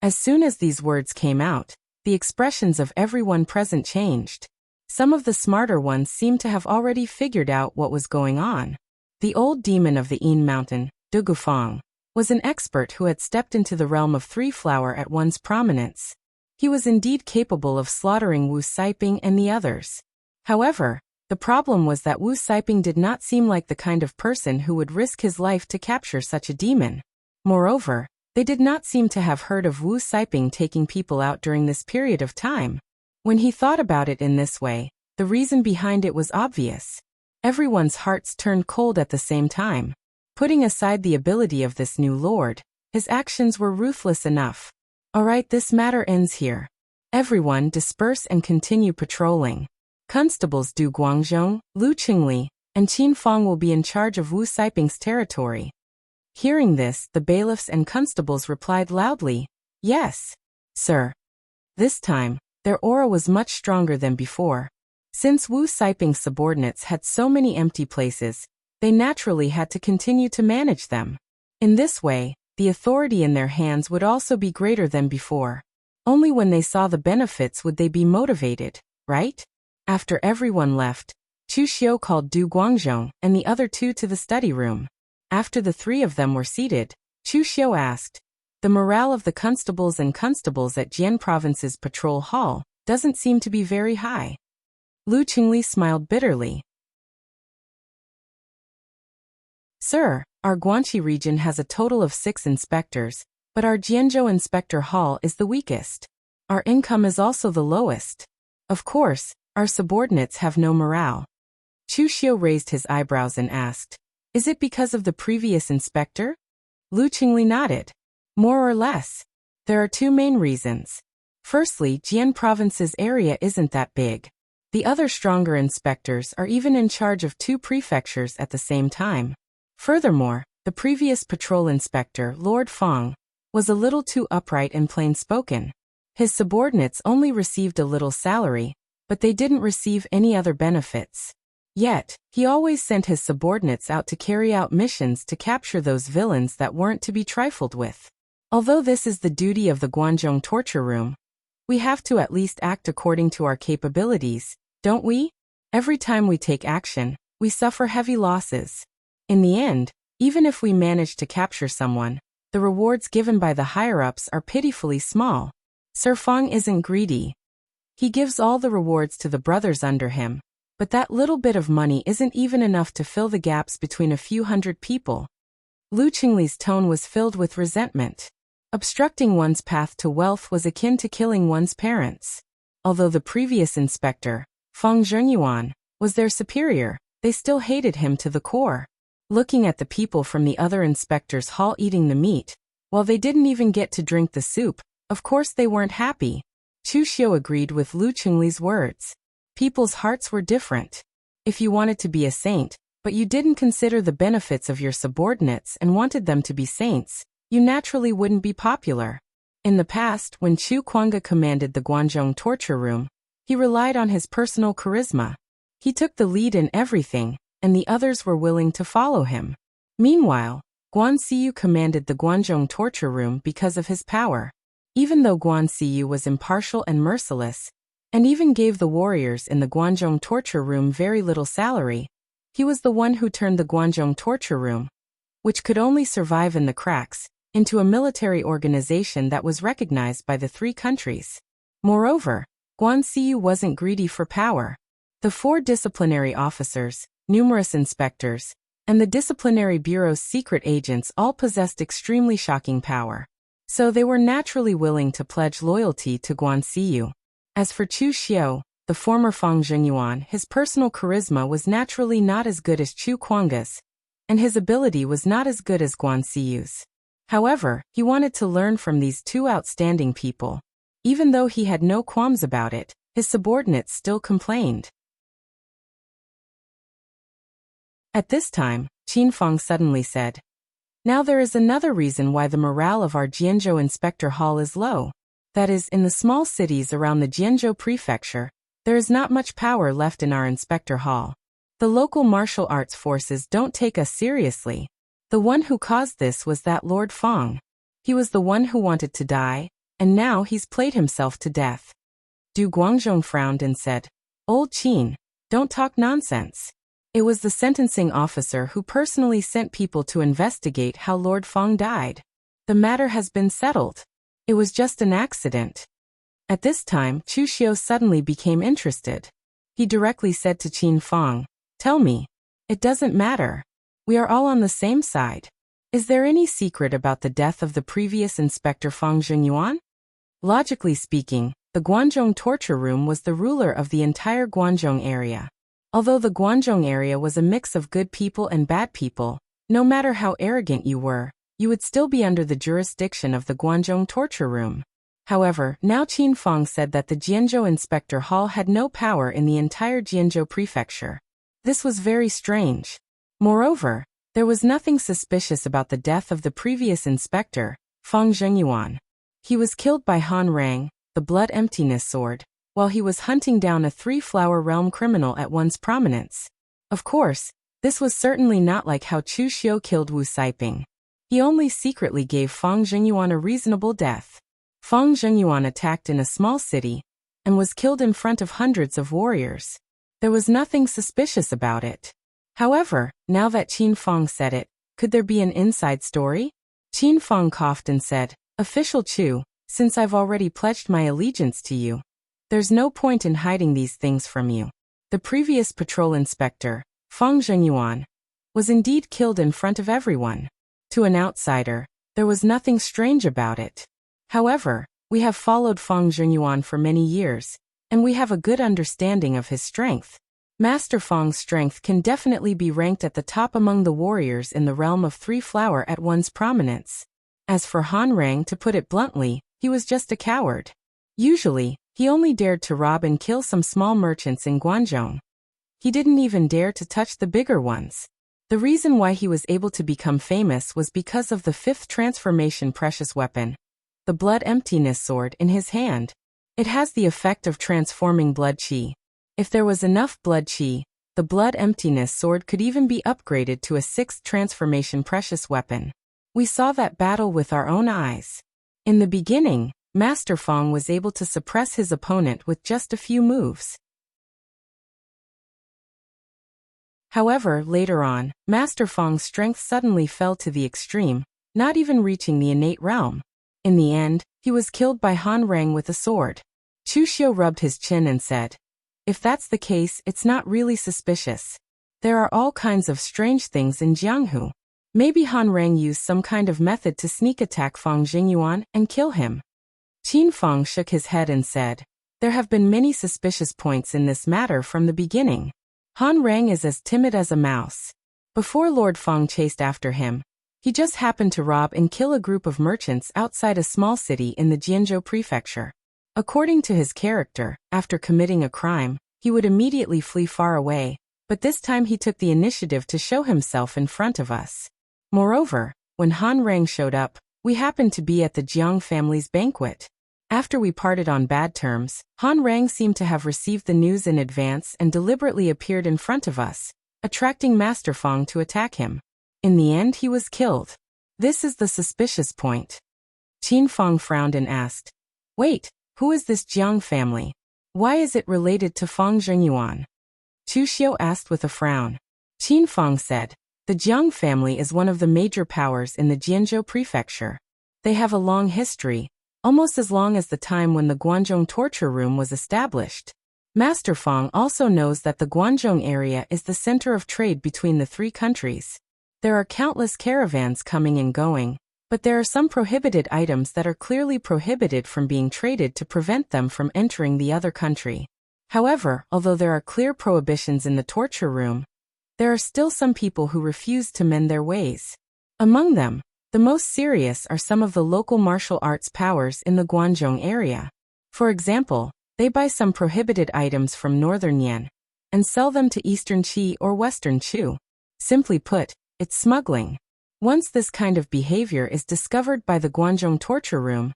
As soon as these words came out, the expressions of everyone present changed. Some of the smarter ones seemed to have already figured out what was going on. The old demon of the Yin Mountain, Du Gufang, was an expert who had stepped into the realm of Three Flower at one's prominence. He was indeed capable of slaughtering Wu Saiping and the others. However, the problem was that Wu Saiping did not seem like the kind of person who would risk his life to capture such a demon. Moreover, they did not seem to have heard of Wu Saiping taking people out during this period of time. When he thought about it in this way, the reason behind it was obvious. Everyone's hearts turned cold at the same time. Putting aside the ability of this new lord, his actions were ruthless enough. Alright, this matter ends here. Everyone disperse and continue patrolling. Constables Du Guangzhong, Lu Qingli, and Qin Fang will be in charge of Wu Saiping's territory. Hearing this, the bailiffs and constables replied loudly, "Yes, sir." This time, their aura was much stronger than before. Since Wu Saiping's subordinates had so many empty places, they naturally had to continue to manage them. In this way, the authority in their hands would also be greater than before. Only when they saw the benefits would they be motivated, right? After everyone left, Chu Xiu called Du Guangzhong and the other two to the study room. After the three of them were seated, Chu Xiu asked, "The morale of the constables and constables at Jian Province's patrol hall doesn't seem to be very high." Lu Qingli smiled bitterly. "Sir, our Guanxi region has a total of 6 inspectors, but our Jianzhou Inspector Hall is the weakest. Our income is also the lowest. Of course, our subordinates have no morale." Chu Xiu raised his eyebrows and asked, "Is it because of the previous inspector?" Lu Qingli nodded. "More or less. There are 2 main reasons. Firstly, Jian Province's area isn't that big. The other stronger inspectors are even in charge of 2 prefectures at the same time. Furthermore, the previous patrol inspector, Lord Fang, was a little too upright and plain-spoken. His subordinates only received a little salary, but they didn't receive any other benefits. Yet, he always sent his subordinates out to carry out missions to capture those villains that weren't to be trifled with. Although this is the duty of the Guangzhong torture room, we have to at least act according to our capabilities, don't we? Every time we take action, we suffer heavy losses. In the end, even if we manage to capture someone, the rewards given by the higher-ups are pitifully small. Sir Fang isn't greedy. He gives all the rewards to the brothers under him, but that little bit of money isn't even enough to fill the gaps between a few hundred people." Lu Qingli's tone was filled with resentment. Obstructing one's path to wealth was akin to killing one's parents. Although the previous inspector, Fang Zhengyuan, was their superior, they still hated him to the core. Looking at the people from the other inspector's hall eating the meat, while they didn't even get to drink the soup, of course they weren't happy. Chu Xiu agreed with Lu Qingli's words. People's hearts were different. If you wanted to be a saint, but you didn't consider the benefits of your subordinates and wanted them to be saints, you naturally wouldn't be popular. In the past, when Chu Kuanga commanded the Guangzhong torture room, he relied on his personal charisma. He took the lead in everything, and the others were willing to follow him. Meanwhile, Guan Siyu commanded the Guangzhong torture room because of his power. Even though Guan Siyu was impartial and merciless, and even gave the warriors in the Guangzhong torture room very little salary, he was the one who turned the Guangzhong torture room, which could only survive in the cracks, into a military organization that was recognized by the 3 countries. Moreover, Guan Siyu wasn't greedy for power. The 4 disciplinary officers, numerous inspectors, and the disciplinary bureau's secret agents all possessed extremely shocking power. So they were naturally willing to pledge loyalty to Guan Siyu. As for Chu Xiu, the former Fang Zhengyuan, his personal charisma was naturally not as good as Chu Kuanga's, and his ability was not as good as Guan Siyu's. However, he wanted to learn from these 2 outstanding people. Even though he had no qualms about it, his subordinates still complained. At this time, Qin Fang suddenly said, "Now there is another reason why the morale of our Jianzhou Inspector Hall is low. That is, in the small cities around the Jianzhou Prefecture, there is not much power left in our Inspector Hall. The local martial arts forces don't take us seriously. The one who caused this was that Lord Fang. He was the one who wanted to die, and now he's played himself to death." Du Guangzhong frowned and said, "Old Qin, don't talk nonsense. It was the sentencing officer who personally sent people to investigate how Lord Feng died. The matter has been settled. It was just an accident. At this time, Chu Xiu suddenly became interested. He directly said to Qin Feng, "Tell me. It doesn't matter. We are all on the same side. Is there any secret about the death of the previous Inspector Feng Zhengyuan?" Logically speaking, the Guanzhong torture room was the ruler of the entire Guanzhong area. Although the Guanzhong area was a mix of good people and bad people, no matter how arrogant you were, you would still be under the jurisdiction of the Guanzhong torture room. However, now Qin Feng said that the Jianzhou Inspector Hall had no power in the entire Jianzhou prefecture. This was very strange. Moreover, there was nothing suspicious about the death of the previous inspector, Feng Zhengyuan. He was killed by Han Rang, the blood emptiness sword, while he was hunting down a three-flower realm criminal at one's prominence. Of course, this was certainly not like how Chu Xiu killed Wu Saiping. He only secretly gave Feng Zhengyuan a reasonable death. Feng Zhengyuan attacked in a small city and was killed in front of hundreds of warriors. There was nothing suspicious about it. However, now that Qin Feng said it, could there be an inside story? Qin Feng coughed and said, "Official Chu, since I've already pledged my allegiance to you, there's no point in hiding these things from you. The previous patrol inspector, Feng Zhengyuan, was indeed killed in front of everyone. To an outsider, there was nothing strange about it. However, we have followed Feng Zhengyuan for many years, and we have a good understanding of his strength. Master Feng's strength can definitely be ranked at the top among the warriors in the realm of Three Flower at one's prominence. As for Han Rang, to put it bluntly, he was just a coward. Usually, he only dared to rob and kill some small merchants in Guanzhong. He didn't even dare to touch the bigger ones. The reason why he was able to become famous was because of the fifth transformation precious weapon, the blood emptiness sword in his hand. It has the effect of transforming blood qi. If there was enough blood qi, the blood emptiness sword could even be upgraded to a sixth transformation precious weapon. We saw that battle with our own eyes. In the beginning, Master Feng was able to suppress his opponent with just a few moves. However, later on, Master Feng's strength suddenly fell to the extreme, not even reaching the innate realm. In the end, he was killed by Han Rang with a sword. Chu Xiu rubbed his chin and said, "If that's the case, it's not really suspicious. There are all kinds of strange things in Jianghu. Maybe Han Rang used some kind of method to sneak attack Feng Zhengyuan and kill him." Qin Feng shook his head and said, "There have been many suspicious points in this matter from the beginning. Han Rang is as timid as a mouse. Before Lord Feng chased after him, he just happened to rob and kill a group of merchants outside a small city in the Jianzhou prefecture. According to his character, after committing a crime, he would immediately flee far away, but this time he took the initiative to show himself in front of us. Moreover, when Han Rang showed up, we happened to be at the Jiang family's banquet. After we parted on bad terms, Han Rang seemed to have received the news in advance and deliberately appeared in front of us, attracting Master Feng to attack him. In the end, he was killed. This is the suspicious point." Qin Feng frowned and asked, "Wait, who is this Jiang family? Why is it related to Feng Zhengyuan?" Chu Xiu asked with a frown. Qin Feng said, "The Jiang family is one of the major powers in the Jianzhou prefecture. They have a long history, almost as long as the time when the Guanzhong torture room was established. Master Feng also knows that the Guanzhong area is the center of trade between the three countries. There are countless caravans coming and going, but there are some prohibited items that are clearly prohibited from being traded to prevent them from entering the other country. However, although there are clear prohibitions in the torture room, there are still some people who refuse to mend their ways. Among them, the most serious are some of the local martial arts powers in the Guanzhong area. For example, they buy some prohibited items from Northern Yan and sell them to Eastern Qi or Western Chu. Simply put, it's smuggling. Once this kind of behavior is discovered by the Guanzhong torture room,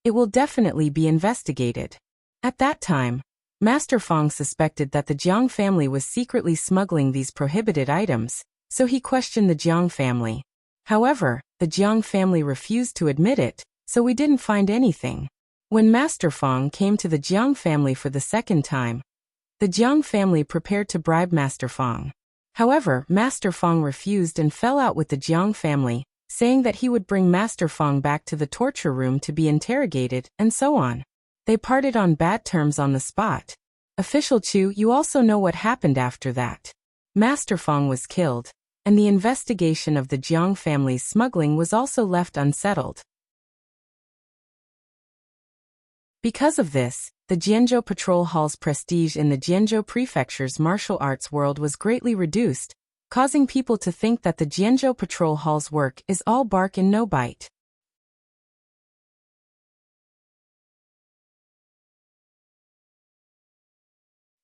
it will definitely be investigated. At that time, Master Feng suspected that the Jiang family was secretly smuggling these prohibited items, so he questioned the Jiang family. However, the Jiang family refused to admit it, so we didn't find anything. When Master Feng came to the Jiang family for the second time, the Jiang family prepared to bribe Master Feng. However, Master Fong refused and fell out with the Jiang family, saying that he would bring Master Fong back to the torture room to be interrogated, and so on. They parted on bad terms on the spot. Official Chu, you also know what happened after that. Master Fong was killed, and the investigation of the Jiang family's smuggling was also left unsettled. Because of this, the Jianzhou Patrol Hall's prestige in the Jianzhou Prefecture's martial arts world was greatly reduced, causing people to think that the Jianzhou Patrol Hall's work is all bark and no bite.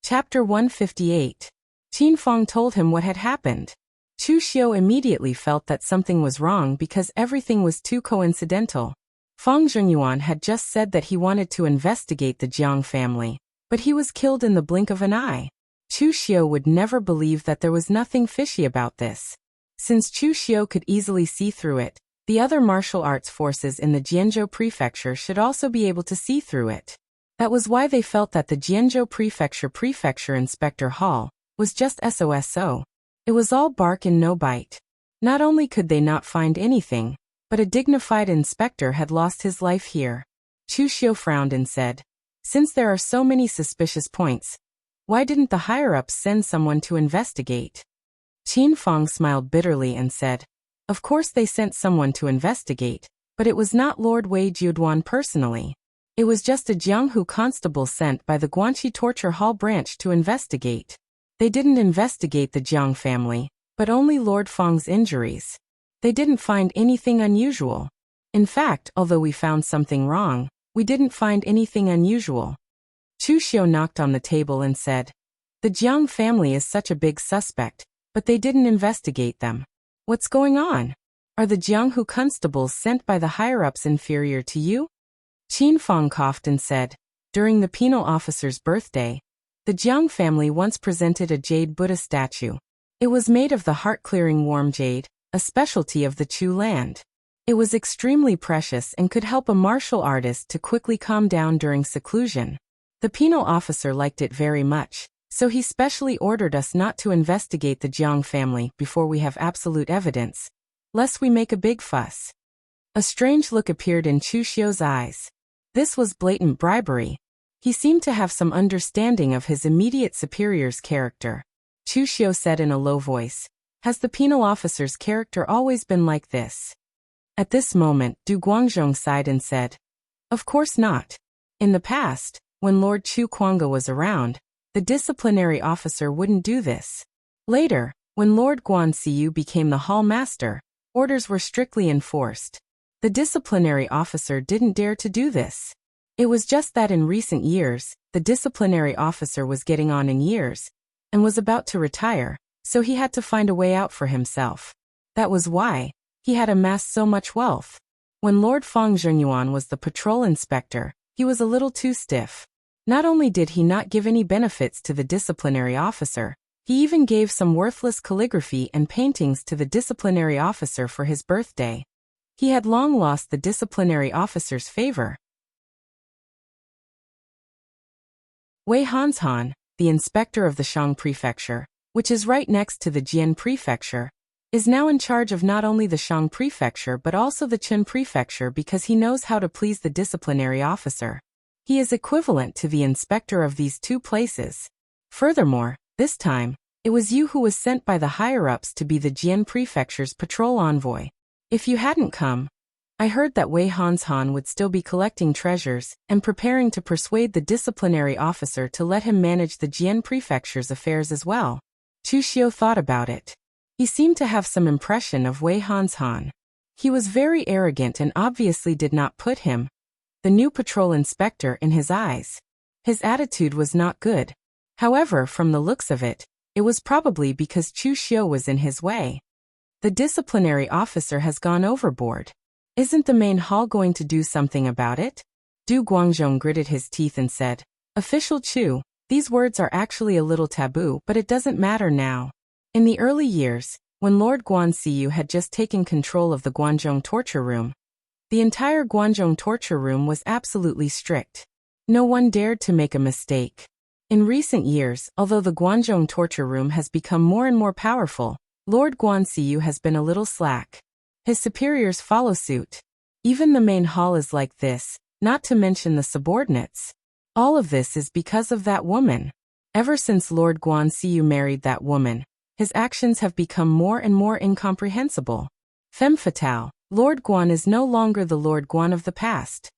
Chapter 158. Qin Fong told him what had happened. Chu Xiu immediately felt that something was wrong because everything was too coincidental. Fong Zhengyuan had just said that he wanted to investigate the Jiang family, but he was killed in the blink of an eye. Chu Xiu would never believe that there was nothing fishy about this. Since Chu Xiu could easily see through it, the other martial arts forces in the Jianzhou Prefecture should also be able to see through it. That was why they felt that the Jianzhou Prefecture Inspector Hall was just SOSO. It was all bark and no bite. Not only could they not find anything, but a dignified inspector had lost his life here. Chu Xiu frowned and said, "Since there are so many suspicious points, why didn't the higher-ups send someone to investigate?" Qin Fong smiled bitterly and said, "Of course they sent someone to investigate, but it was not Lord Wei Jiuduan personally. It was just a Jianghu constable sent by the Guanxi Torture Hall branch to investigate. They didn't investigate the Jiang family, but only Lord Fong's injuries. They didn't find anything unusual. In fact, although we found something wrong, we didn't find anything unusual." Chu Xiu knocked on the table and said, "The Jiang family is such a big suspect, but they didn't investigate them. What's going on? Are the Jianghu constables sent by the higher-ups inferior to you?" Qin Fong coughed and said, "During the penal officer's birthday, the Jiang family once presented a jade Buddha statue. It was made of the heart-clearing warm jade, a specialty of the Chu land. It was extremely precious and could help a martial artist to quickly calm down during seclusion. The penal officer liked it very much, so he specially ordered us not to investigate the Jiang family before we have absolute evidence, lest we make a big fuss." A strange look appeared in Chu Xiu's eyes. This was blatant bribery. He seemed to have some understanding of his immediate superior's character. Chu Xiu said in a low voice, "Has the penal officer's character always been like this?" At this moment, Du Guangzhong sighed and said, "Of course not. In the past, when Lord Chu Kuanga was around, the disciplinary officer wouldn't do this. Later, when Lord Guan Siyu became the hall master, orders were strictly enforced. The disciplinary officer didn't dare to do this. It was just that in recent years, the disciplinary officer was getting on in years, and was about to retire, so he had to find a way out for himself. That was why he had amassed so much wealth. When Lord Fong Zhenyuan was the patrol inspector, he was a little too stiff. Not only did he not give any benefits to the disciplinary officer, he even gave some worthless calligraphy and paintings to the disciplinary officer for his birthday. He had long lost the disciplinary officer's favor. Wei Hanshan, the inspector of the Shang Prefecture, which is right next to the Jian Prefecture, is now in charge of not only the Shang Prefecture but also the Qin Prefecture because he knows how to please the disciplinary officer. He is equivalent to the inspector of these two places. Furthermore, this time, it was you who was sent by the higher-ups to be the Jian Prefecture's patrol envoy. If you hadn't come, I heard that Wei Hanshan would still be collecting treasures and preparing to persuade the disciplinary officer to let him manage the Jian Prefecture's affairs as well. Chu Xiu thought about it. He seemed to have some impression of Wei Hanshan. He was very arrogant and obviously did not put him, the new patrol inspector, in his eyes. His attitude was not good. However, from the looks of it, it was probably because Chu Xiu was in his way. The disciplinary officer has gone overboard. Isn't the main hall going to do something about it? Du Guangzhong gritted his teeth and said, "Official Chu, these words are actually a little taboo, but it doesn't matter now. In the early years, when Lord Guan Siyu had just taken control of the Guanzhong torture room, the entire Guanzhong torture room was absolutely strict. No one dared to make a mistake. In recent years, although the Guanzhong torture room has become more and more powerful, Lord Guanxiu has been a little slack. His superiors follow suit. Even the main hall is like this, not to mention the subordinates. All of this is because of that woman. Ever since Lord Guanxiu married that woman, his actions have become more and more incomprehensible. Femme fatale, Lord Guan is no longer the Lord Guan of the past.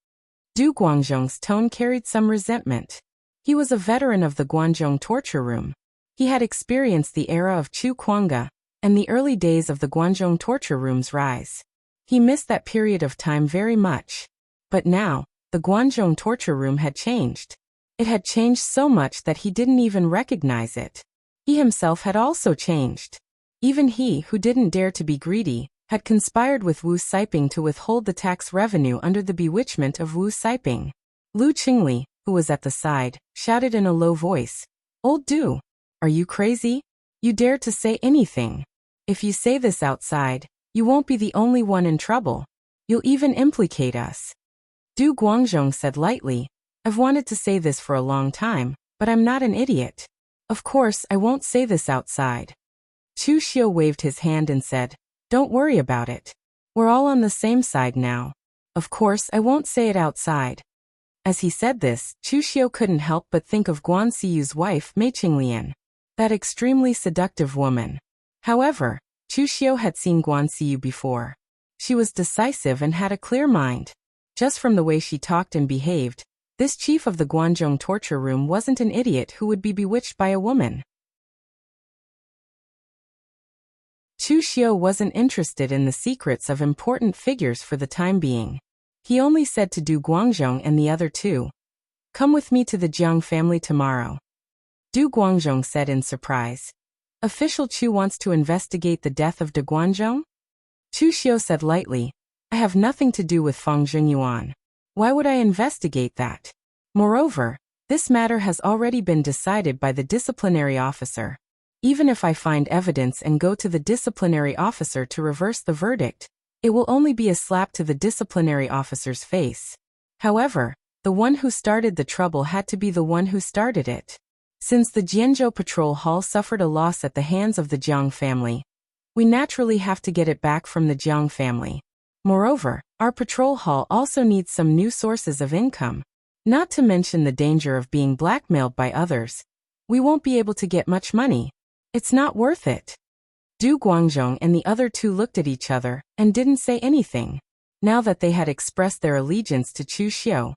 Du Guangzhong's tone carried some resentment. He was a veteran of the Guanzhong torture room. He had experienced the era of Chu Kuanga and the early days of the Guanzhong torture room's rise. He missed that period of time very much. But now, the Guanzhong torture room had changed. It had changed so much that he didn't even recognize it. He himself had also changed. Even he, who didn't dare to be greedy, had conspired with Wu Siping to withhold the tax revenue under the bewitchment of Wu Siping. Lu Qingli, who was at the side, shouted in a low voice, "Old Du, are you crazy? You dare to say anything? If you say this outside, you won't be the only one in trouble. You'll even implicate us." Du Guangzhong said lightly, "I've wanted to say this for a long time, but I'm not an idiot. Of course, I won't say this outside." Chu Xiu waved his hand and said, "Don't worry about it. We're all on the same side now. Of course, I won't say it outside." As he said this, Chu Xiu couldn't help but think of Guanxiu's wife, Mei Qinglian, that extremely seductive woman. However, Chu Xiu had seen Guanxiu before. She was decisive and had a clear mind. Just from the way she talked and behaved, this chief of the Guanzhong torture room wasn't an idiot who would be bewitched by a woman. Chu Xiu wasn't interested in the secrets of important figures for the time being. He only said to Du Guangzhong and the other two, "Come with me to the Jiang family tomorrow." Du Guangzhong said in surprise, "Official Chu wants to investigate the death of Du Guangzhong?" Chu Xiu said lightly, "I have nothing to do with Feng Zhengyuan. Why would I investigate that? Moreover, this matter has already been decided by the disciplinary officer. Even if I find evidence and go to the disciplinary officer to reverse the verdict, it will only be a slap to the disciplinary officer's face. However, the one who started the trouble had to be the one who started it. Since the Jianzhou Patrol Hall suffered a loss at the hands of the Jiang family, we naturally have to get it back from the Jiang family. Moreover, our patrol hall also needs some new sources of income. Not to mention the danger of being blackmailed by others. We won't be able to get much money. It's not worth it." Du Guangzhong and the other two looked at each other and didn't say anything. Now that they had expressed their allegiance to Chu Xiu,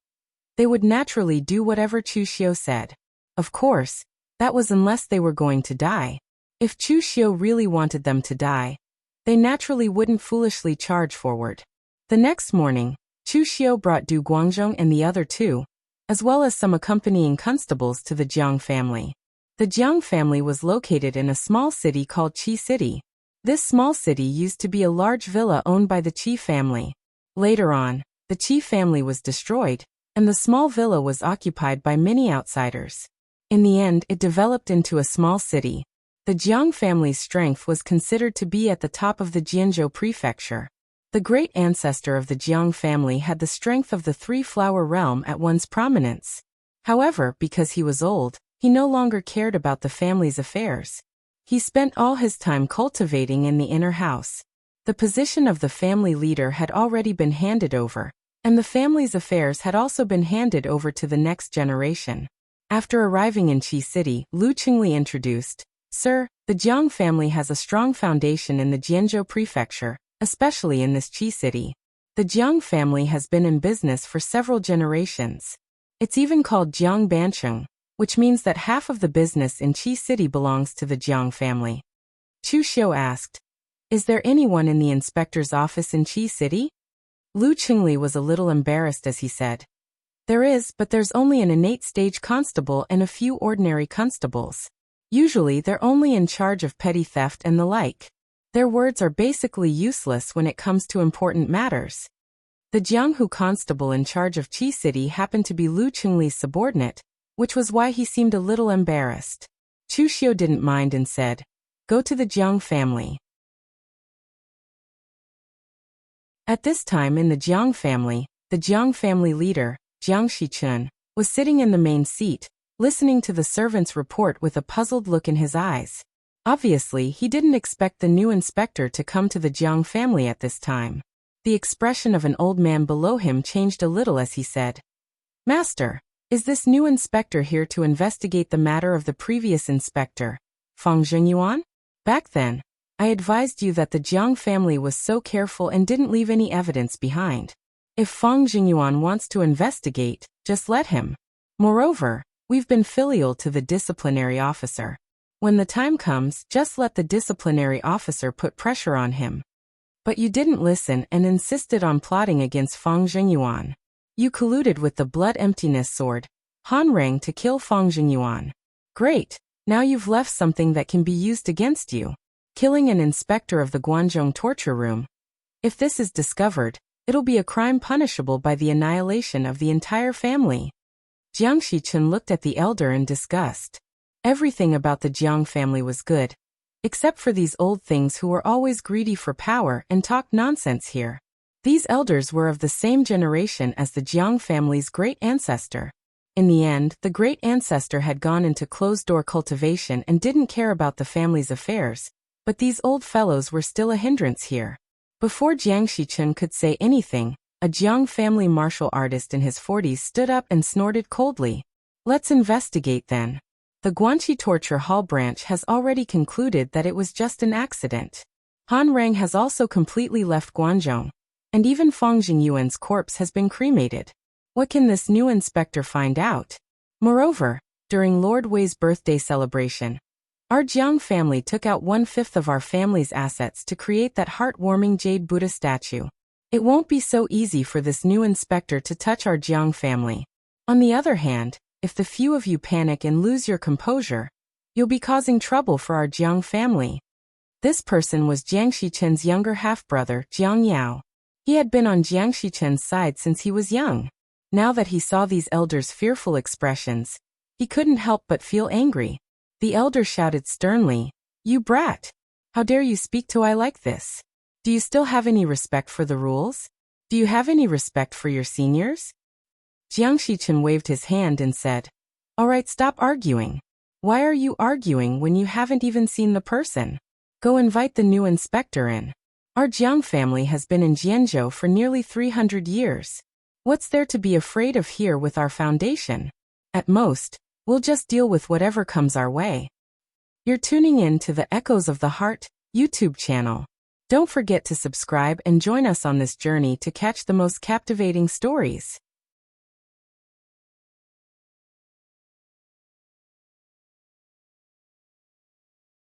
they would naturally do whatever Chu Xiu said. Of course, that was unless they were going to die. If Chu Xiu really wanted them to die, they naturally wouldn't foolishly charge forward. The next morning, Chu Xiu brought Du Guangzhong and the other two, as well as some accompanying constables to the Jiang family. The Jiang family was located in a small city called Qi City. This small city used to be a large villa owned by the Qi family. Later on, the Qi family was destroyed, and the small villa was occupied by many outsiders. In the end, it developed into a small city. The Jiang family's strength was considered to be at the top of the Jianzhou prefecture. The great ancestor of the Jiang family had the strength of the three-flower realm at one's prominence. However, because he was old, he no longer cared about the family's affairs. He spent all his time cultivating in the inner house. The position of the family leader had already been handed over, and the family's affairs had also been handed over to the next generation. After arriving in Qi City, Lu Qingli introduced, "Sir, the Jiang family has a strong foundation in the Jianzhou prefecture, especially in this Qi City. The Jiang family has been in business for several generations. It's even called Jiang Bancheng, which means that half of the business in Qi City belongs to the Jiang family." Chu Xiu asked, "Is there anyone in the inspector's office in Qi City?" Lu Qingli was a little embarrassed as he said, "There is, but there's only an innate stage constable and a few ordinary constables. Usually they're only in charge of petty theft and the like. Their words are basically useless when it comes to important matters." The Jianghu constable in charge of Qi City happened to be Lu Qingli's subordinate, which was why he seemed a little embarrassed. Chu Xiu didn't mind and said, "Go to the Jiang family." At this time in the Jiang family, the Jiang family leader, Jiang Shichun, was sitting in the main seat, listening to the servant's report with a puzzled look in his eyes. Obviously, he didn't expect the new inspector to come to the Jiang family at this time. The expression of an old man below him changed a little as he said, "Master, is this new inspector here to investigate the matter of the previous inspector, Fang Zhengyuan? Back then, I advised you that the Jiang family was so careful and didn't leave any evidence behind. If Fang Zhengyuan wants to investigate, just let him. Moreover, we've been filial to the disciplinary officer. When the time comes, just let the disciplinary officer put pressure on him. But you didn't listen and insisted on plotting against Fang Zhengyuan. You colluded with the blood-emptiness sword, Han Rang, to kill Fang Zhengyuan. Great, now you've left something that can be used against you. Killing an inspector of the Guanzhong torture room. If this is discovered, it'll be a crime punishable by the annihilation of the entire family." Jiang Shichen looked at the elder in disgust. Everything about the Jiang family was good, except for these old things who were always greedy for power and talked nonsense here. These elders were of the same generation as the Jiang family's great ancestor. In the end, the great ancestor had gone into closed-door cultivation and didn't care about the family's affairs, but these old fellows were still a hindrance here. Before Jiang Shichen could say anything, a Jiang family martial artist in his 40s stood up and snorted coldly. "Let's investigate then. The Guanxi Torture Hall branch has already concluded that it was just an accident. Han Rang has also completely left Guanzhong, and even Fang Jingyuan's corpse has been cremated. What can this new inspector find out? Moreover, during Lord Wei's birthday celebration, our Jiang family took out 1/5 of our family's assets to create that heartwarming jade Buddha statue. It won't be so easy for this new inspector to touch our Jiang family. On the other hand, if the few of you panic and lose your composure, you'll be causing trouble for our Jiang family." This person was Jiang Shichen's younger half-brother, Jiang Yao. He had been on Jiang Shichen's side since he was young. Now that he saw these elders' fearful expressions, he couldn't help but feel angry. The elder shouted sternly, "You brat! How dare you speak to I like this? Do you still have any respect for the rules? Do you have any respect for your seniors?" Jiang Shichen waved his hand and said, "All right, stop arguing. Why are you arguing when you haven't even seen the person? Go invite the new inspector in. Our Jiang family has been in Jianzhou for nearly 300 years. What's there to be afraid of here with our foundation? At most, we'll just deal with whatever comes our way." You're tuning in to the Echoes of the Heart YouTube channel. Don't forget to subscribe and join us on this journey to catch the most captivating stories.